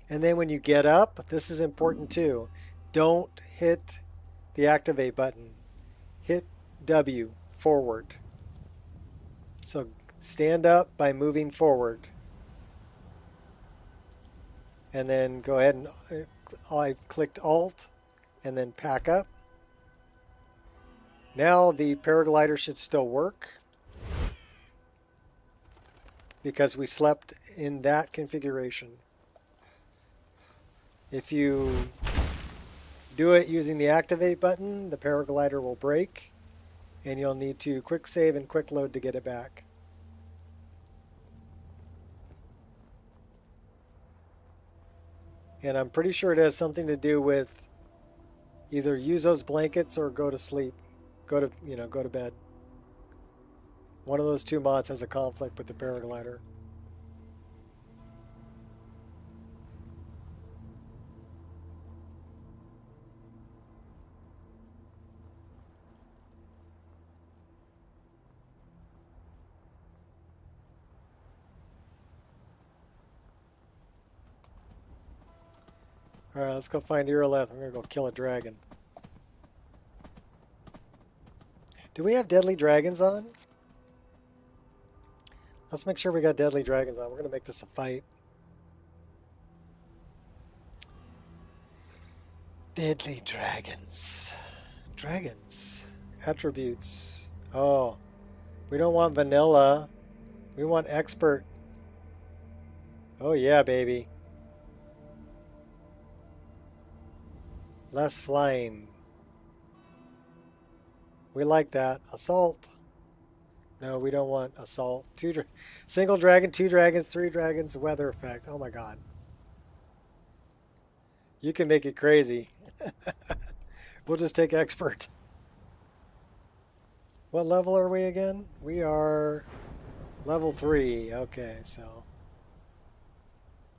Speaker 1: And then when you get up, this is important too. Don't hit the activate button. Hit W, forward. So stand up by moving forward. And then go ahead and I clicked Alt and then pack up. Now the paraglider should still work because we slept in that configuration. If you do it using the activate button, the paraglider will break and you'll need to quick save and quick load to get it back. And I'm pretty sure it has something to do with either use those blankets or go to sleep. Go to bed. One of those two mods has a conflict with the paraglider. Alright, let's go find Iroleth. I'm going to go kill a dragon. Do we have deadly dragons on? Let's make sure we got deadly dragons on. We're going to make this a fight. Deadly dragons. Dragons. Attributes. Oh. We don't want vanilla. We want expert. Oh yeah, baby. Less flying. We like that. Assault. No, we don't want assault. Single dragon, 2 dragons, 3 dragons, weather effect. Oh my god. You can make it crazy. We'll just take expert. What level are we again? We are level 3. Okay, so.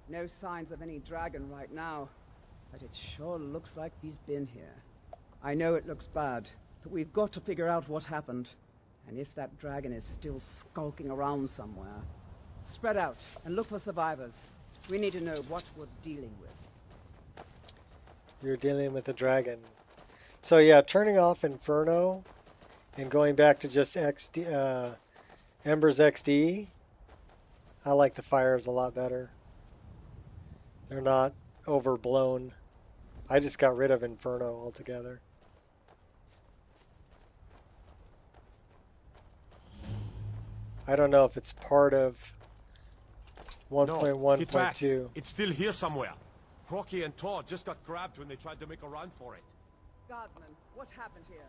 Speaker 13: No signs of any dragon right now. But it sure looks like he's been here. I know it looks bad, but we've got to figure out what happened. And if that dragon is still skulking around somewhere. Spread out and look for survivors. We need to know what we're dealing with.
Speaker 1: You're dealing with a dragon. So yeah, turning off Inferno and going back to just XD, Embers XD. I like the fires a lot better. They're not overblown. I just got rid of Inferno altogether. I don't know if it's part of 1.1.2.
Speaker 3: It's still here somewhere. Rocky and Todd just got grabbed when they tried to make a run for it.
Speaker 13: Guardsman, what happened here?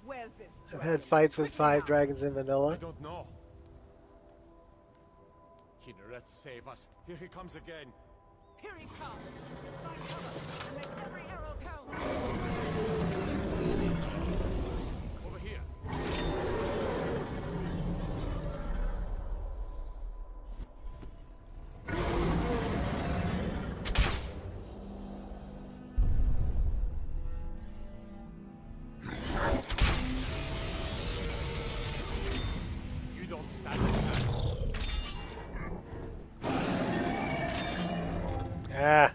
Speaker 13: Where's this dragon?
Speaker 1: I've had fights with 5 dragons in vanilla.
Speaker 3: I don't know. Kinneret, save us. Here he comes again.
Speaker 13: Here he comes! Find cover and make every arrow count!
Speaker 3: Over here. You don't stand a chance.
Speaker 1: Ah.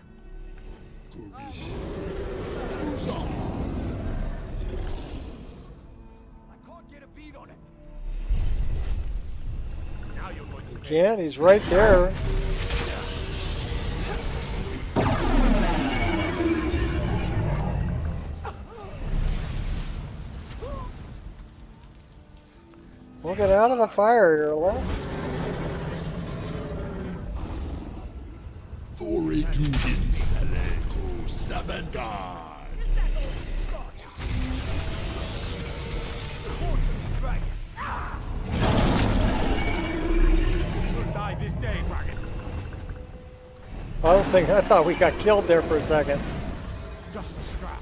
Speaker 1: You can, he's right there. We'll get out of the fire here, love. I thought we got killed there for a second.
Speaker 3: Just a scratch.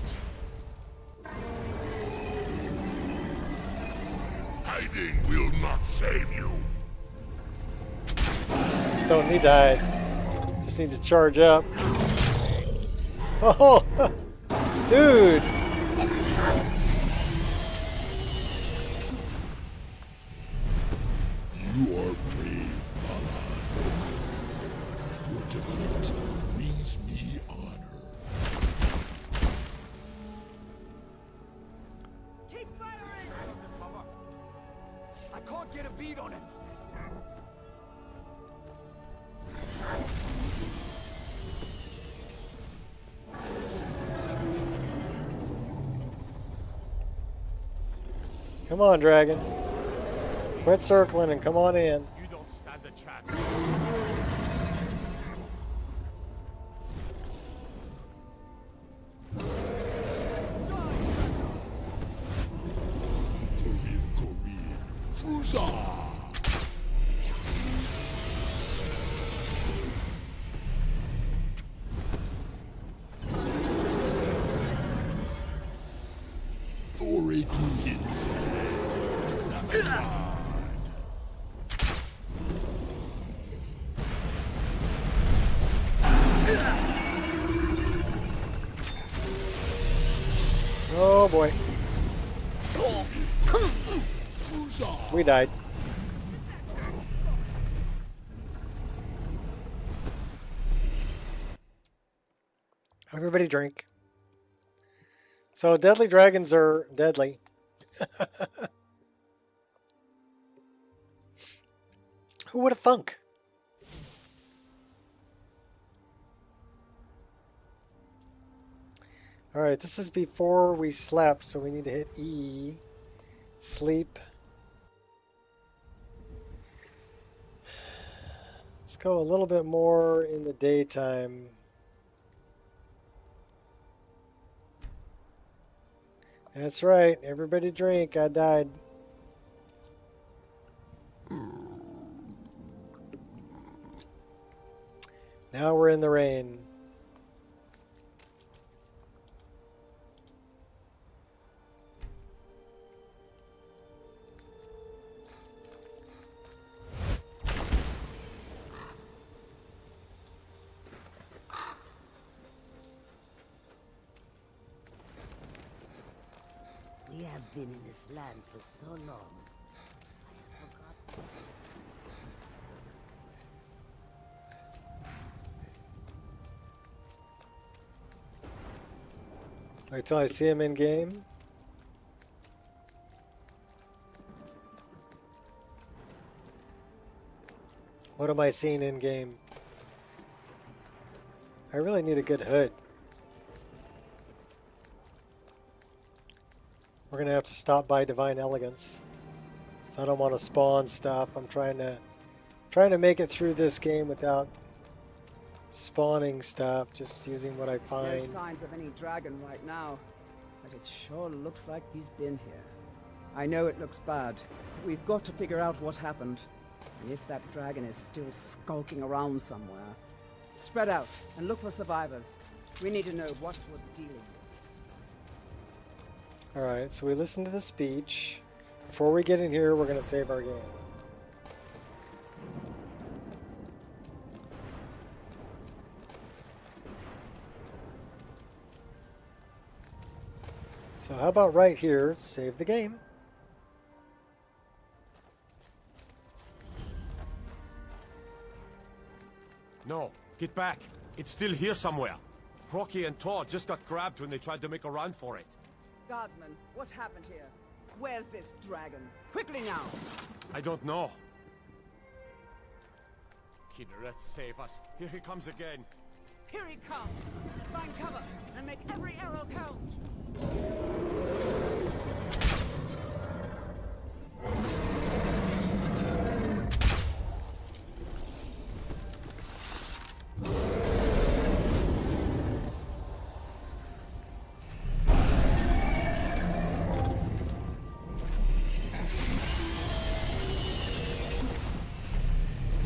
Speaker 4: Hiding will not save you.
Speaker 1: Don't need to hide. Just need to charge up. Oh, dude.
Speaker 4: You are brave, Bala. Your defeat brings me honor.
Speaker 3: Keep firing! I can't get a bead on him.
Speaker 1: Come on, dragon. Quit circling and come on in.
Speaker 3: You don't stand a chance.
Speaker 1: Oh boy. We died. Everybody drink. So deadly dragons are deadly. Who would have thunk? Alright, this is before we slept, so we need to hit E. Sleep. Let's go a little bit more in the daytime. That's right, everybody drink, I died. Now we're in the rain.
Speaker 10: We have been in this land for so long. I have forgotten.
Speaker 1: Wait till I see him in game. What am I seeing in game? I really need a good hood. We're gonna have to stop by Divine Elegance. So I don't want to spawn stuff. I'm trying to make it through this game without spawning stuff, just using what I find.
Speaker 13: No signs of any dragon right now, but it sure looks like he's been here. I know it looks bad, but we've got to figure out what happened. And if that dragon is still skulking around somewhere, spread out and look for survivors. We need to know what we're dealing with.
Speaker 1: Alright, so we listened to the speech. Before we get in here, we're going to save our game. So how about right here, save the game.
Speaker 3: No, get back. It's still here somewhere. Rocky and Todd just got grabbed when they tried to make a run for it.
Speaker 13: Guardsman, what happened here? Where's this dragon? Quickly now!
Speaker 3: I don't know. Kidder, save us. Here he comes again.
Speaker 13: Here he comes! Find cover and make every arrow count!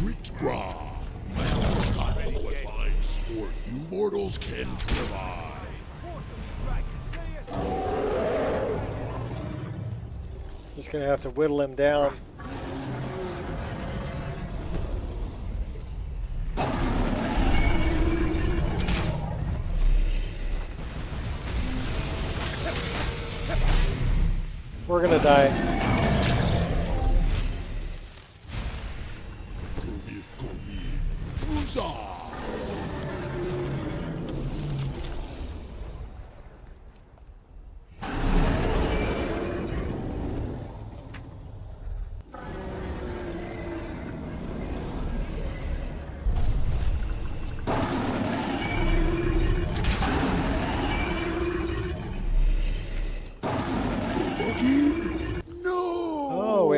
Speaker 3: Ritgra. Well, not what fine sport you mortals can provide.
Speaker 1: Just gonna have to whittle him down. We're gonna die.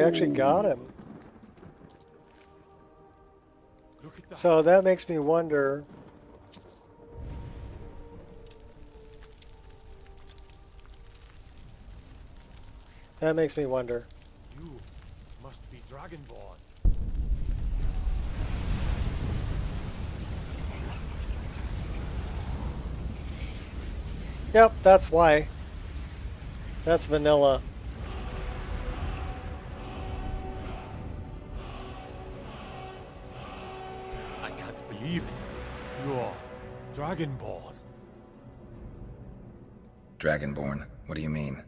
Speaker 1: Actually got him. So that makes me wonder. That makes me wonder.
Speaker 6: You must be Dragonborn.
Speaker 1: Yep, that's why. That's vanilla.
Speaker 6: Believe it. You're Dragonborn.
Speaker 14: Dragonborn? What do you mean?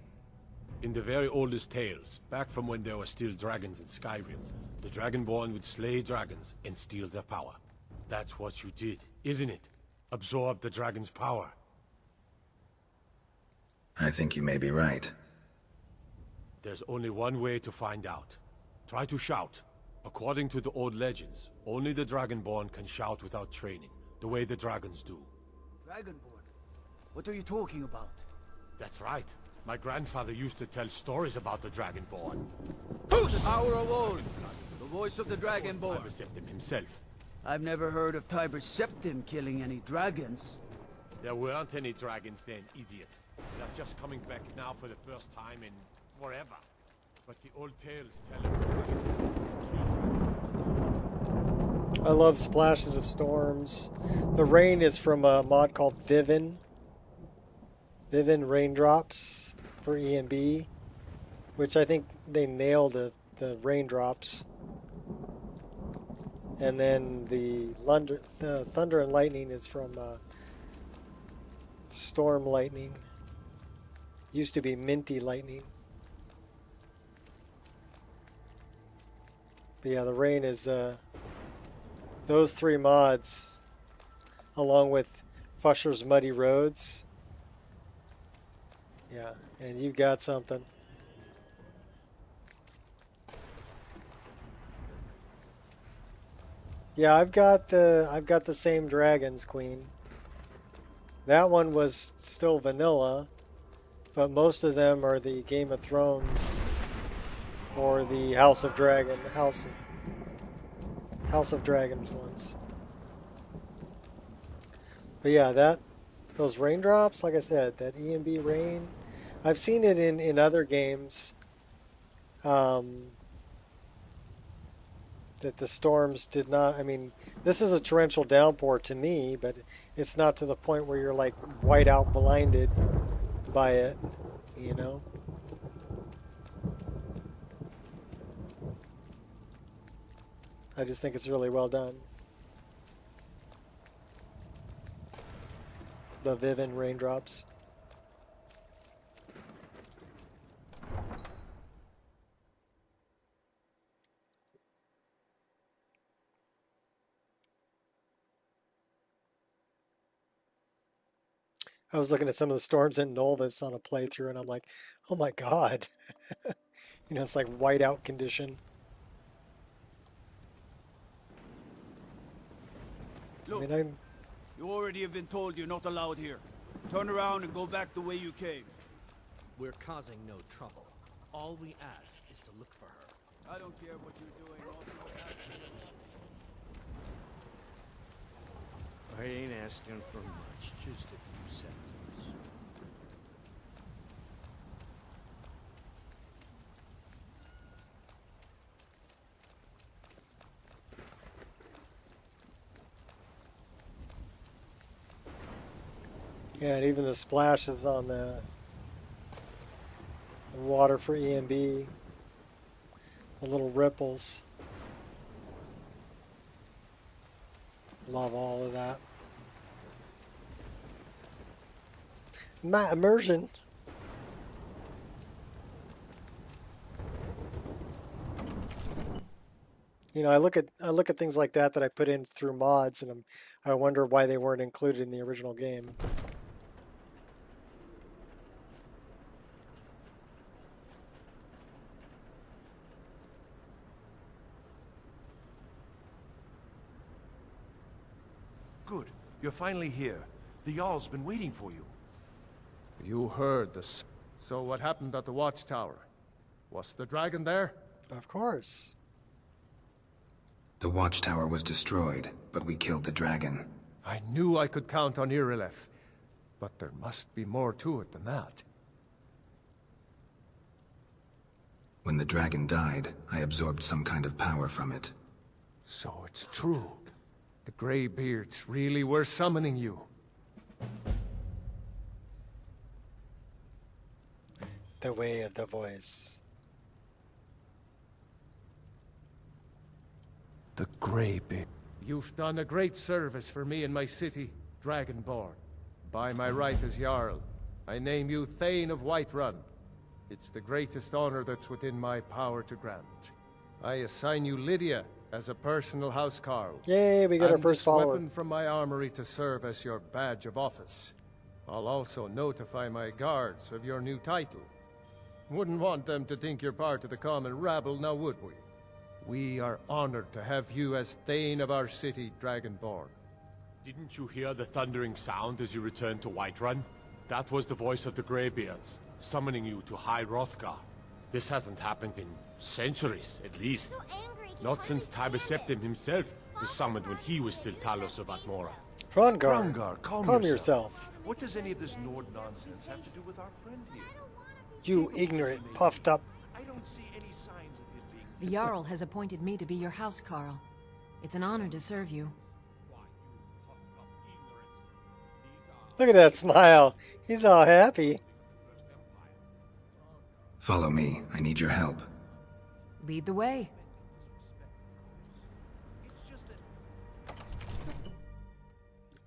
Speaker 6: In the very oldest tales, back from when there were still dragons in Skyrim, the Dragonborn would slay dragons and steal their power. That's what you did, isn't it? Absorb the dragon's power.
Speaker 14: I think you may be right.
Speaker 6: There's only one way to find out. Try to shout. According to the old legends, only the Dragonborn can shout without training, the way the dragons do.
Speaker 15: Dragonborn? What are you talking about?
Speaker 6: That's right. My grandfather used to tell stories about the Dragonborn.
Speaker 15: Who's the power of old? The voice of the Dragonborn.
Speaker 6: Tiber Septim himself.
Speaker 15: I've never heard of Tiber Septim killing any dragons.
Speaker 6: There weren't any dragons then, idiot. They're just coming back now for the first time in forever. But the old tales tell of the Dragonborn.
Speaker 1: I love splashes of storms. The rain is from a mod called Vivin. Vivin Raindrops for EMB, which I think they nailed the raindrops. And then the thunder and lightning is from Storm Lightning. Used to be Minty Lightning. But yeah, the rain is those three mods, along with Fusher's Muddy Roads. Yeah, and you've got something. Yeah, I've got the same dragons, Queen. That one was still vanilla, but most of them are the Game of Thrones or the House of Dragons ones. But yeah, those raindrops, like I said, that EMB rain, I've seen it in other games. That the storms did not, I mean, this is a torrential downpour to me, but it's not to the point where you're like white out blinded by it, you know? I just think it's really well done. The Vivin raindrops. I was looking at some of the storms in Novus on a playthrough, and I'm like, oh my god. You know, it's like whiteout condition.
Speaker 15: Look, you already have been told you're not allowed here. Turn around and go back the way you came.
Speaker 16: We're causing no trouble. All we ask is to look for her.
Speaker 15: I don't care what you're doing.
Speaker 16: I ain't asking for much, just a few seconds.
Speaker 1: Yeah, and even the splashes on the water for EMB, the little ripples. Love all of that. Immersion. You know, I look at things like that I put in through mods, and I wonder why they weren't included in the original game.
Speaker 4: Good. You're finally here. The Jarl's been waiting for you.
Speaker 6: You heard this. So what happened at the watchtower? Was the dragon there?
Speaker 1: Of course.
Speaker 14: The watchtower was destroyed, but we killed the dragon.
Speaker 6: I knew I could count on Irileth, but there must be more to it than that.
Speaker 14: When the dragon died, I absorbed some kind of power from it.
Speaker 6: So it's true. The Greybeards really were summoning you.
Speaker 1: The way of the voice.
Speaker 6: The Greybeard. You've done a great service for me and my city, Dragonborn. By my right as Jarl, I name you Thane of Whiterun. It's the greatest honor that's within my power to grant. I assign you Lydia as a personal housecarl.
Speaker 1: Yay, we got our first follower.
Speaker 6: Weapon from my armory to serve as your badge of office. I'll also notify my guards of your new title. Wouldn't want them to think you're part of the common rabble, now would we? We are honored to have you as Thane of our city, Dragonborn.
Speaker 17: Didn't you hear the thundering sound as you returned to Whiterun? That was the voice of the Greybeards, summoning you to High Hrothgar. This hasn't happened in centuries, at least.
Speaker 8: So angry,
Speaker 17: Not since Tiber Septim himself was summoned when he was still Talos of Atmora.
Speaker 1: Hrongar,
Speaker 4: calm
Speaker 1: yourself.
Speaker 4: What does any of this Nord nonsense have to do with our friend here?
Speaker 1: You ignorant, puffed up.
Speaker 4: I don't see any signs of him being...
Speaker 18: The Jarl has appointed me to be your housecarl. It's an honor to serve you.
Speaker 1: Look at that smile. He's all happy.
Speaker 14: Follow me. I need your help.
Speaker 18: Lead the way.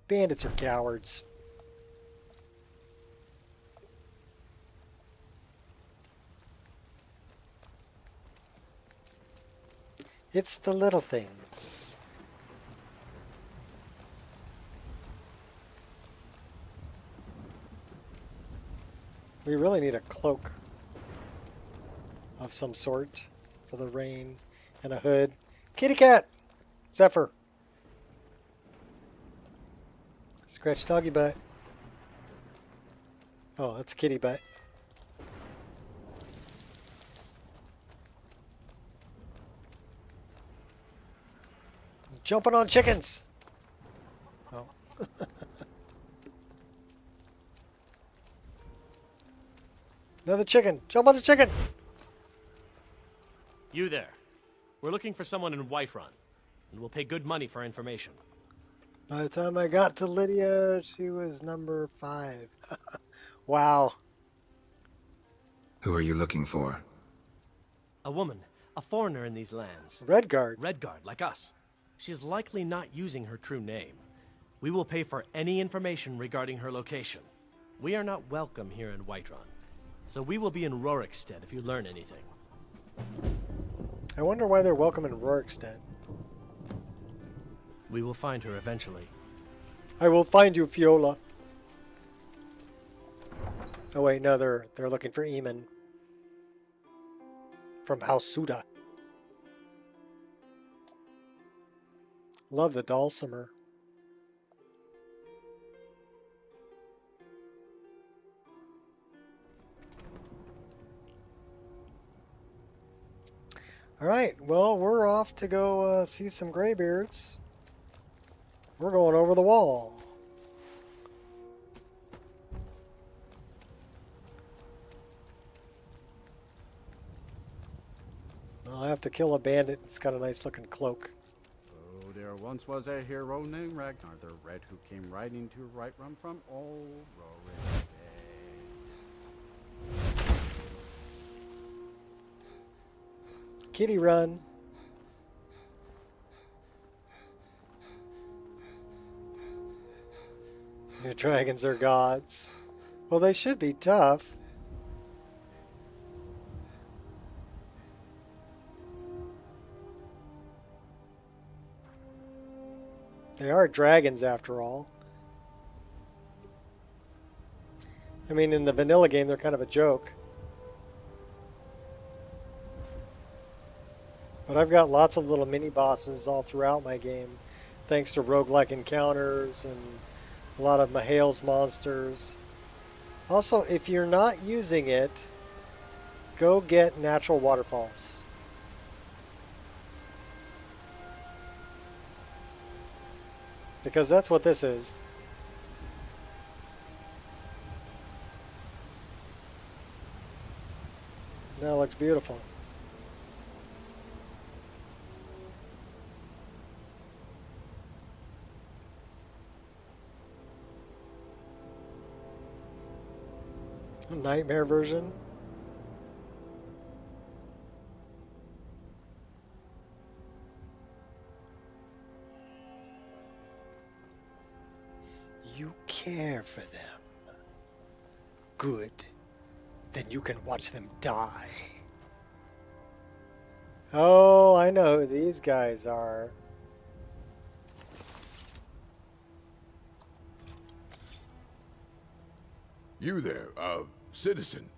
Speaker 1: Bandits are cowards. It's the little things. We really need a cloak of some sort for the rain and a hood. Kitty cat! Zephyr. Scratch doggy butt. Oh, that's kitty butt. Jumping on chickens. Oh. Another chicken. Jump on the chicken.
Speaker 16: You there. We're looking for someone in Whiterun, and we'll pay good money for information.
Speaker 1: By the time I got to Lydia, she was number 5. Wow.
Speaker 14: Who are you looking for?
Speaker 16: A woman, a foreigner in these lands.
Speaker 1: Redguard.
Speaker 16: Redguard, like us. She is likely not using her true name. We will pay for any information regarding her location. We are not welcome here in Whiterun, so we will be in Rorikstead if you learn anything.
Speaker 1: I wonder why they're welcome in Rorikstead.
Speaker 16: We will find her eventually.
Speaker 1: I will find you, Fiola. Oh wait, no, they're looking for Eamon from House Suda. Love the dulcimer. All right, well, we're off to go see some Greybeards. We're going over the wall. I'll have to kill a bandit that's got a nice looking cloak.
Speaker 7: Oh there once was a hero named Ragnar the Red who came riding to Whiterun from old Rorick's day.
Speaker 1: Kitty run. Your dragons are gods. Well, they should be tough. They are dragons after all. I mean, in the vanilla game, they're kind of a joke. But I've got lots of little mini bosses all throughout my game, thanks to roguelike encounters and a lot of Mahale's monsters. Also, if you're not using it, go get natural waterfalls. Because that's what this is. That looks beautiful. A nightmare version. You care for them. Good. Then you can watch them die. Oh, I know who these guys are.
Speaker 19: You there, citizen.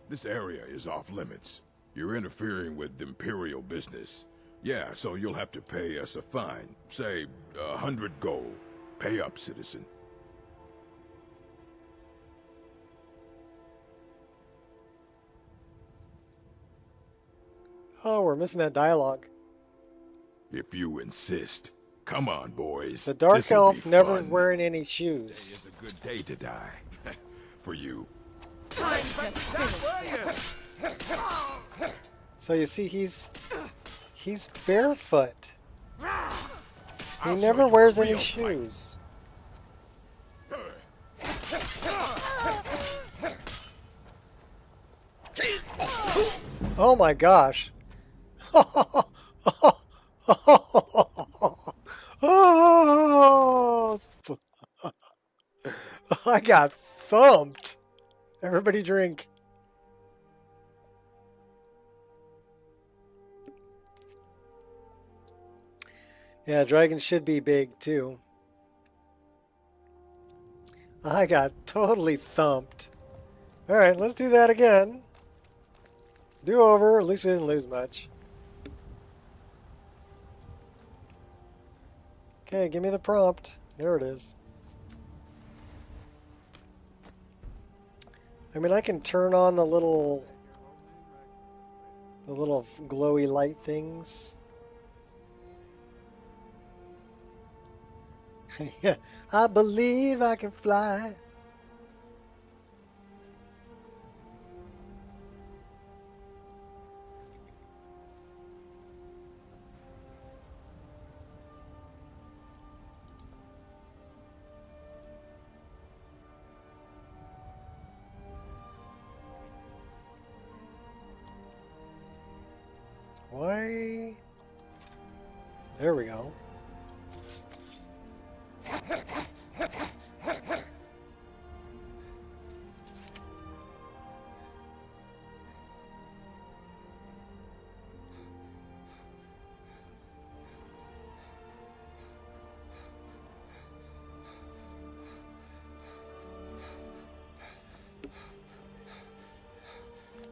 Speaker 19: This area is off limits. You're interfering with Imperial business. Yeah, so you'll have to pay us a fine. Say, 100 gold. Pay up, citizen.
Speaker 1: Oh, we're missing that dialogue.
Speaker 19: If you insist. Come on, boys.
Speaker 1: The dark
Speaker 19: This'll
Speaker 1: elf
Speaker 19: be
Speaker 1: never
Speaker 19: fun.
Speaker 1: wearing any
Speaker 19: Today
Speaker 1: shoes.
Speaker 19: is a good day to die. For you.
Speaker 2: Time to finish this.
Speaker 1: So you see, he's barefoot. He never wears any shoes. Oh my gosh. Oh, I got thumped. Everybody drink. Yeah, dragons should be big too. I got totally thumped. Alright, let's do that again. Do over. At least we didn't lose much. Okay, give me the prompt. There it is. I mean, I can turn on the little glowy light things. Yeah, I believe I can fly. Why? There we go.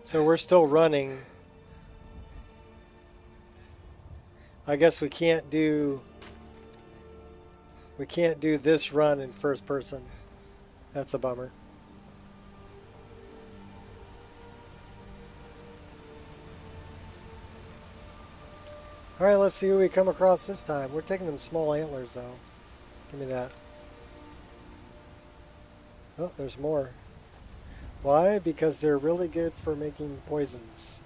Speaker 1: So we're still running. I guess we can't do this run in first person. That's a bummer. All right, let's see who we come across this time. We're taking them small antlers though. Give me that. Oh, there's more. Why? Because they're really good for making poisons.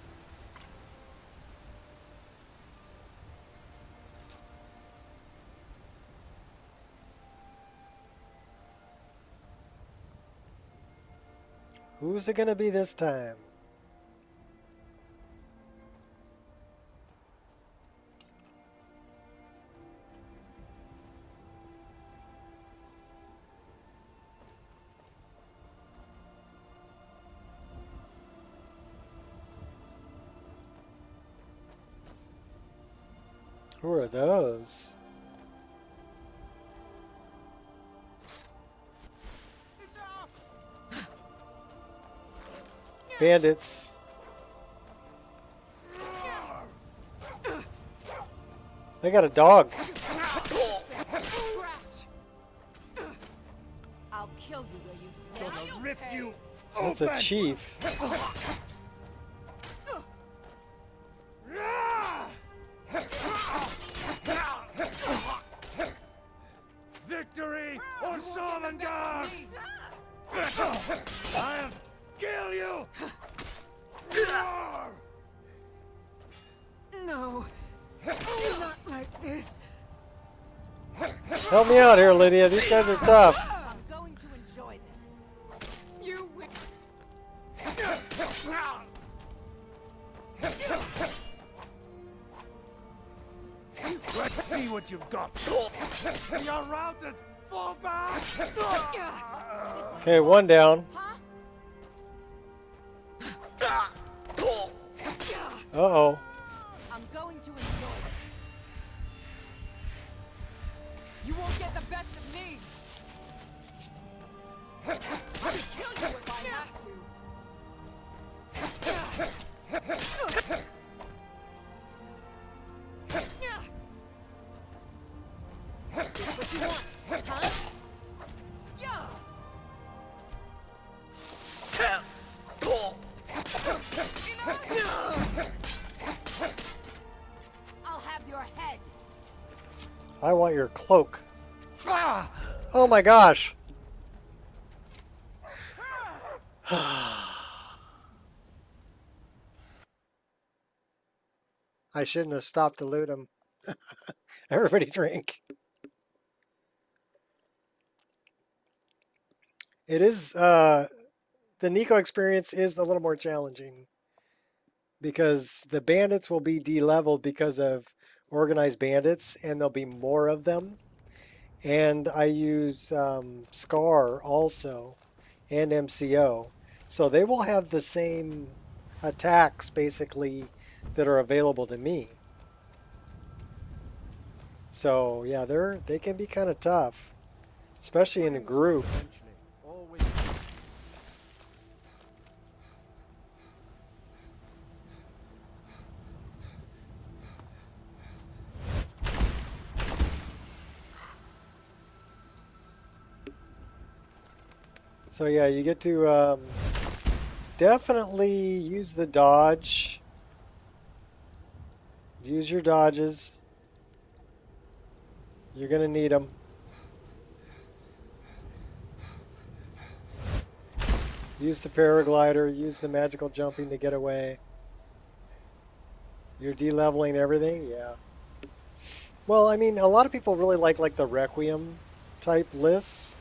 Speaker 1: Who's it gonna be this time? Who are those? Bandits. They got a dog.
Speaker 5: I'll kill you where you stand.
Speaker 3: Gonna rip you
Speaker 1: That's a chief.
Speaker 3: Victory or Solvengar! I'll kill you!
Speaker 5: No, not like this.
Speaker 1: Help me out here, Lydia. These guys are tough.
Speaker 5: I'm going to enjoy this. You win.
Speaker 3: Let's see what you've got. You're routed! Fall back!
Speaker 1: Okay, one down. Uh-oh.
Speaker 5: I'm going to enjoy it. You won't get the best of me. I'll kill you if I have to. This what you want, huh? Yeah. I'll have your head.
Speaker 1: I want your cloak. Oh my gosh. I shouldn't have stopped to loot him. Everybody drink. It is, the Nico experience is a little more challenging because the bandits will be de-leveled because of organized bandits and there'll be more of them. And I use Scar also and MCO. So they will have the same attacks basically that are available to me. So yeah, they can be kind of tough, especially in a group. So yeah, you get to definitely use the dodge. Use your dodges. You're going to need them. Use the paraglider. Use the magical jumping to get away. You're de-leveling everything? Yeah. Well, I mean, a lot of people really like the Requiem type lists.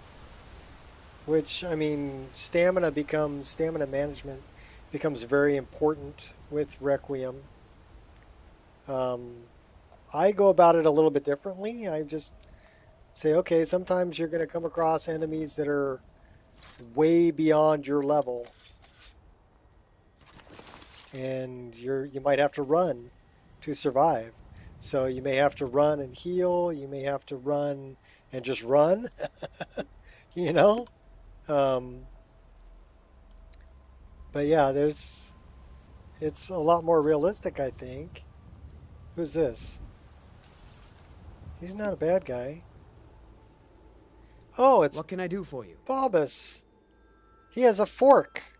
Speaker 1: Which, I mean, stamina management becomes very important with Requiem. I go about it a little bit differently. I just say, okay, sometimes you're going to come across enemies that are way beyond your level. And you might have to run to survive. So you may have to run and heal. You may have to run and just run. You know? But yeah, it's a lot more realistic, I think. Who's this? He's not a bad guy. Oh, it's...
Speaker 20: What can I do for you?
Speaker 1: Bulbous. He has a fork.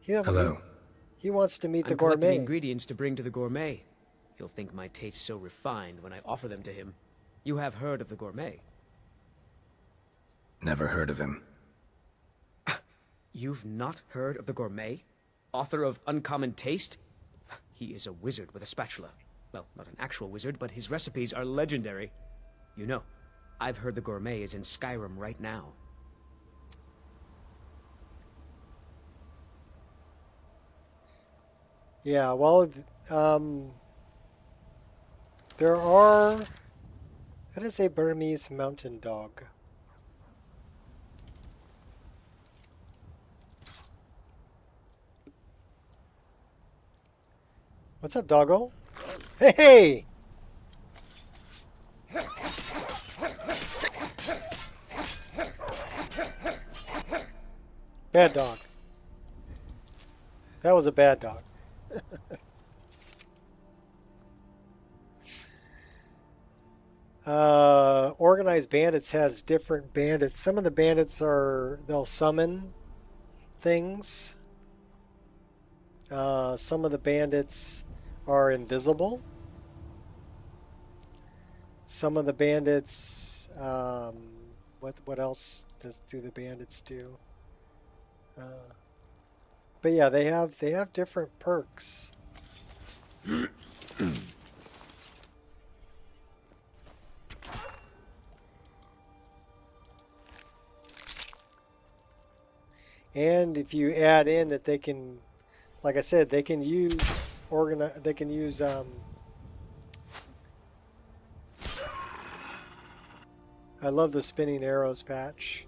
Speaker 14: Hello.
Speaker 1: He wants to meet the
Speaker 20: I'm collecting
Speaker 1: gourmet.
Speaker 20: ingredients to bring to the gourmet. He'll think my taste so refined when I offer them to him. You have heard of the gourmet?
Speaker 14: Never heard of him.
Speaker 20: You've not heard of the gourmet? Author of Uncommon Taste? He is a wizard with a spatula. Well, not an actual wizard, but his recipes are legendary. You know, I've heard the gourmet is in Skyrim right now.
Speaker 1: Yeah, well, there are... That is a Burmese mountain dog. What's up, doggo? Hey, hey! Bad dog. That was a bad dog. Organized Bandits has different bandits. Some of the bandits they'll summon things. Some of the bandits are invisible. Some of the bandits, what else do the bandits do? But yeah, they have different perks. And if you add in that they can, like I said, they can use I love the spinning arrows patch.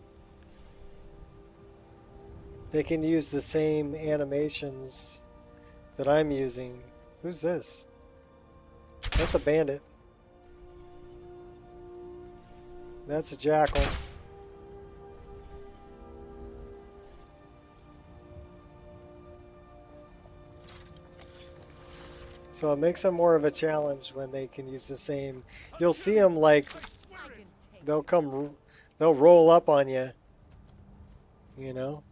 Speaker 1: They can use the same animations that I'm using. Who's this? That's a bandit. That's a jackal. So it makes them more of a challenge when they can use the same. You'll see them like they'll roll up on you, you know.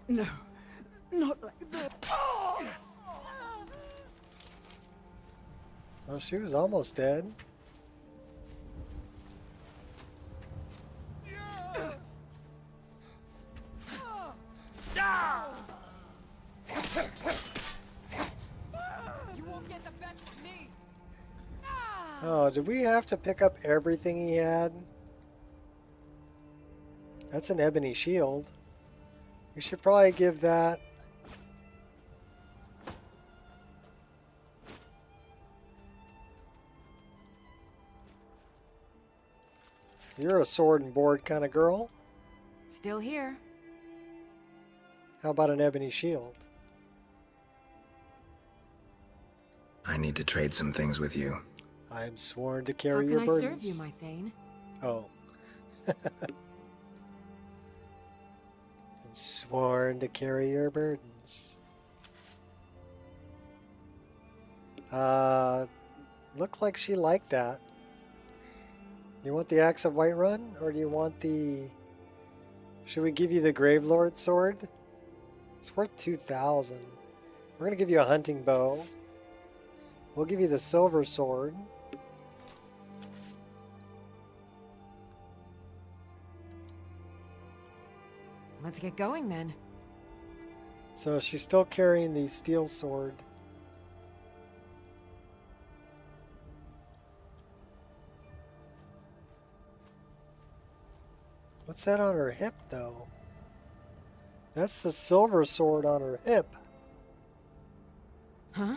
Speaker 13: No, not like that.
Speaker 1: Oh, she was almost dead.
Speaker 13: You won't get the best of me.
Speaker 1: Oh, did we have to pick up everything he had? That's an ebony shield. We should probably give that. You're a sword and board kind of girl.
Speaker 18: Still here.
Speaker 1: How about an ebony shield?
Speaker 14: I need to trade some things with you.
Speaker 1: I am sworn to carry
Speaker 18: How
Speaker 1: your
Speaker 18: can
Speaker 1: burdens.
Speaker 18: I serve you, my Thane?
Speaker 1: Oh. I'm sworn to carry your burdens. Looked like she liked that. You want the Axe of Whiterun, or do you want the... Should we give you the Gravelord sword? It's worth 2,000. We're going to give you a hunting bow. We'll give you the silver sword.
Speaker 18: Let's get going then.
Speaker 1: So she's still carrying the steel sword. What's that on her hip, though? That's the silver sword on her hip.
Speaker 18: Huh?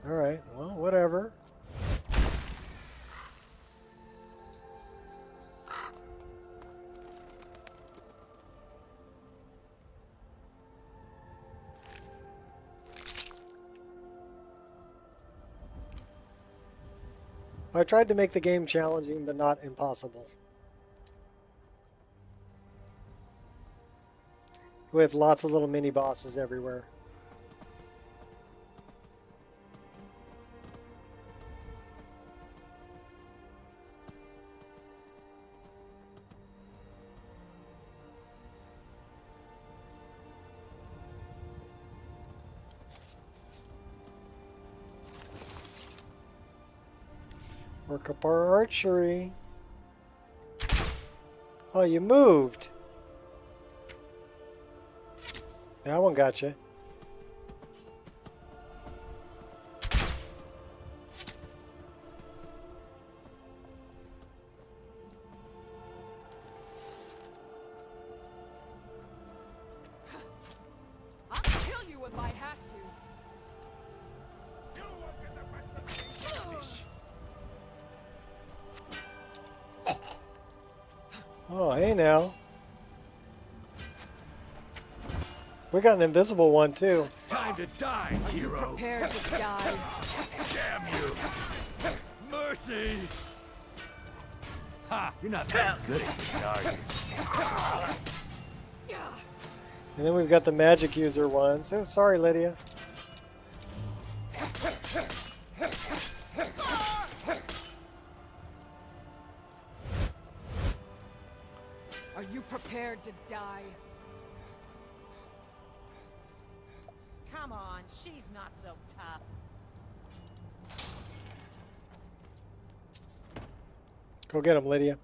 Speaker 1: Alright, well, whatever. I tried to make the game challenging, but not impossible. With lots of little mini bosses everywhere. Work up our archery. Oh, you moved. That one got you. Oh, hey now. We got an invisible one too.
Speaker 4: Time to die, hero.
Speaker 18: Prepare to die.
Speaker 4: Damn you. Mercy. Ha! You're not very good at this, are you?
Speaker 1: And then we've got the magic user one. So sorry, Lydia.
Speaker 18: Are you prepared to die?
Speaker 12: Come on, she's not so tough.
Speaker 1: Go get him, Lydia.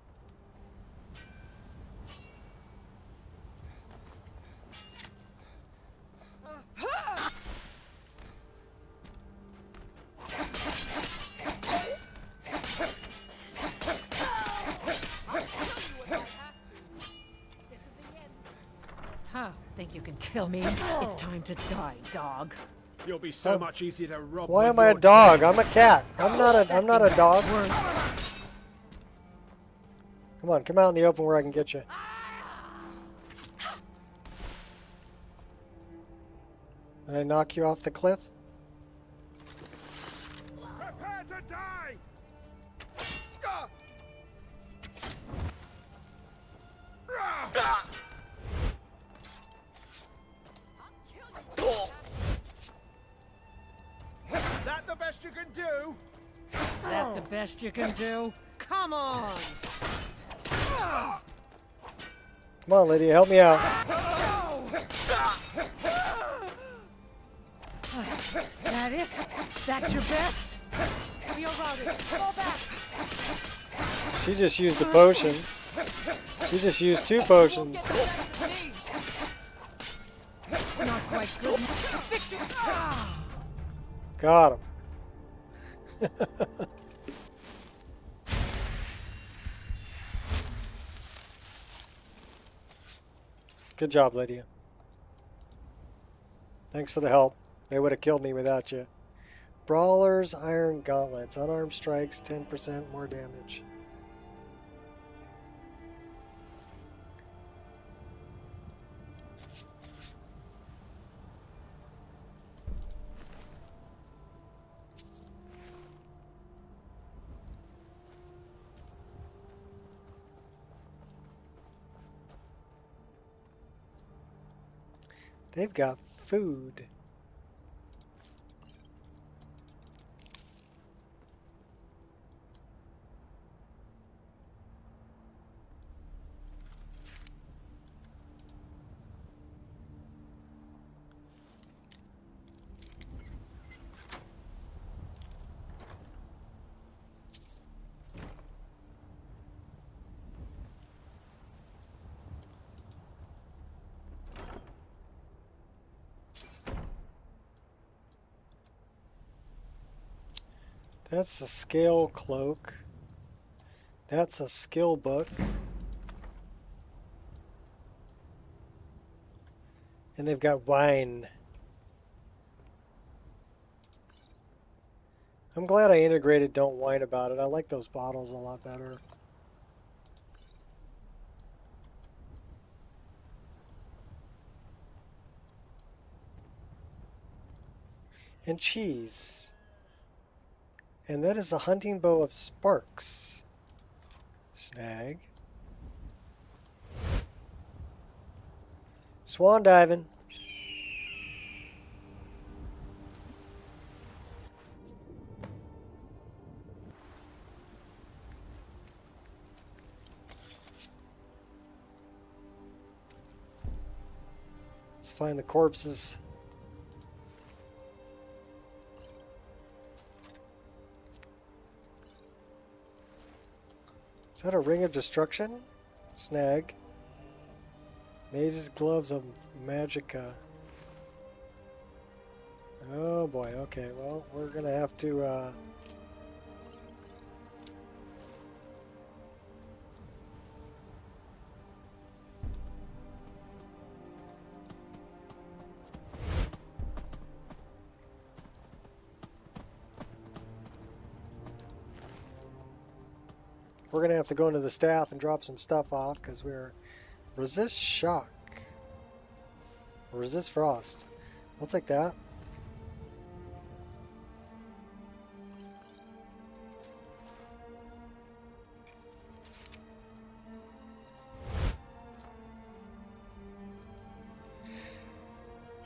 Speaker 12: Huh, think you can kill me? It's time to die, dog.
Speaker 15: You'll be so much easier to rob.
Speaker 1: Why
Speaker 15: with
Speaker 1: am I a
Speaker 15: your
Speaker 1: dog? I'm a cat. I'm not a dog. Come on, come out in the open where I can get you. Did I knock you off the cliff?
Speaker 3: Prepare to die!
Speaker 15: That the best you can do?
Speaker 12: That the best you can do? Come on!
Speaker 1: Come on, Lydia, help me out.
Speaker 12: That it? That's your best? We are routed. Fall back!
Speaker 1: She just used a potion. She just used 2 potions.
Speaker 12: Not quite good. Victor! Ah!
Speaker 1: Got him. Good job, Lydia. Thanks for the help. They would have killed me without you. Brawlers, Iron Gauntlets. Unarmed strikes, 10% more damage. They've got food. That's a scale cloak. That's a skill book. And they've got wine. I'm glad I integrated Don't Whine About It. I like those bottles a lot better. And cheese. And that is a hunting bow of sparks. Snag. Swan diving. Let's find the corpses. Is that a ring of destruction? Snag. Mage's gloves of magicka. Oh boy, okay, well, we're gonna have to We're going to have to go into the staff and drop some stuff off because we're resist shock. Resist frost. We'll take that.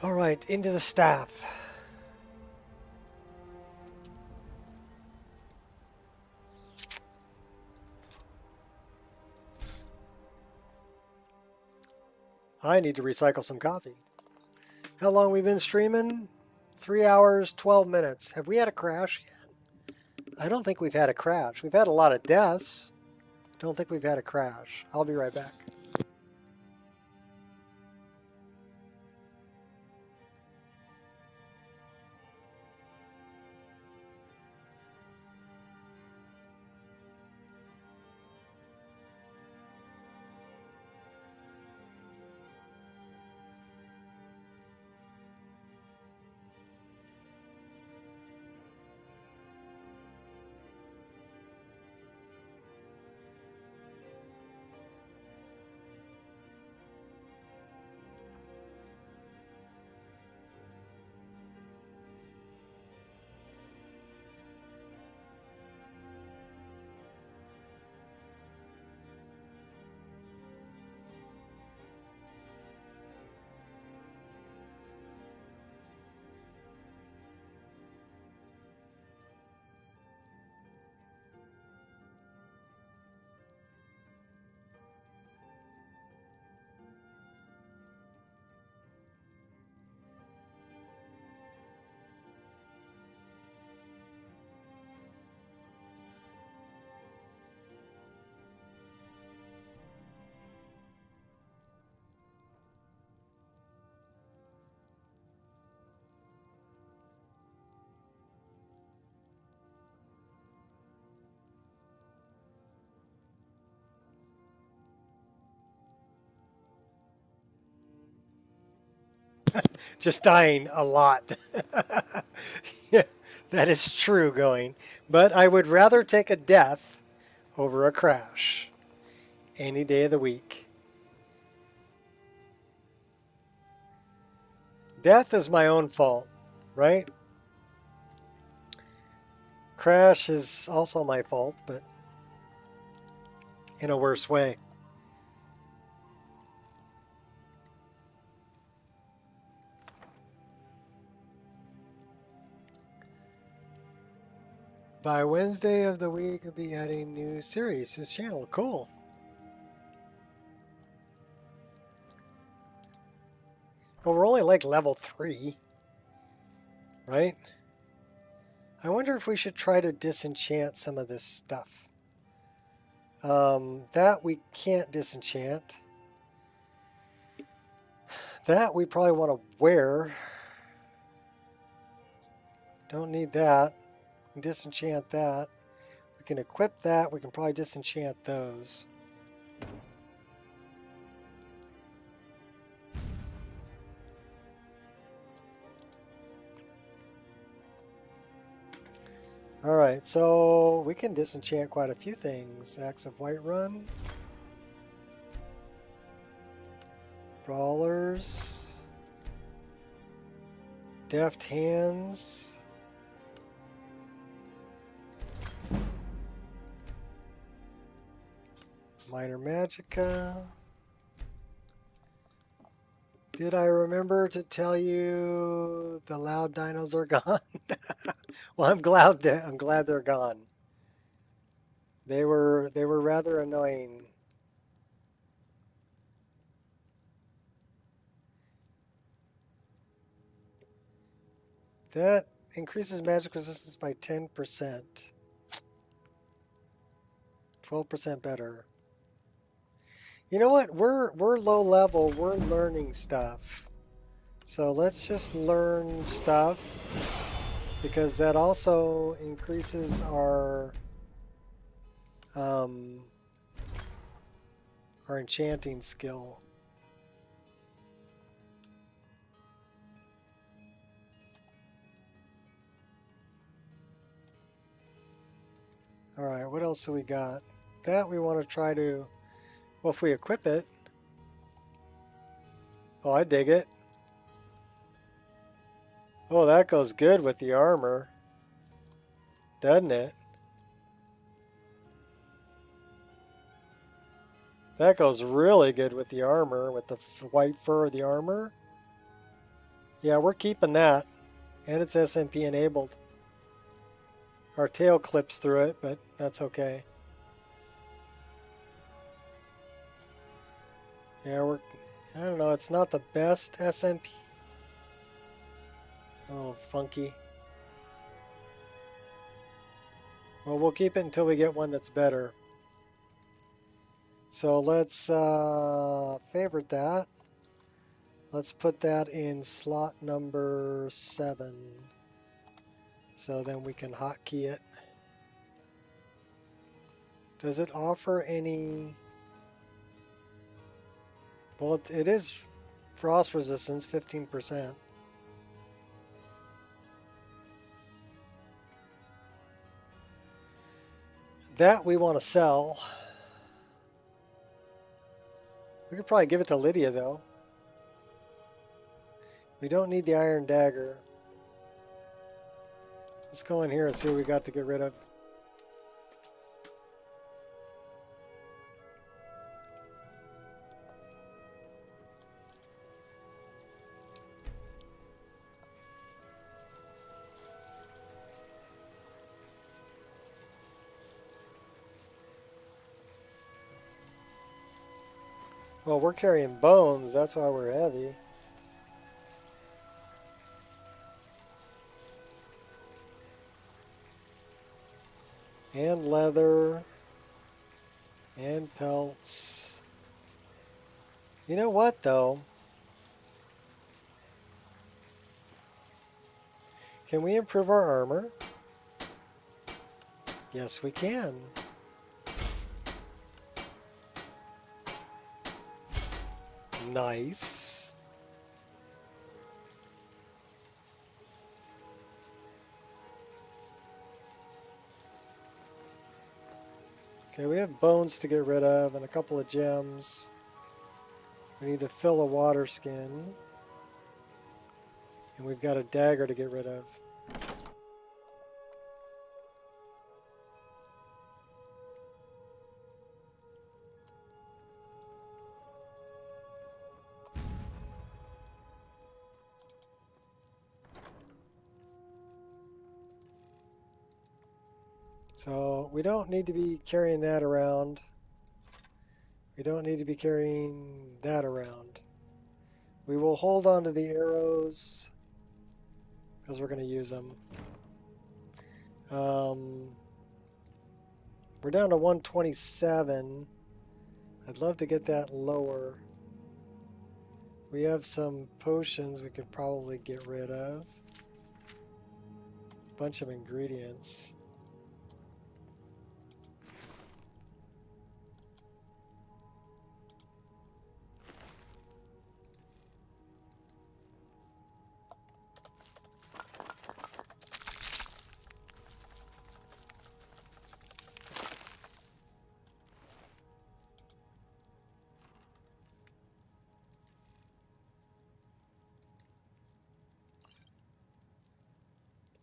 Speaker 1: All right, into the staff. I need to recycle some coffee. How long we been streaming? 3 hours, 12 minutes. Have we had a crash yet? I don't think we've had a crash. We've had a lot of deaths. Don't think we've had a crash. I'll be right back. Just dying a lot. Yeah, that is true going. But I would rather take a death over a crash any day of the week. Death is my own fault, right? Crash is also my fault, but in a worse way. By Wednesday of the week, I'll be adding new series to this channel. Cool. Well, we're only like level 3, right? I wonder if we should try to disenchant some of this stuff. That we can't disenchant. That we probably want to wear. Don't need that. We can disenchant that. We can equip that. We can probably disenchant those. Alright, so we can disenchant quite a few things. Axe of Whiterun. Brawlers. Deft Hands. Minor Magicka. Did I remember to tell you the loud dinos are gone? Well, I'm glad they're gone. They were rather annoying. That increases magic resistance by 10%. 12% better. You know what? We're low level. We're learning stuff. So let's just learn stuff because that also increases our enchanting skill. All right, what else do we got? that we want to try to, well, if we equip it. Oh, I dig it. Oh, that goes good with the armor, doesn't it? That goes really good with the armor, with the white fur of the armor. Yeah, we're keeping that. And it's SMP enabled. Our tail clips through it, but that's okay. Yeah, I don't know, it's not the best SMP. A little funky. Well, we'll keep it until we get one that's better. So let's favorite that. Let's put that in slot number 7. So then we can hotkey it. Does it offer any... Well, it is frost resistance, 15%. That we want to sell. We could probably give it to Lydia, though. We don't need the iron dagger. Let's go in here and see what we got to get rid of. Well, we're carrying bones, that's why we're heavy. And leather. And pelts. You know what, though? Can we improve our armor? Yes, we can. Nice. Okay, we have bones to get rid of and a couple of gems. We need to fill a water skin. And we've got a dagger to get rid of. So we don't need to be carrying that around. We don't need to be carrying that around. We will hold on to the arrows because we're going to use them. We're down to 127. I'd love to get that lower. We have some potions we could probably get rid of. Bunch of ingredients.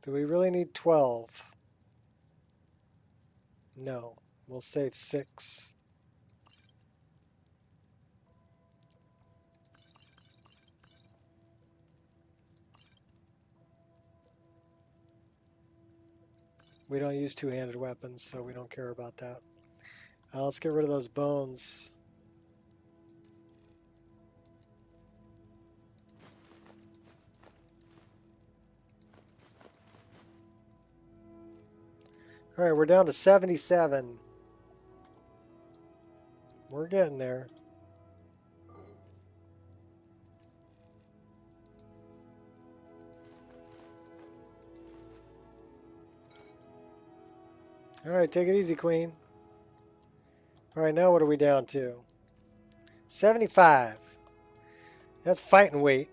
Speaker 1: Do we really need 12? No. We'll save 6. We don't use two-handed weapons, so we don't care about that. Let's get rid of those bones. All right, we're down to 77. We're getting there. All right, take it easy, Queen. All right, now what are we down to? 75. That's fighting weight.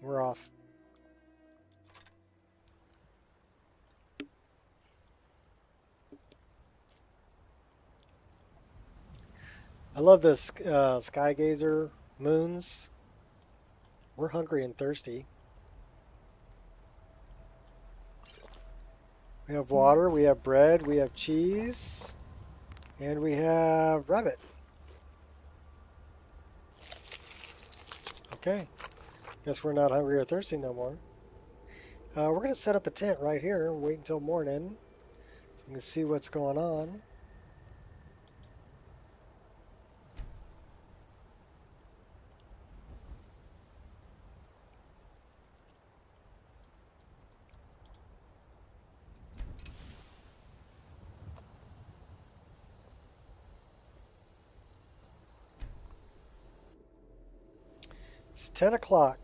Speaker 1: We're off. I love this sky gazer moons. We're hungry and thirsty. We have water, we have bread, we have cheese, and we have rabbit. Okay. Guess we're not hungry or thirsty no more. We're going to set up a tent right here and wait until morning so we can see what's going on. It's 10 o'clock.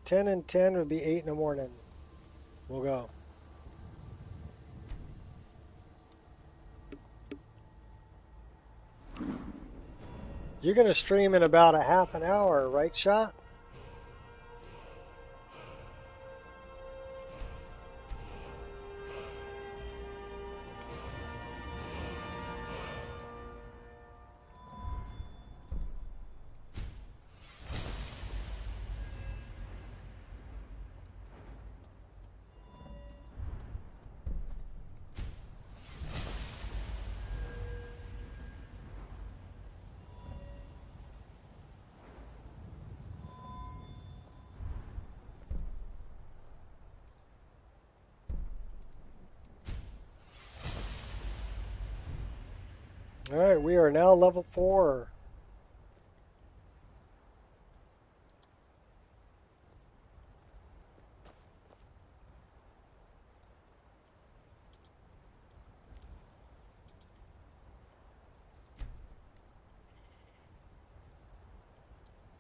Speaker 1: 10 and 10 would be 8 in the morning. We'll go. You're going to stream in about a half an hour, right, Shot? All right, we are now level 4.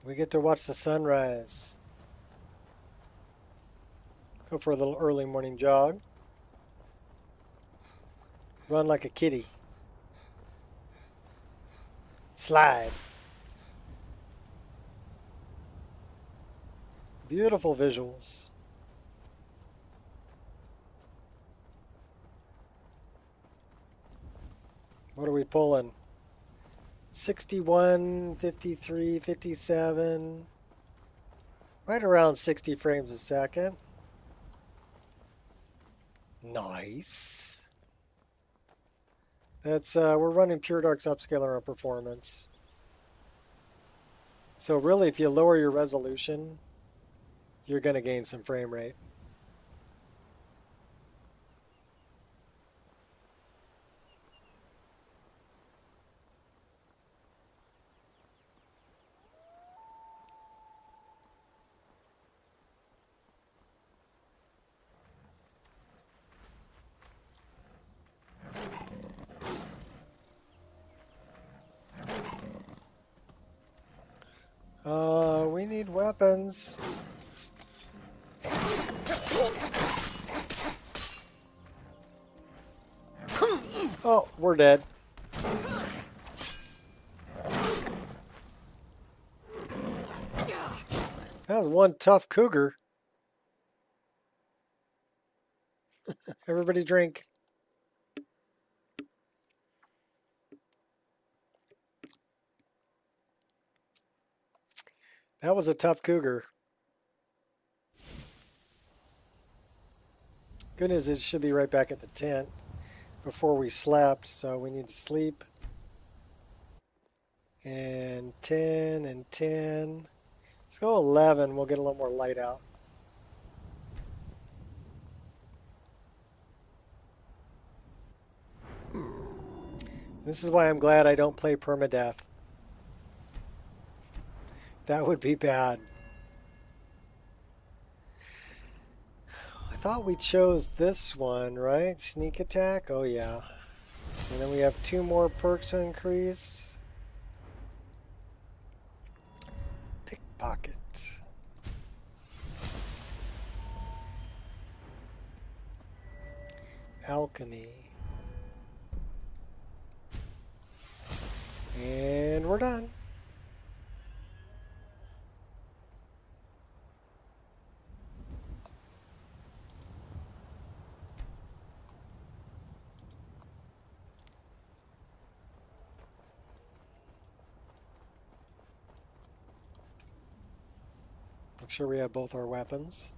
Speaker 1: We get to watch the sunrise. Go for a little early morning jog. Run like a kitty. Slide. Beautiful visuals. What are we pulling? 61, 53, 57. Right around 60 frames a second. Nice. That's we're running PureDark's upscaler on performance. So really, if you lower your resolution, you're going to gain some frame rate. We need weapons. Oh, we're dead. That was one tough cougar. Everybody drink. That was a tough cougar. Good news is it should be right back at the tent before we slept, so we need to sleep. And 10 and 10. Let's go 11. We'll get a little more light out. This is why I'm glad I don't play permadeath. That would be bad. I thought we chose this one, right? Sneak attack? Oh, yeah. And then we have 2 more perks to increase. Pickpocket. Alchemy. And we're done. sure we have both our weapons.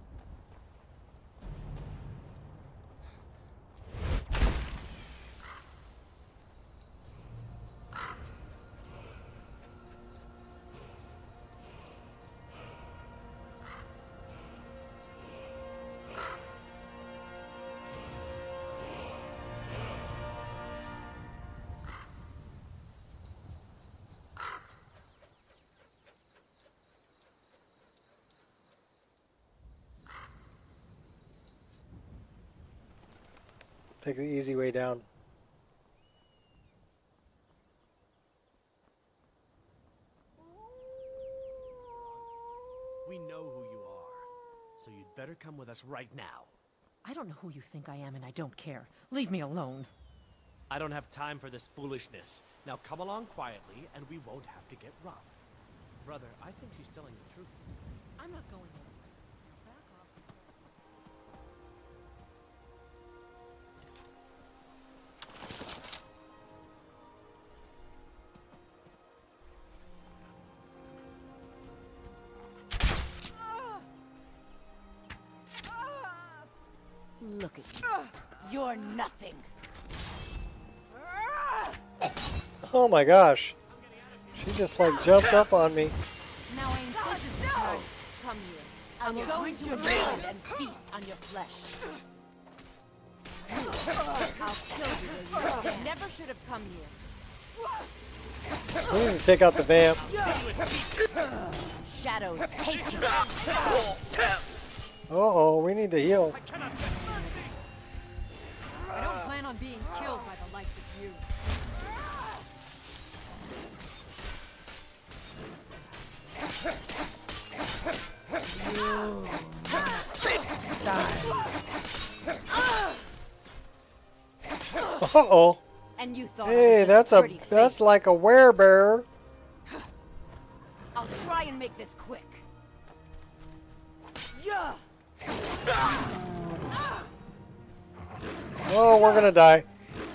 Speaker 1: Take the easy way down.
Speaker 16: We know who you are, so you'd better come with us right now.
Speaker 12: I don't know who you think I am, and I don't care. Leave me alone.
Speaker 16: I don't have time for this foolishness. Now come along quietly, and we won't have to get rough. Brother, I think she's telling the truth.
Speaker 12: I'm not going there.
Speaker 2: Look at you. You're nothing.
Speaker 1: Oh my gosh. She just like jumped up on me.
Speaker 2: Now ain't this is nice. Come here. I'm going to enjoy and feast on your flesh. I'll kill you where you stand. Never should have come here.
Speaker 1: We need to take out the vamp.
Speaker 2: Shadows take you.
Speaker 1: Uh-oh, we need to heal.
Speaker 5: I don't plan on being killed by the likes of you.
Speaker 1: Uh-oh.
Speaker 2: And you thought
Speaker 1: Hey, that's like a werebear.
Speaker 2: I'll try and make this quick. Yeah.
Speaker 1: Oh, we're gonna die.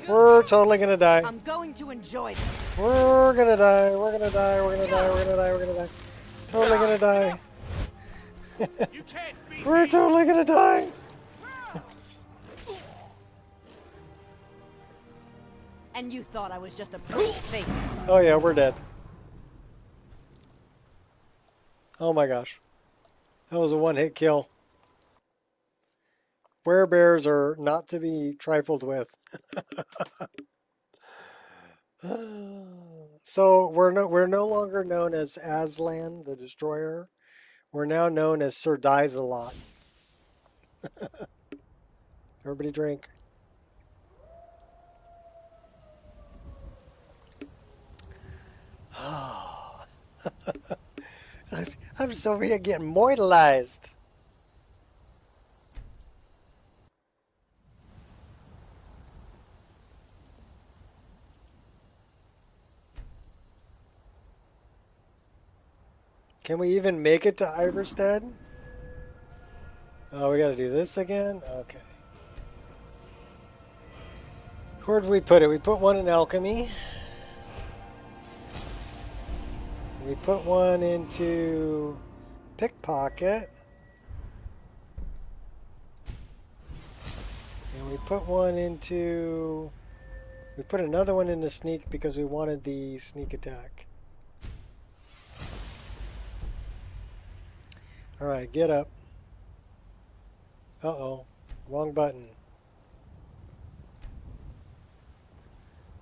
Speaker 1: We're totally gonna die.
Speaker 2: I'm going to enjoy this.
Speaker 1: We're gonna die. We're gonna die. We're gonna die. We're gonna die. We're gonna die. Totally gonna die. We're totally gonna die.
Speaker 2: And you thought I was just a pretty face.
Speaker 1: Oh yeah, we're dead. Oh my gosh. That was a one-hit kill. Werebears are not to be trifled with. So we're no longer known as Aslan the Destroyer. We're now known as Sir Dies-a-Lot. Everybody drink. I'm just over here getting mortalized. Can we even make it to Iverstead? Oh, we gotta do this again? Okay. Where did we put it? We put one in Alchemy. We put one into Pickpocket. And we put one into... We put another one into Sneak because we wanted the sneak attack. Alright, get up. Uh-oh. Wrong button.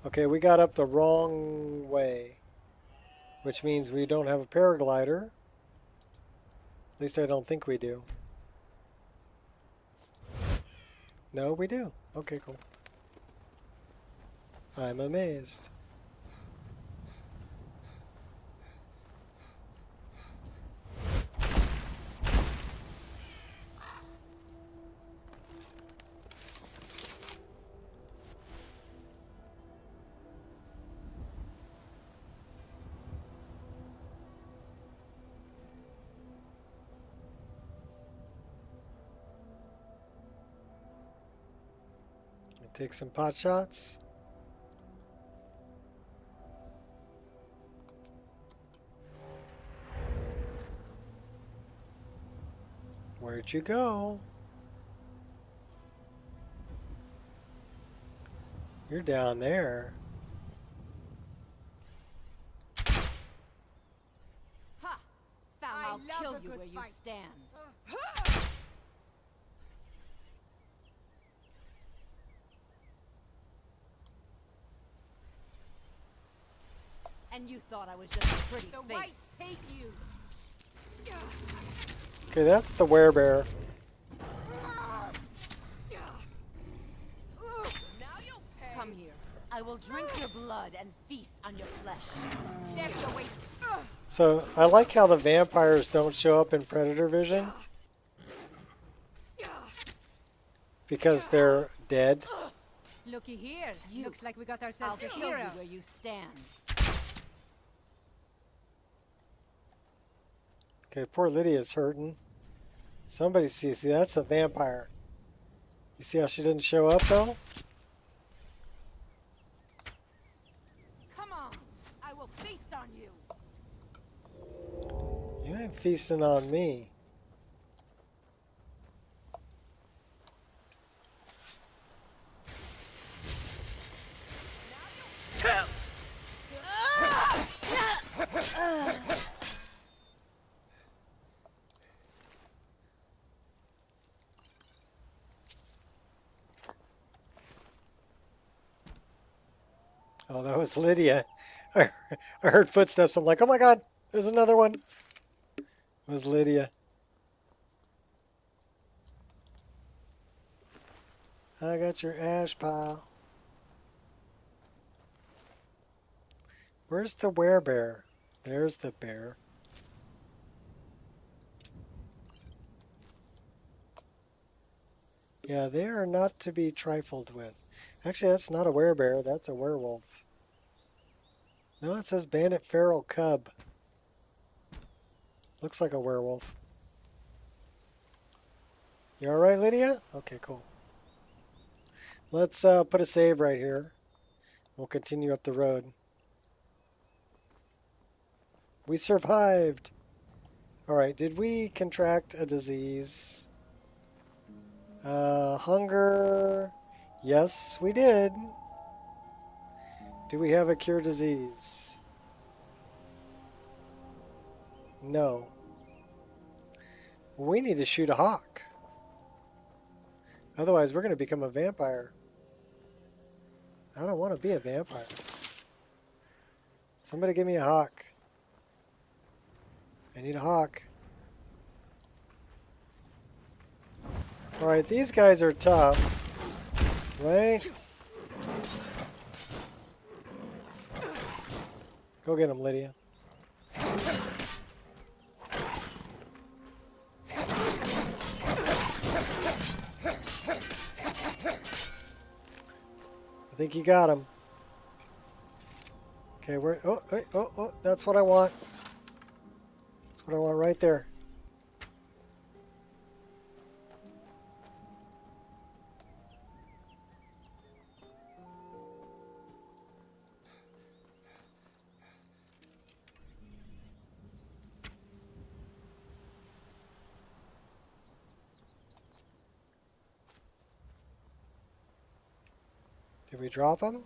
Speaker 1: Okay, we got up the wrong way. Which means we don't have a paraglider. At least I don't think we do. No, we do. Okay, cool. I'm amazed. Take some pot shots. Where'd you go? You're down there.
Speaker 21: Ha! Found I'll kill you where you stand. And you thought I was just a pretty face. Take you.
Speaker 1: Okay, that's the werebear.
Speaker 21: Come here. I will drink your blood and feast on your flesh.
Speaker 1: So I like how the vampires don't show up in predator vision because they're dead.
Speaker 5: Looky here. Looks like we got
Speaker 21: I'll
Speaker 5: ourselves a
Speaker 21: kill you
Speaker 5: hero.
Speaker 21: where you stand.
Speaker 1: Okay, poor Lydia's hurting. Somebody see that's a vampire. You see how she didn't show up though?
Speaker 21: Come on. I will feast on you.
Speaker 1: You ain't feasting on me. Oh, that was Lydia. I heard footsteps. I'm like, oh my God, there's another one. It was Lydia. I got your ash pile. Where's the werebear? There's the bear. Yeah, they are not to be trifled with. Actually, that's not a werebear. That's a werewolf. No, it says bandit feral cub. Looks like a werewolf. You alright, Lydia? Okay, cool. Let's put a save right here. We'll continue up the road. We survived! Alright, did we contract a disease? Hunger... Yes, we did. Do we have a cure disease? No. We need to shoot a hawk. Otherwise, we're going to become a vampire. I don't want to be a vampire. Somebody give me a hawk. I need a hawk. Alright, these guys are tough. Right? Go get him, Lydia. I think you got him. Okay, where? Oh, oh, that's what I want. That's what I want right there. Did we drop him?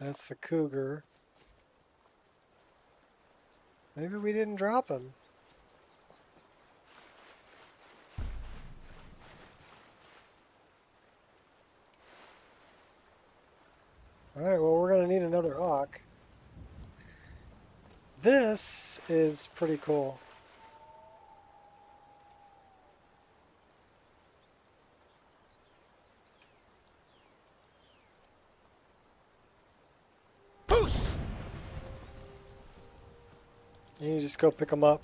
Speaker 1: That's the cougar. Maybe we didn't drop him. Alright, well, we're going to need another hawk. This is pretty cool. And you just go pick them up.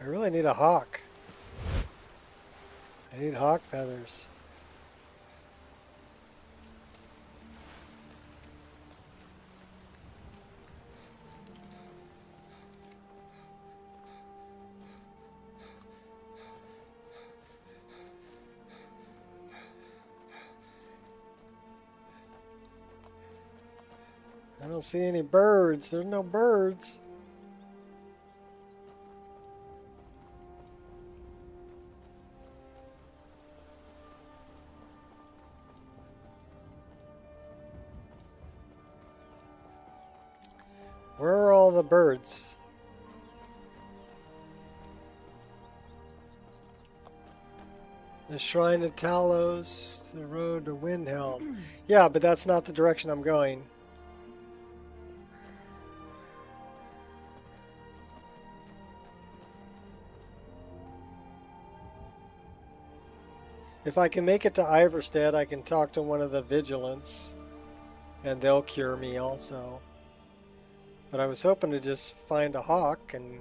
Speaker 1: I really need a hawk. I need hawk feathers. I don't see any birds. There's no birds. Where are all the birds? The Shrine of Talos, the road to Windhelm. Yeah, but that's not the direction I'm going. If I can make it to Iverstead, I can talk to one of the Vigilants, and they'll cure me also. But I was hoping to just find a hawk and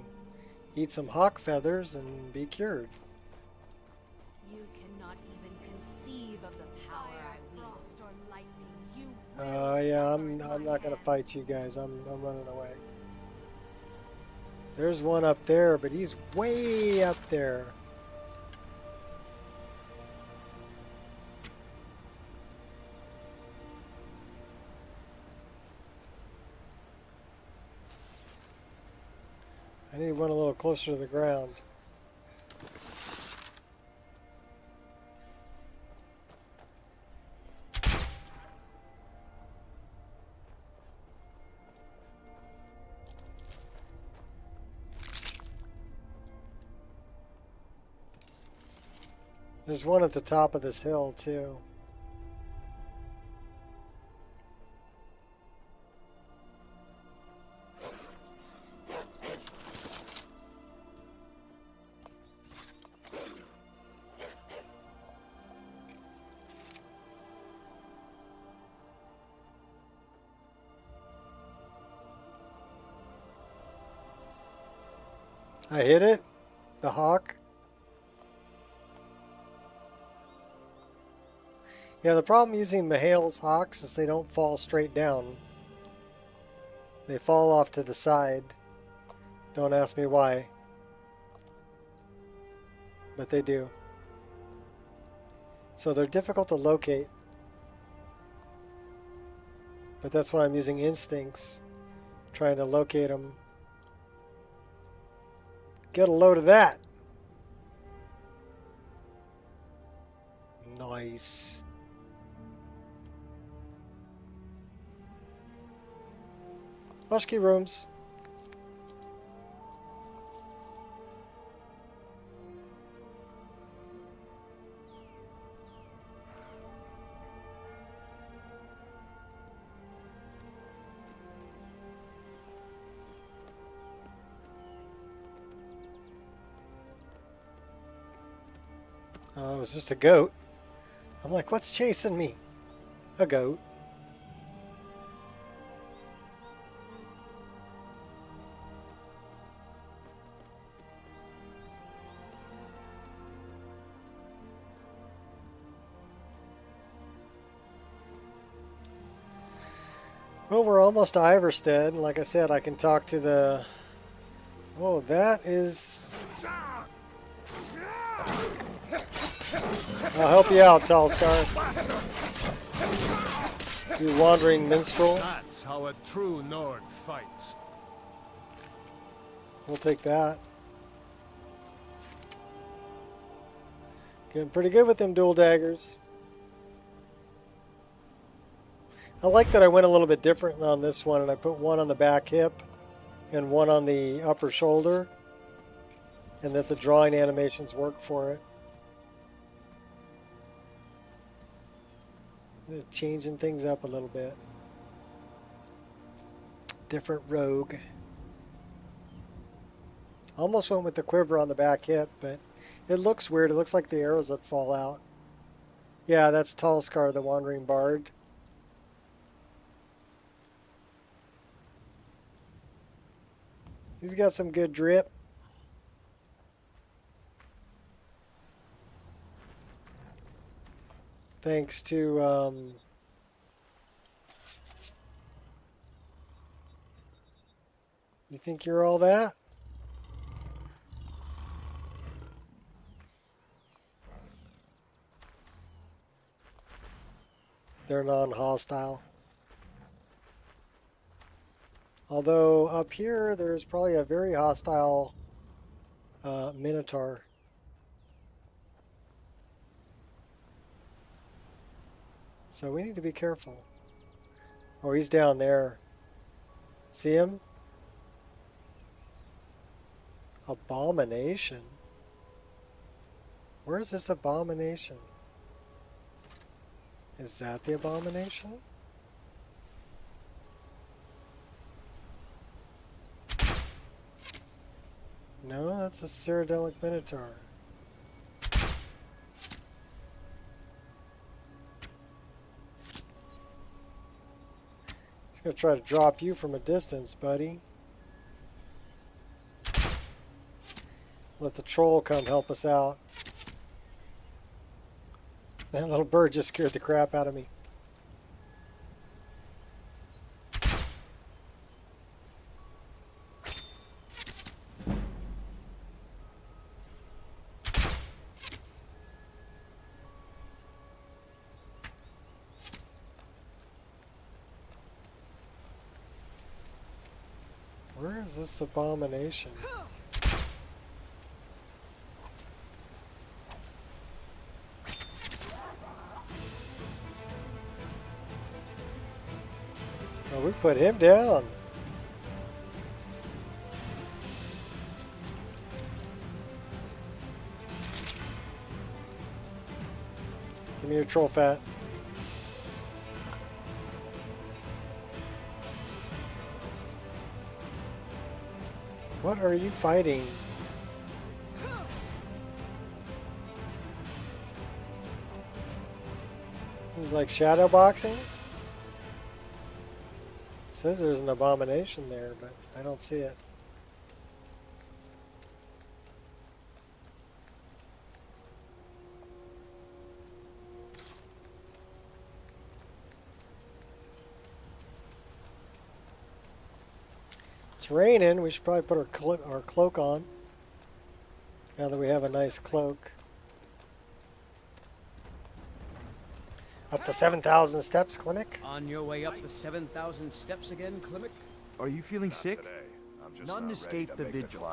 Speaker 1: eat some hawk feathers and be cured.
Speaker 21: You cannot even conceive of the power I wield. Or lightning, you
Speaker 1: Yeah, I'm not gonna fight you guys. I'm running away. There's one up there, but he's way up there. I need one a little closer to the ground. There's one at the top of this hill, too. I hit it, the hawk. Yeah, the problem using Mihail's hawks is they don't fall straight down. They fall off to the side. Don't ask me why. But they do. So they're difficult to locate. But that's why I'm using instincts, trying to locate them. Get a load of that. Nice. Lushkey rooms. Oh, it was just a goat. I'm like, what's chasing me? A goat. Well, we're almost to Iverstead. Like I said, I can talk to the... Oh, that is... I'll help you out, Tallscar. You wandering minstrel.
Speaker 6: That's how a true Nord fights.
Speaker 1: We'll take that. Getting pretty good with them dual daggers. I like that I went a little bit different on this one, and I put one on the back hip and one on the upper shoulder, and that the drawing animations work for it. Changing things up a little bit. Different rogue. Almost went with the quiver on the back hip, but it looks weird. It looks like the arrows that fall out. Yeah, that's Tallscar, the Wandering Bard. He's got some good drip. Thanks to you think you're all that? They're non-hostile. Although up here, there's probably a very hostile Minotaur. So we need to be careful. Oh, he's down there. See him? Abomination. Where's this abomination? Is that the abomination? No, that's a Cyrodiilic Minotaur. Just gonna try to drop you from a distance, buddy. Let the troll come help us out. That little bird just scared the crap out of me. Where is this abomination? Oh, we put him down. Give me your troll fat. What are you fighting? It was like shadow boxing. Says there's an abomination there, but I don't see it. It's raining. We should probably put our cloak on. Now that we have a nice cloak. Up to 7,000 steps, Clinic.
Speaker 20: On your way up the 7,000 steps again, Klimek?
Speaker 9: Are you feeling sick? None escape the vigil.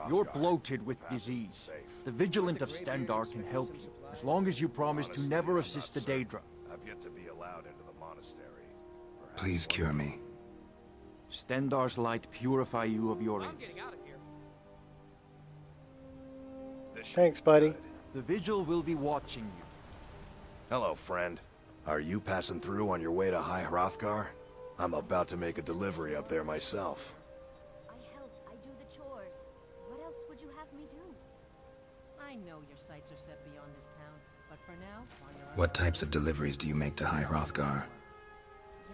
Speaker 9: You're bloated with disease. The Vigilant of Stendarr can help you, as long as you promise to never assist the Daedra.
Speaker 3: I've yet to be allowed into the monastery.
Speaker 14: Please cure me.
Speaker 11: Stendarr's light purify you of your ills.
Speaker 1: Thanks, buddy.
Speaker 9: The Vigil will be watching you.
Speaker 3: Hello, friend. Are you passing through on your way to High Hrothgar? I'm about to make a delivery up there myself.
Speaker 21: I help. I do the chores. What else would you have me do?
Speaker 12: I know your sights are set beyond this town, but for now, wander on.
Speaker 14: What types of deliveries do you make to High Hrothgar?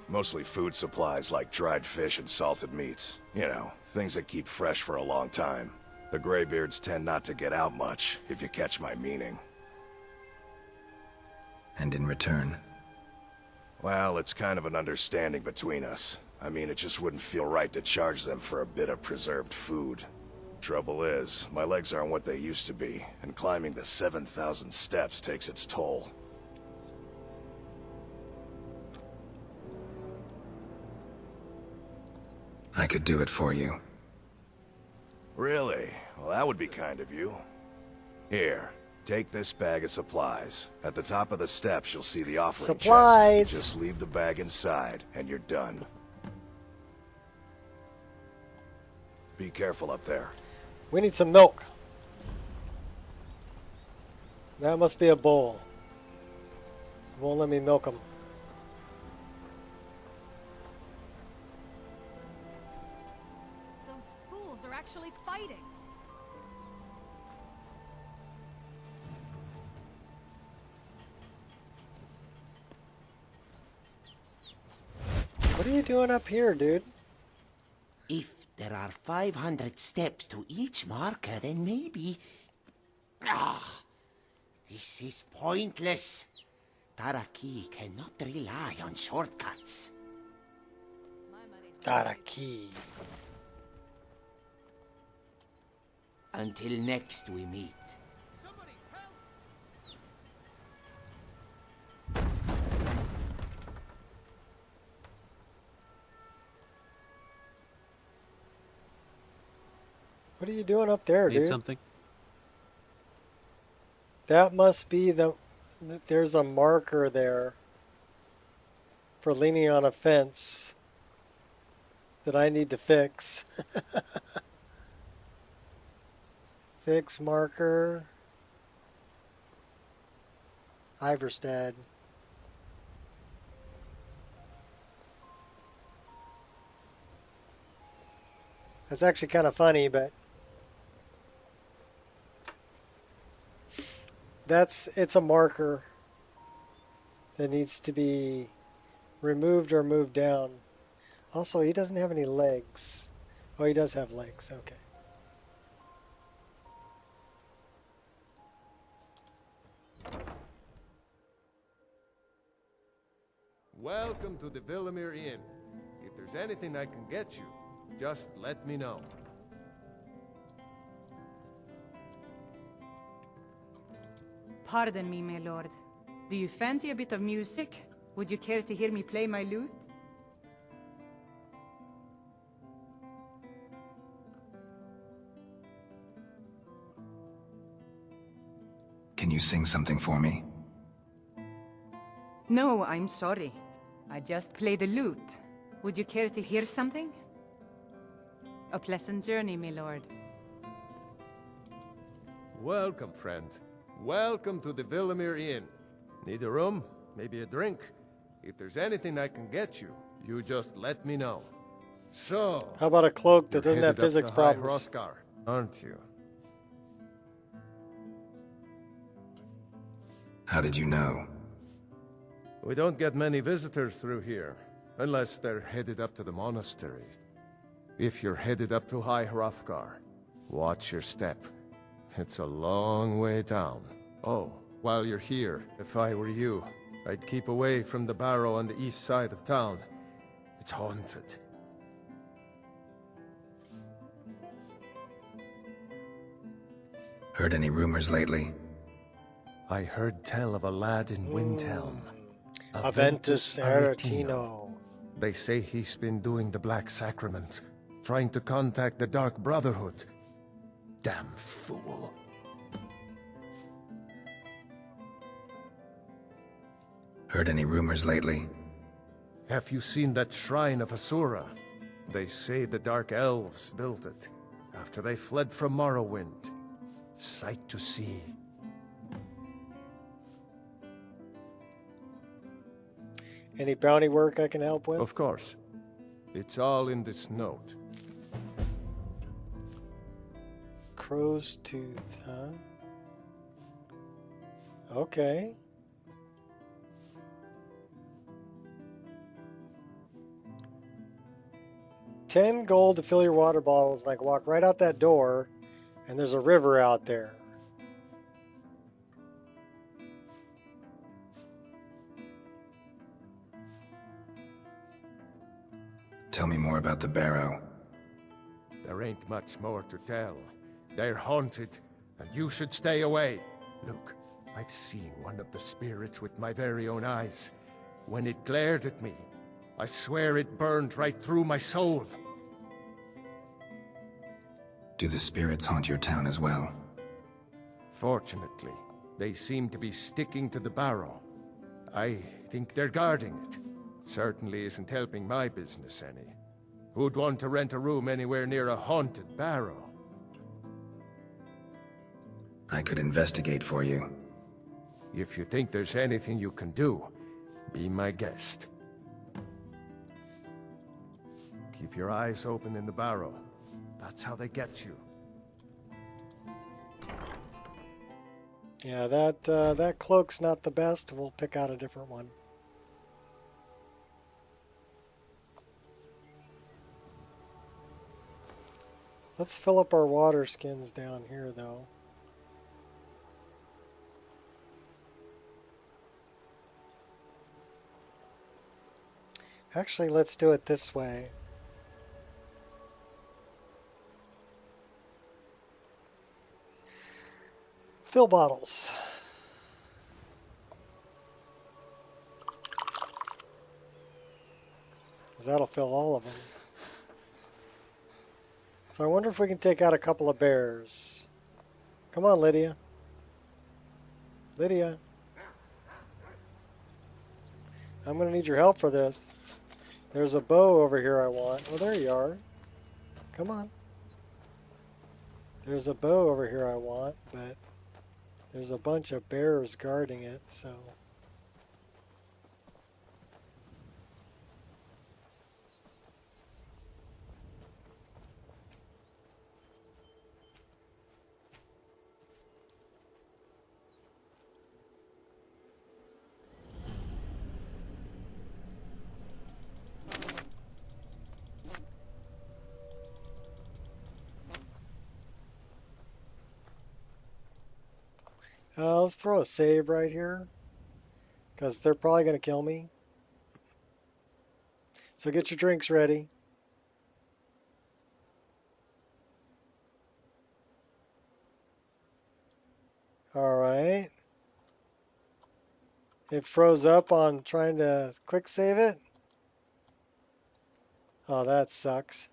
Speaker 3: Mostly food supplies like dried fish and salted meats. You know, things that keep fresh for a long time. The Greybeards tend not to get out much, if you catch my meaning.
Speaker 14: And in return?
Speaker 3: Well, it's kind of an understanding between us. I mean, it just wouldn't feel right to charge them for a bit of preserved food. Trouble is, my legs aren't what they used to be, and climbing the 7,000 steps takes its toll.
Speaker 14: I could do it for you.
Speaker 3: Really? Well, that would be kind of you. Here, take this bag of supplies. At the top of the steps, you'll see the offering
Speaker 1: supplies.
Speaker 3: chest. Just leave the bag inside, and you're done. Be careful up there.
Speaker 1: We need some milk. That must be a bull. Won't let me milk them.
Speaker 21: Those fools are actually fighting.
Speaker 1: What are you doing up here, dude?
Speaker 10: If there are 500 steps to each marker, then maybe... Ah, this is pointless. Taraki cannot rely on shortcuts.
Speaker 1: Taraki.
Speaker 10: Until next we meet.
Speaker 1: What are you doing up there, dude?
Speaker 22: Need something?
Speaker 1: That must be the... There's a marker there for leaning on a fence that I need to fix. Fix marker. Iverstead. That's actually kind of funny, but it's a marker that needs to be removed or moved down. Also, he doesn't have any legs. Oh, he does have legs. Okay.
Speaker 6: Welcome to the VRAMr Inn. If there's anything I can get you, just let me know.
Speaker 5: Pardon me, my lord. Do you fancy a bit of music? Would you care to hear me play my lute?
Speaker 14: Can you sing something for me?
Speaker 5: No, I'm sorry. I just play the lute. Would you care to hear something? A pleasant journey, my lord.
Speaker 6: Welcome, friend. Welcome to the VRAMr Inn. Need a room? Maybe a drink? If there's anything I can get you, you just let me know. So...
Speaker 1: How about a cloak that doesn't have physics problems?
Speaker 6: Hrothgar, aren't you?
Speaker 14: How did you know?
Speaker 6: We don't get many visitors through here, unless they're headed up to the monastery. If you're headed up to High Hrothgar, watch your step. It's a long way down. Oh, while you're here, if I were you, I'd keep away from the barrow on the east side of town. It's haunted.
Speaker 14: Heard any rumors lately?
Speaker 6: I heard tell of a lad in Windhelm.
Speaker 1: Aventus Aretino.
Speaker 6: They say he's been doing the Black Sacrament, trying to contact the Dark Brotherhood. Damn fool.
Speaker 14: Heard any rumors lately?
Speaker 6: Have you seen that shrine of Asura? They say the Dark Elves built it, after they fled from Morrowind. Sight to see.
Speaker 1: Any bounty work I can help with?
Speaker 6: Of course. It's all in this note.
Speaker 1: Crow's tooth, huh? Okay. $10 gold to fill your water bottles. Like walk right out that door, and there's a river out there.
Speaker 14: Tell me more about the barrow.
Speaker 6: There ain't much more to tell. They're haunted, and you should stay away. Look, I've seen one of the spirits with my very own eyes. When it glared at me, I swear it burned right through my soul.
Speaker 14: Do the spirits haunt your town as well?
Speaker 6: Fortunately, they seem to be sticking to the barrow. I think they're guarding it. Certainly isn't helping my business any. Who'd want to rent a room anywhere near a haunted barrow?
Speaker 14: I could investigate for you.
Speaker 6: If you think there's anything you can do, be my guest. Keep your eyes open in the barrow. That's how they get you.
Speaker 1: Yeah, that cloak's not the best. We'll pick out a different one. Let's fill up our water skins down here, though. Actually, let's do it this way. Fill bottles. Because that'll fill all of them. So I wonder if we can take out a couple of bears. Come on, Lydia. Lydia. I'm going to need your help for this. There's a bow over here I want. Oh, there you are. Come on. There's a bow over here I want, but there's a bunch of bears guarding it, so... let's throw a save right here, because they're probably going to kill me. So get your drinks ready. Alright. It froze up on trying to quick save it. Oh, that sucks.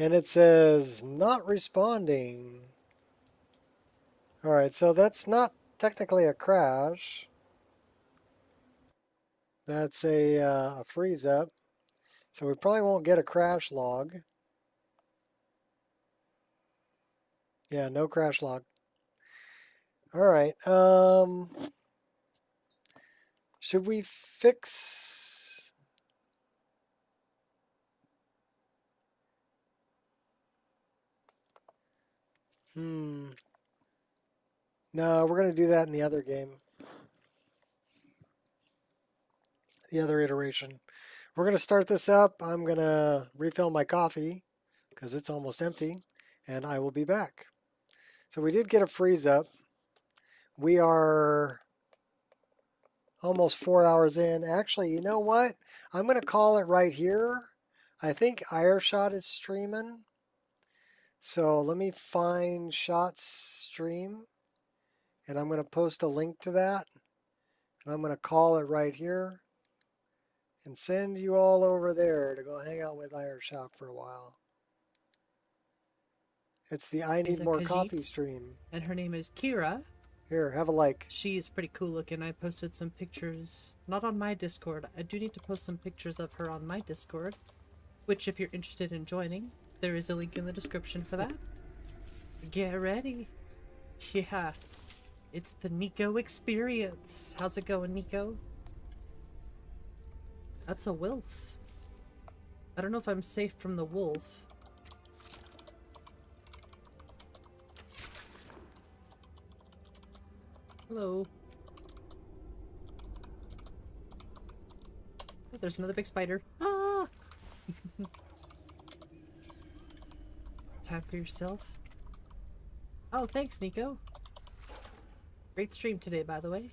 Speaker 1: And it says, not responding. Alright, so that's not technically a crash. That's a freeze up. So we probably won't get a crash log. Yeah, no crash log. Alright, should we fix... No, we're going to do that in the other game. The other iteration. We're going to start this up. I'm going to refill my coffee because it's almost empty, and I will be back. So we did get a freeze up. We are almost 4 hours in. Actually, you know what? I'm going to call it right here. I think Ireshot is streaming. So let me find Shot's stream, and I'm going to post a link to that, and I'm going to call it right here and send you all over there to go hang out with Ireshot for a while. It's the I Need More Coffee stream.
Speaker 8: And her name is Kira.
Speaker 1: Here, have a like.
Speaker 8: She's pretty cool looking. I posted some pictures, not on my Discord. I do need to post some pictures of her on my Discord, which if you're interested in joining, there is a link in the description for that. Get ready. Yeah. It's the Nico Experience. How's it going, Nico? That's a wolf. I don't know if I'm safe from the wolf. Hello. Oh, there's another big spider. Ah! Time for yourself. Oh, thanks, Nico. Great stream today, by the way.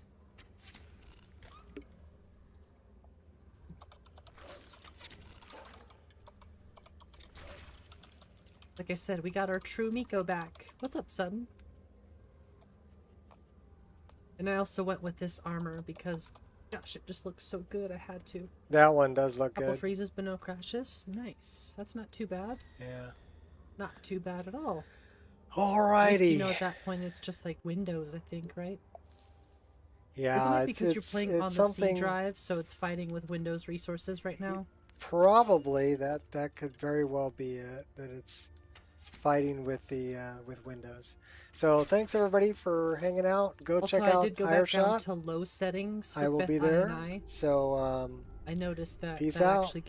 Speaker 8: Like I said, we got our true Miko back. What's up, Sutton? And I also went with this armor because, gosh, it just looks so good. I had to.
Speaker 1: That one does look
Speaker 8: Couple
Speaker 1: good.
Speaker 8: freezes, but no crashes. Nice. That's not too bad.
Speaker 1: Yeah.
Speaker 8: Not too bad at all.
Speaker 1: Alrighty.
Speaker 8: You know, at that point, it's just like Windows, I think, right?
Speaker 1: Yeah,
Speaker 8: Isn't it because you're playing on the
Speaker 1: something...
Speaker 8: C drive, so it's fighting with Windows resources right now?
Speaker 1: Probably. That could very well be it. That it's fighting with the with Windows. So thanks everybody for hanging out. Go
Speaker 8: also,
Speaker 1: check out
Speaker 8: I did go back down
Speaker 1: Ireshot.
Speaker 8: to low settings.
Speaker 1: I will
Speaker 8: Beth
Speaker 1: be there.
Speaker 8: I
Speaker 1: So
Speaker 8: I noticed that
Speaker 1: peace
Speaker 8: that
Speaker 1: out.
Speaker 8: actually